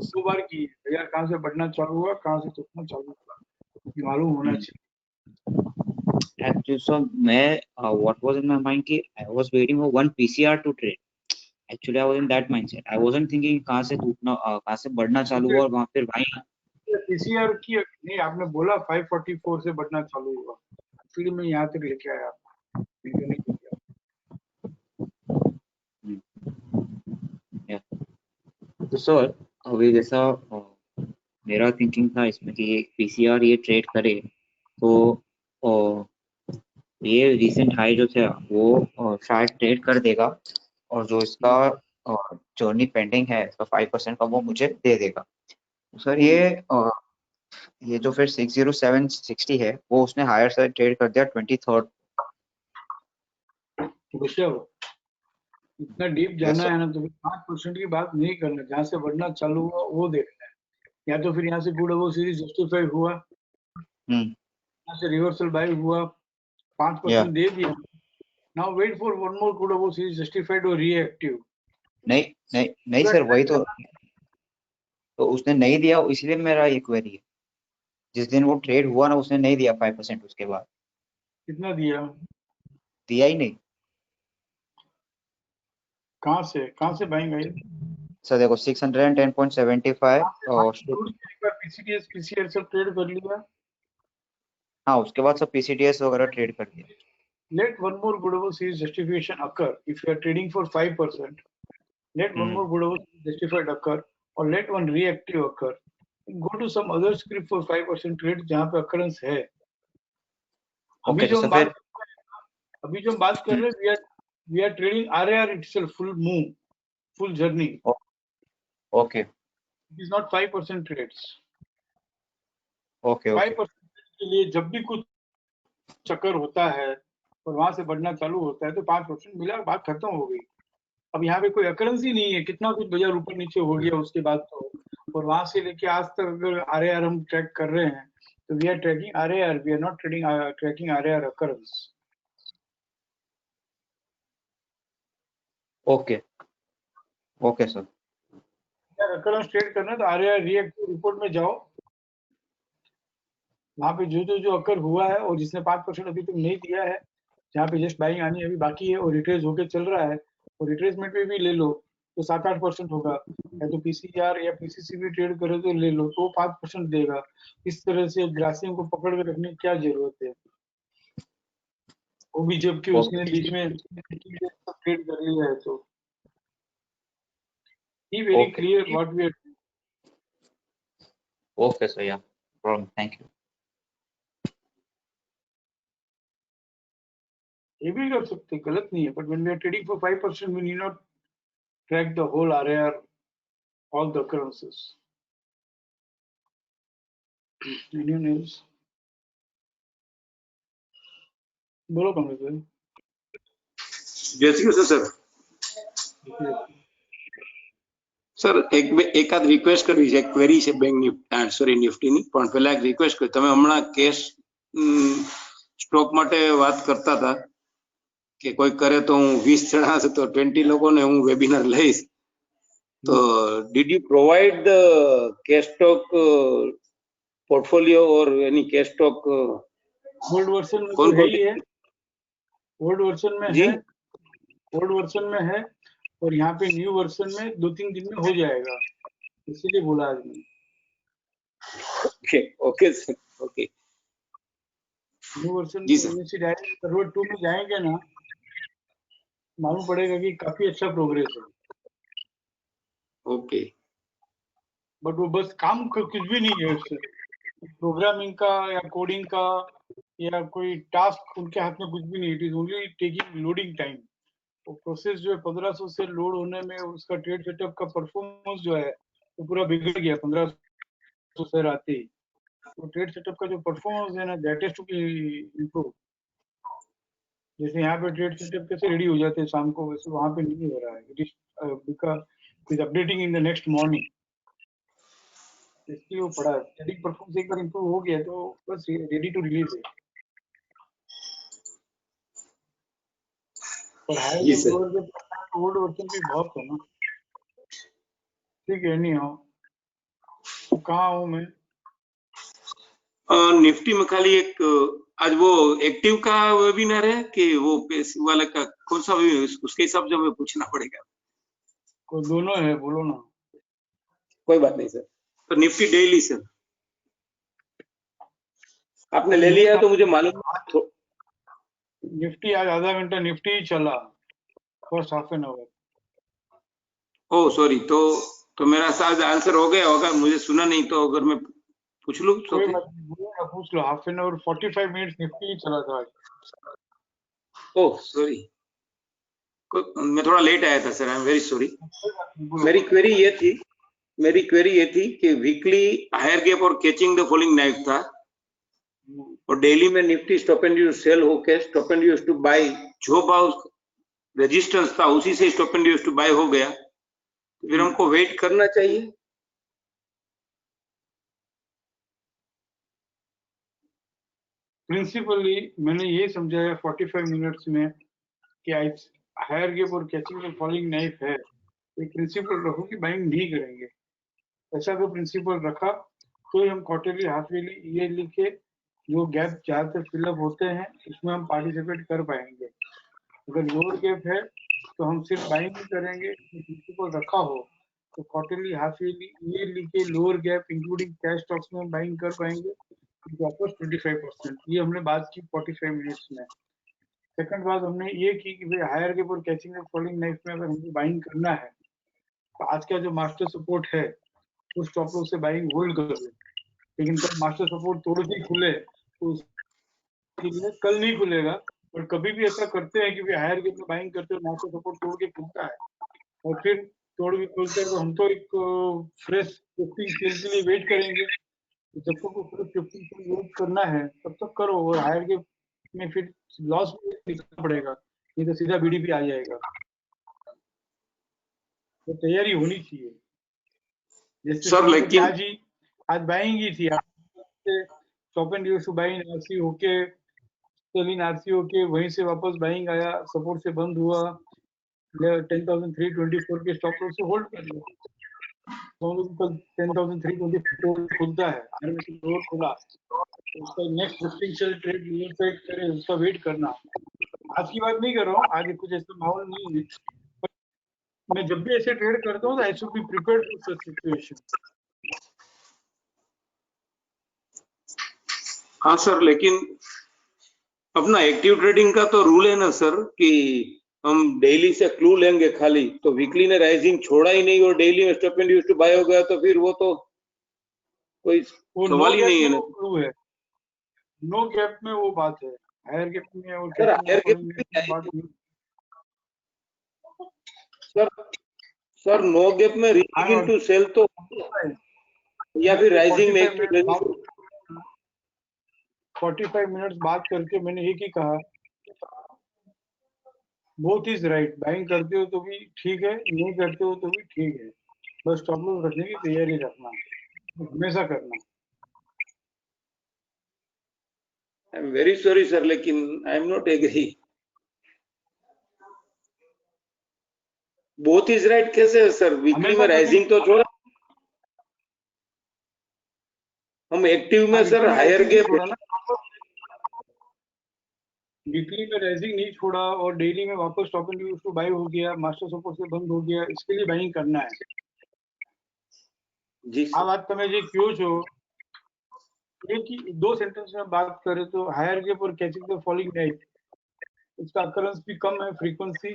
दो बार की बाजार कहाँ से बढ़ना चालू हुआ, कहाँ से टूटना चालू हुआ, ये मालूम होना चाहिए। Actually, so मैं what was in my mind कि I was waiting for one PCR to trade. Actually, I was in that mindset. I wasn't thinking कहाँ से टूटना कहाँ से बढ़ना चालू हुआ और वहाँ फिर भाई पीसीआर की नहीं, आपने बोला 544 से बढ़ना चालू हुआ, फिर मैं यहाँ तक लेके आया। तो सर अभी जैसा मेरा थिंकिंग था इसमें कि ये पीसीआर ये ट्रेड करे तो ये रिसेंट हाई जो थे वो शायद ट्रेड कर देगा, और जो इसका जर्नी पेंडिंग है तो 5% का वो मुझे दे देगा। सर ये जो फिर 60760 है वो उसने हायर साइड ट्रेड कर दिया 23rd। इतना डीप जाना है ना तो 5% की बात नहीं करना, जहाँ से बढ़ना चालू हुआ वो देखना है, या तो फिर यहाँ से गुड वो सीरीज जस्टिफाई हुआ, यहाँ से रिवर्सल बाय हुआ, 5% दे दिया, now wait for one more good वो सीरीज जस्टिफाइड और रिएक्टिव। नहीं सर, वही तो उसने नहीं दिया, इसलिए मेरा ये क्वेरी है। जिस दिन वो ट्रेड हुआ ना उसने नहीं दिया 5%, उसके बाद कितना दिया? दिया ही नहीं। कहाँ से बाइंग आई? सर देखो 610.75 और पीसीटीएस सब ट्रेड कर लिया। हाँ उसके बाद सब पीसीटीएस वगैरह ट्रेड कर दिया। Let one more Goodable series justification occur. If you are trading for 5%, let one more Goodable justified occur, or let one reactive occur. Go to some other script for 5% trade जहाँ पे occurrence है। अभी जो हम बात कर रहे हैं, we are trading RAR itself, full move, full journey. Okay. It is not 5% trades. Okay. 5% के लिए जब भी कुछ चक्कर होता है और वहां से बढ़ना चालू होता है तो 5% मिला, बात खत्म हो गई। अब यहाँ पे कोई अकरेंस ही नहीं है, कितना कुछ बाजार ऊपर नीचे हो गया उसके बाद तो, और वहां से लेके आज तक अगर RAR हम ट्रैक कर रहे हैं तो we are tracking RAR, we are not tracking RAR occurrence. Okay sir. Occurrence trade करना है तो RAR रिएक्टिव रिपोर्ट में जाओ, वहां पे जो अकर हुआ है और जिसने 5% अभी तक नहीं दिया है, जहाँ पे जस्ट बाइंग आनी अभी बाकी है और रिट्रेस होके चल रहा है, और रिट्रेसमेंट में भी ले लो तो 7-8% होगा, या तो पीसीआर या पीसीसी भी ट्रेड करे तो ले लो तो 5% देगा। इस तरह से ग्रासिम को पकड़ के रखने की क्या जरूरत है, वो भी जबकि उसने बीच में ट्रेड कर लिया है। तो be very clear what we are doing. Okay, sir. Yeah, no problem. Thank you. ये भी कर सकते, गलत नहीं है, but when we are trading for 5% we need not track the whole RAR, all the occurrences. Anyone else? बोलो कमलेश भाई। जय श्री कृष्ण सर। સર એકાદ રિક્વેસ્ટ કરવી છે, ક્વેરી છે બેંક નિફ્ટીની, પણ પહેલા એક રિક્વેસ્ટ કરી, તમે હમણાં કેશ સ્ટોક માટે વાત કરતા હતા કે કોઈ કરે તો હું 20 જણા હશે તો 20 લોકોને હું વેબિનાર લઈશ, તો did you provide the cash stock portfolio और any cash stock? Old version में कौन तो है ही है, ओल्ड वर्जन में जी? है, ओल्ड वर्जन में है, और यहाँ पे न्यू वर्जन में 2-3 दिन में हो जाएगा, इसीलिए बोला आज मैंने। Okay okay sir, okay. New version जी में सर। जैसे डायरेक्ट सर्वर 2 में जाएंगे ना, मालूम पड़ेगा कि काफी अच्छा प्रोग्रेस है। ओके। बट वो बस काम कुछ भी नहीं है उससे, प्रोग्रामिंग का या कोडिंग का या कोई टास्क उनके हाथ में कुछ भी नहीं, it is only taking loading time. वो प्रोसेस जो है 1500 से लोड होने में उसका ट्रेड सेटअप का परफॉर्मेंस जो है वो पूरा बिगड़ गया 1500 से आते ही। तो ट्रेड सेटअप का जो परफॉर्मेंस है ना, that is to be improve. जैसे यहाँ पे ट्रेड सेटअप कैसे रेडी हो जाते हैं शाम को, वैसे वहाँ पे नहीं हो रहा है, it is because is updating in the next morning, इसलिए वो पड़ा है। ट्रेडिंग परफॉर्मेंस एक बार इम्प्रूव हो गया तो बस रेडी टू रिलीज है। पर हाई जी जो सर। लोअर जो ओल्ड वर्जन भी बहुत है ना। ठीक है, नहीं हो तो कहाँ हूँ मैं? निफ्टी में खाली एक आज वो एक्टिव का वेबिनार है कि वो पैसिव वाले का, कौन सा भी उसके हिसाब से हमें पूछना पड़ेगा। कोई दोनों है, बोलो ना। कोई बात नहीं सर। तो निफ्टी डेली सर आपने ले लिया है तो मुझे मालूम। निफ्टी आज आधा घंटा निफ्टी ही चला, first half an our. Oh sorry, तो मेरा शायद आंसर हो गया होगा, मुझे सुना नहीं, तो अगर मैं पूछ लूं तो कोई बात नहीं, बोलो ना, पूछ लो। Half an hour 45 minutes Nifty ही चला था आज। ओह सॉरी, मैं थोड़ा लेट आया था sir, I am very sorry. बोलो। मेरी क्वेरी ये थी कि वीकली हायर गैप और कैचिंग द फॉलिंग नाइफ था, और डेली में Nifty stop and use sell होके stop and use to buy, जो भाव रेजिस्टेंस था उसी से stop and use to buy हो गया, तो फिर हमको वेट करना चाहिए? प्रिंसिपली मैंने ये समझाया 45 मिनट्स में कि हायर गैप और कैचिंग द फॉलिंग नाइफ है, एक प्रिंसिपल रखो कि बाइंग नहीं करेंगे। ऐसा अगर प्रिंसिपल रखा तो ही हम क्वार्टरली, हाफ ईयरली, ईयरली के जो गैप जहाँ से फिलअप होते हैं उसमें हम पार्टिसिपेट कर पाएंगे। अगर लोअर गैप है तो हम सिर्फ बाइंग ही करेंगे, प्रिंसिपल रखा हो तो क्वार्टरली, हाफ ईयरली, ईयरली के lower gap including cash stocks में बाइंग कर पाएंगे। वापस 25%, ये हमने बात की 45 मिनट्स में। सेकंड बात हमने ये की कि भाई हायर गैप और कैचिंग द फॉलिंग नाइफ में अगर हमको बाइंग करना है तो आज का जो मास्टर सपोर्ट है उस स्टॉप लॉस से बाइंग होल्ड कर लो, लेकिन कल मास्टर सपोर्ट तोड़ के खुले तो उसके लिए कल नहीं खुलेगा। और कभी भी ऐसा करते हैं कि हायर गैप में बाइंग करते हैं, मास्टर सपोर्ट तोड़ के खुलता है और फिर तोड़ के खुलता है, तो हम तो एक फ्रेश 15 सेल के लिए वेट करेंगे। जब तक फ्रेश 15 सेल वेट करना है तब तक करो, और हायर गैप में फिर लॉस दिखना पड़ेगा, नहीं तो सीधा बीडीपी आ जाएगा। तो तैयारी होनी चाहिए। जैसे सर लेकिन आज बाइंग ही थी, stop and use to buy in RC होके, सेल इन आरसी होके वहीं से वापस बाइंग आया, सपोर्ट से बंद हुआ, 10,324 के स्टॉप लॉस से होल्ड कर लिया। कल 10,324 खुलता है, खुला, उसका next 15 sell trade lower side करे, उसका वेट करना। आज की बात नहीं कर रहा हूँ, आज कुछ ऐसा माहौल नहीं है, मैं जब भी ऐसे ट्रेड करता हूँ तो I should be prepared for such situation. हाँ सर, लेकिन अपना एक्टिव ट्रेडिंग का तो रूल है ना सर कि हम डेली से क्लू लेंगे खाली, तो वीकली ने राइजिंग छोड़ा ही नहीं और डेली में stop and use to buy हो गया, तो फिर वो तो कोई वो नो सवाल ही गैप नहीं है में ना वो क्लू है, नो गैप में वो बात है, हायर गैप में और sir. Catching higher the following knife में बात नहीं। सर सर नो गैप में रीचिंग इनटू सेल तो, या फिर राइजिंग में 45 मिनट्स बात करके मैंने एक ही कहा, बोथ इज राइट, बाइंग करते हो तो भी ठीक है, नहीं करते हो तो भी ठीक है, बस स्टॉप लॉस रखने की तैयारी रखना, हमेशा करना। I am very sorry sir, लेकिन I am not agree. Both is right कैसे है सर? वीकली में राइजिंग तो छोड़ा, हम एक्टिव में सर हायर गैप, वीकली में राइजिंग नहीं छोड़ा और डेली में वापस stop and use to buy हो गया, मास्टर सपोर्ट से बंद हो गया, इसके लिए बाइंग करना है। जी આ सर। વાત તમે જે કહો છો एक ही दो सेंटेंस में बात करें तो हायर गैप और कैचिंग द फॉलिंग नाइफ, इसका अकरेंस भी कम है, फ्रीक्वेंसी,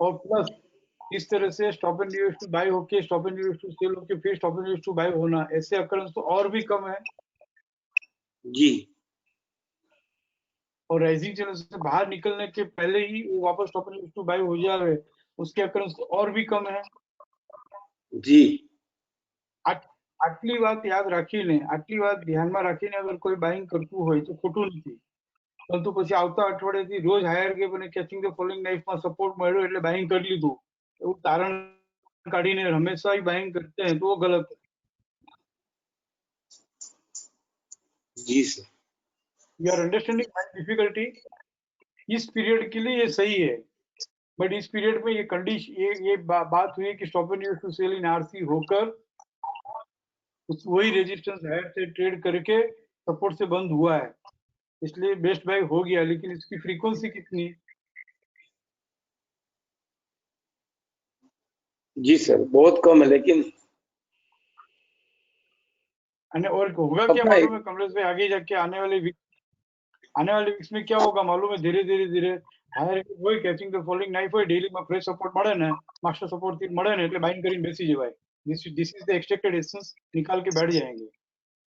और प्लस इस तरह से stop and use to buy होके stop and use to sell होके फिर stop and use to buy होना, ऐसे अकरेंस तो और भी कम है। जी। और राइजिंग चैनल से बाहर निकलने के पहले ही वो वापस stop and use to buy हो जाए, उसके अकरेंस तो और भी कम है। जी। આટલી વાત યાદ રાખીને, આટલી વાત ધ્યાનમાં રાખીને અગર કોઈ બાઇંગ કરતું હોય તો ખોટું નથી, પરંતુ પછી આવતા અઠવાડિયેથી રોજ હાયર ગેપ અને કેચિંગ ધ ફોલોઈંગ નાઇફમાં સપોર્ટ મળ્યો એટલે બાઇંગ કરી લીધું, એવું તારણ કાઢીને હંમેશા બાઇંગ કરते हैं तो वो गलत है। जी sir. You are understanding my difficulty? इस पीरियड के लिए ये सही है, बट इस पीरियड में ये कंडीशन ये बात हुई कि stop and use to sell in RC होकर वही रेजिस्टेंस हायर से ट्रेड करके सपोर्ट से बंद हुआ है, इसलिए बेस्ट बाय हो गया, लेकिन इसकी फ्रीक्वेंसी कितनी? जी सर, बहुत कम है, लेकिन और होगा क्या मालूम है कमलेश भाई, आगे जाके आने वाले वीक्स में क्या होगा मालूम है? धीरे धीरे हायर હોય કેચિંગ ધ ફોલોઈંગ નાઇફ હોય, ડેલી માં ફ્રેશ સપોર્ટ મળે ને, માસ્ટર સપોર્ટ થી મળે ને એટલે બાઇંગ કરીને બેસી જવાય, this is the expected essence, निकाल के बैठ जाएंगे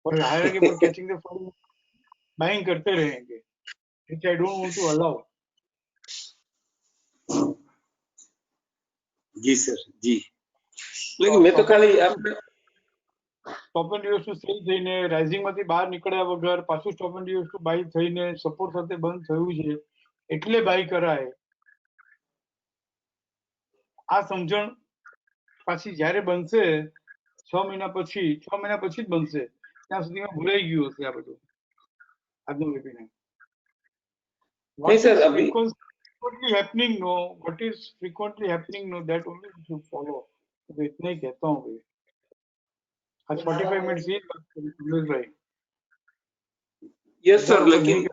और हायर के पर कैचिंग द फॉलोइंग बाइंग करते रहेंगे, which I don't want to allow. जी सर जी, लेकिन मैं तो खाली આપણે stop and use to sell થઈને રાઇઝિંગ માંથી બહાર નીકળ્યા વગર પાછું stop and use to buy થઈને સપોર્ટ સાથે બંધ થયું છે એટલે બાય કરાય, આ સમજણ પાછી જ્યારે બનશે 6 મહિના પછી જ બનશે, ત્યાં સુધીમાં ભૂલાઈ ગયું હશે આ બધું આજનું વેબિનાર। नहीं सर, अभी frequently happening no, what is frequently happening no, that only you should follow। तो इतना ही कहता हूँ भाई, आज 45 मिनट ही कमलेश भाई। यस सर, लेकिन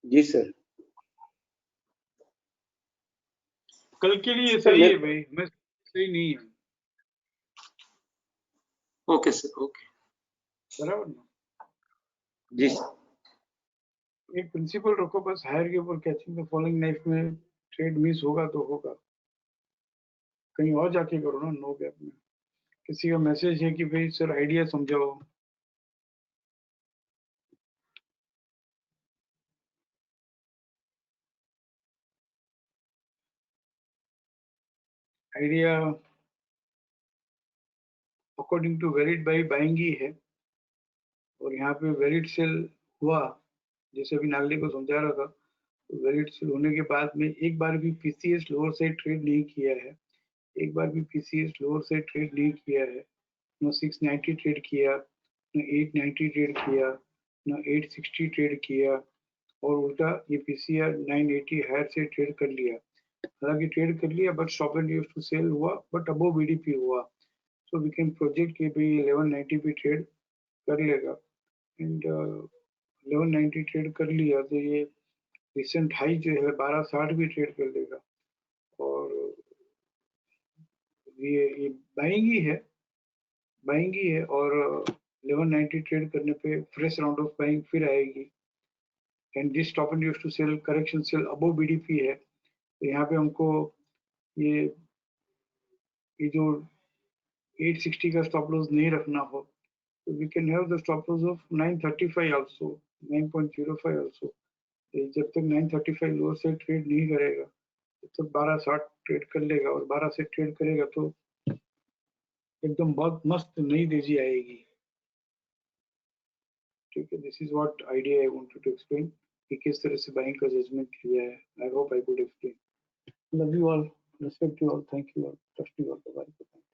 जी सर, कल के लिए सही है भाई, मैं सही नहीं है। ओके सर, ओके बराबर ना? जी सर। एक प्रिंसिपल रखो बस, हायर के ऊपर कैचिंग द फॉलोइंग नाइफ में ट्रेड मिस होगा तो होगा, कहीं और जाके करो ना, नो गैप में। किसी का मैसेज है कि भाई सर आइडिया समझाओ, idea according to valid buy buying ही है, और यहाँ पे वैलिड सेल हुआ, जैसे अभी नागली को समझा रहा था, तो वैलिड सेल होने के बाद में एक बार भी पीसीएस लोअर साइड ट्रेड नहीं किया है, एक बार भी पीसीएस लोअर साइड ट्रेड नहीं किया है, न 690 ट्रेड किया, न 890 ट्रेड किया, न 860 ट्रेड किया, और उल्टा ये पीसीआर 980 हायर से ट्रेड कर लिया, हालांकि ट्रेड कर लिया but stop and use to sell हुआ, बट अबो बीडीपी हुआ, सो वी कैन प्रोजेक्ट कि भाई 1190 पे ट्रेड कर लेगा, एंड 1190 ट्रेड कर लिया तो ये रिसेंट हाई जो है 1260 भी ट्रेड कर लेगा, और ये बाइंग ही है, और 1190 ट्रेड करने पे फ्रेश राउंड ऑफ बाइंग फिर आएगी। And this stop and use to sell correction sell above BDP है, तो यहाँ पे हमको ये जो 860 का स्टॉप लॉस नहीं रखना हो, तो we can have the stop loss of 935 also, 9.05 also. जब तक 935 लोअर से ट्रेड नहीं करेगा तब तक 1260 ट्रेड कर लेगा, और 12 से ट्रेड करेगा तो एकदम बहुत मस्त नई तेजी आएगी। ठीक है, this is what idea I wanted to explain कि किस तरह से बाइंग का जजमेंट लिया है। I hope I could explain. Love you all, respect you all, thank you all, trust you all, bye bye.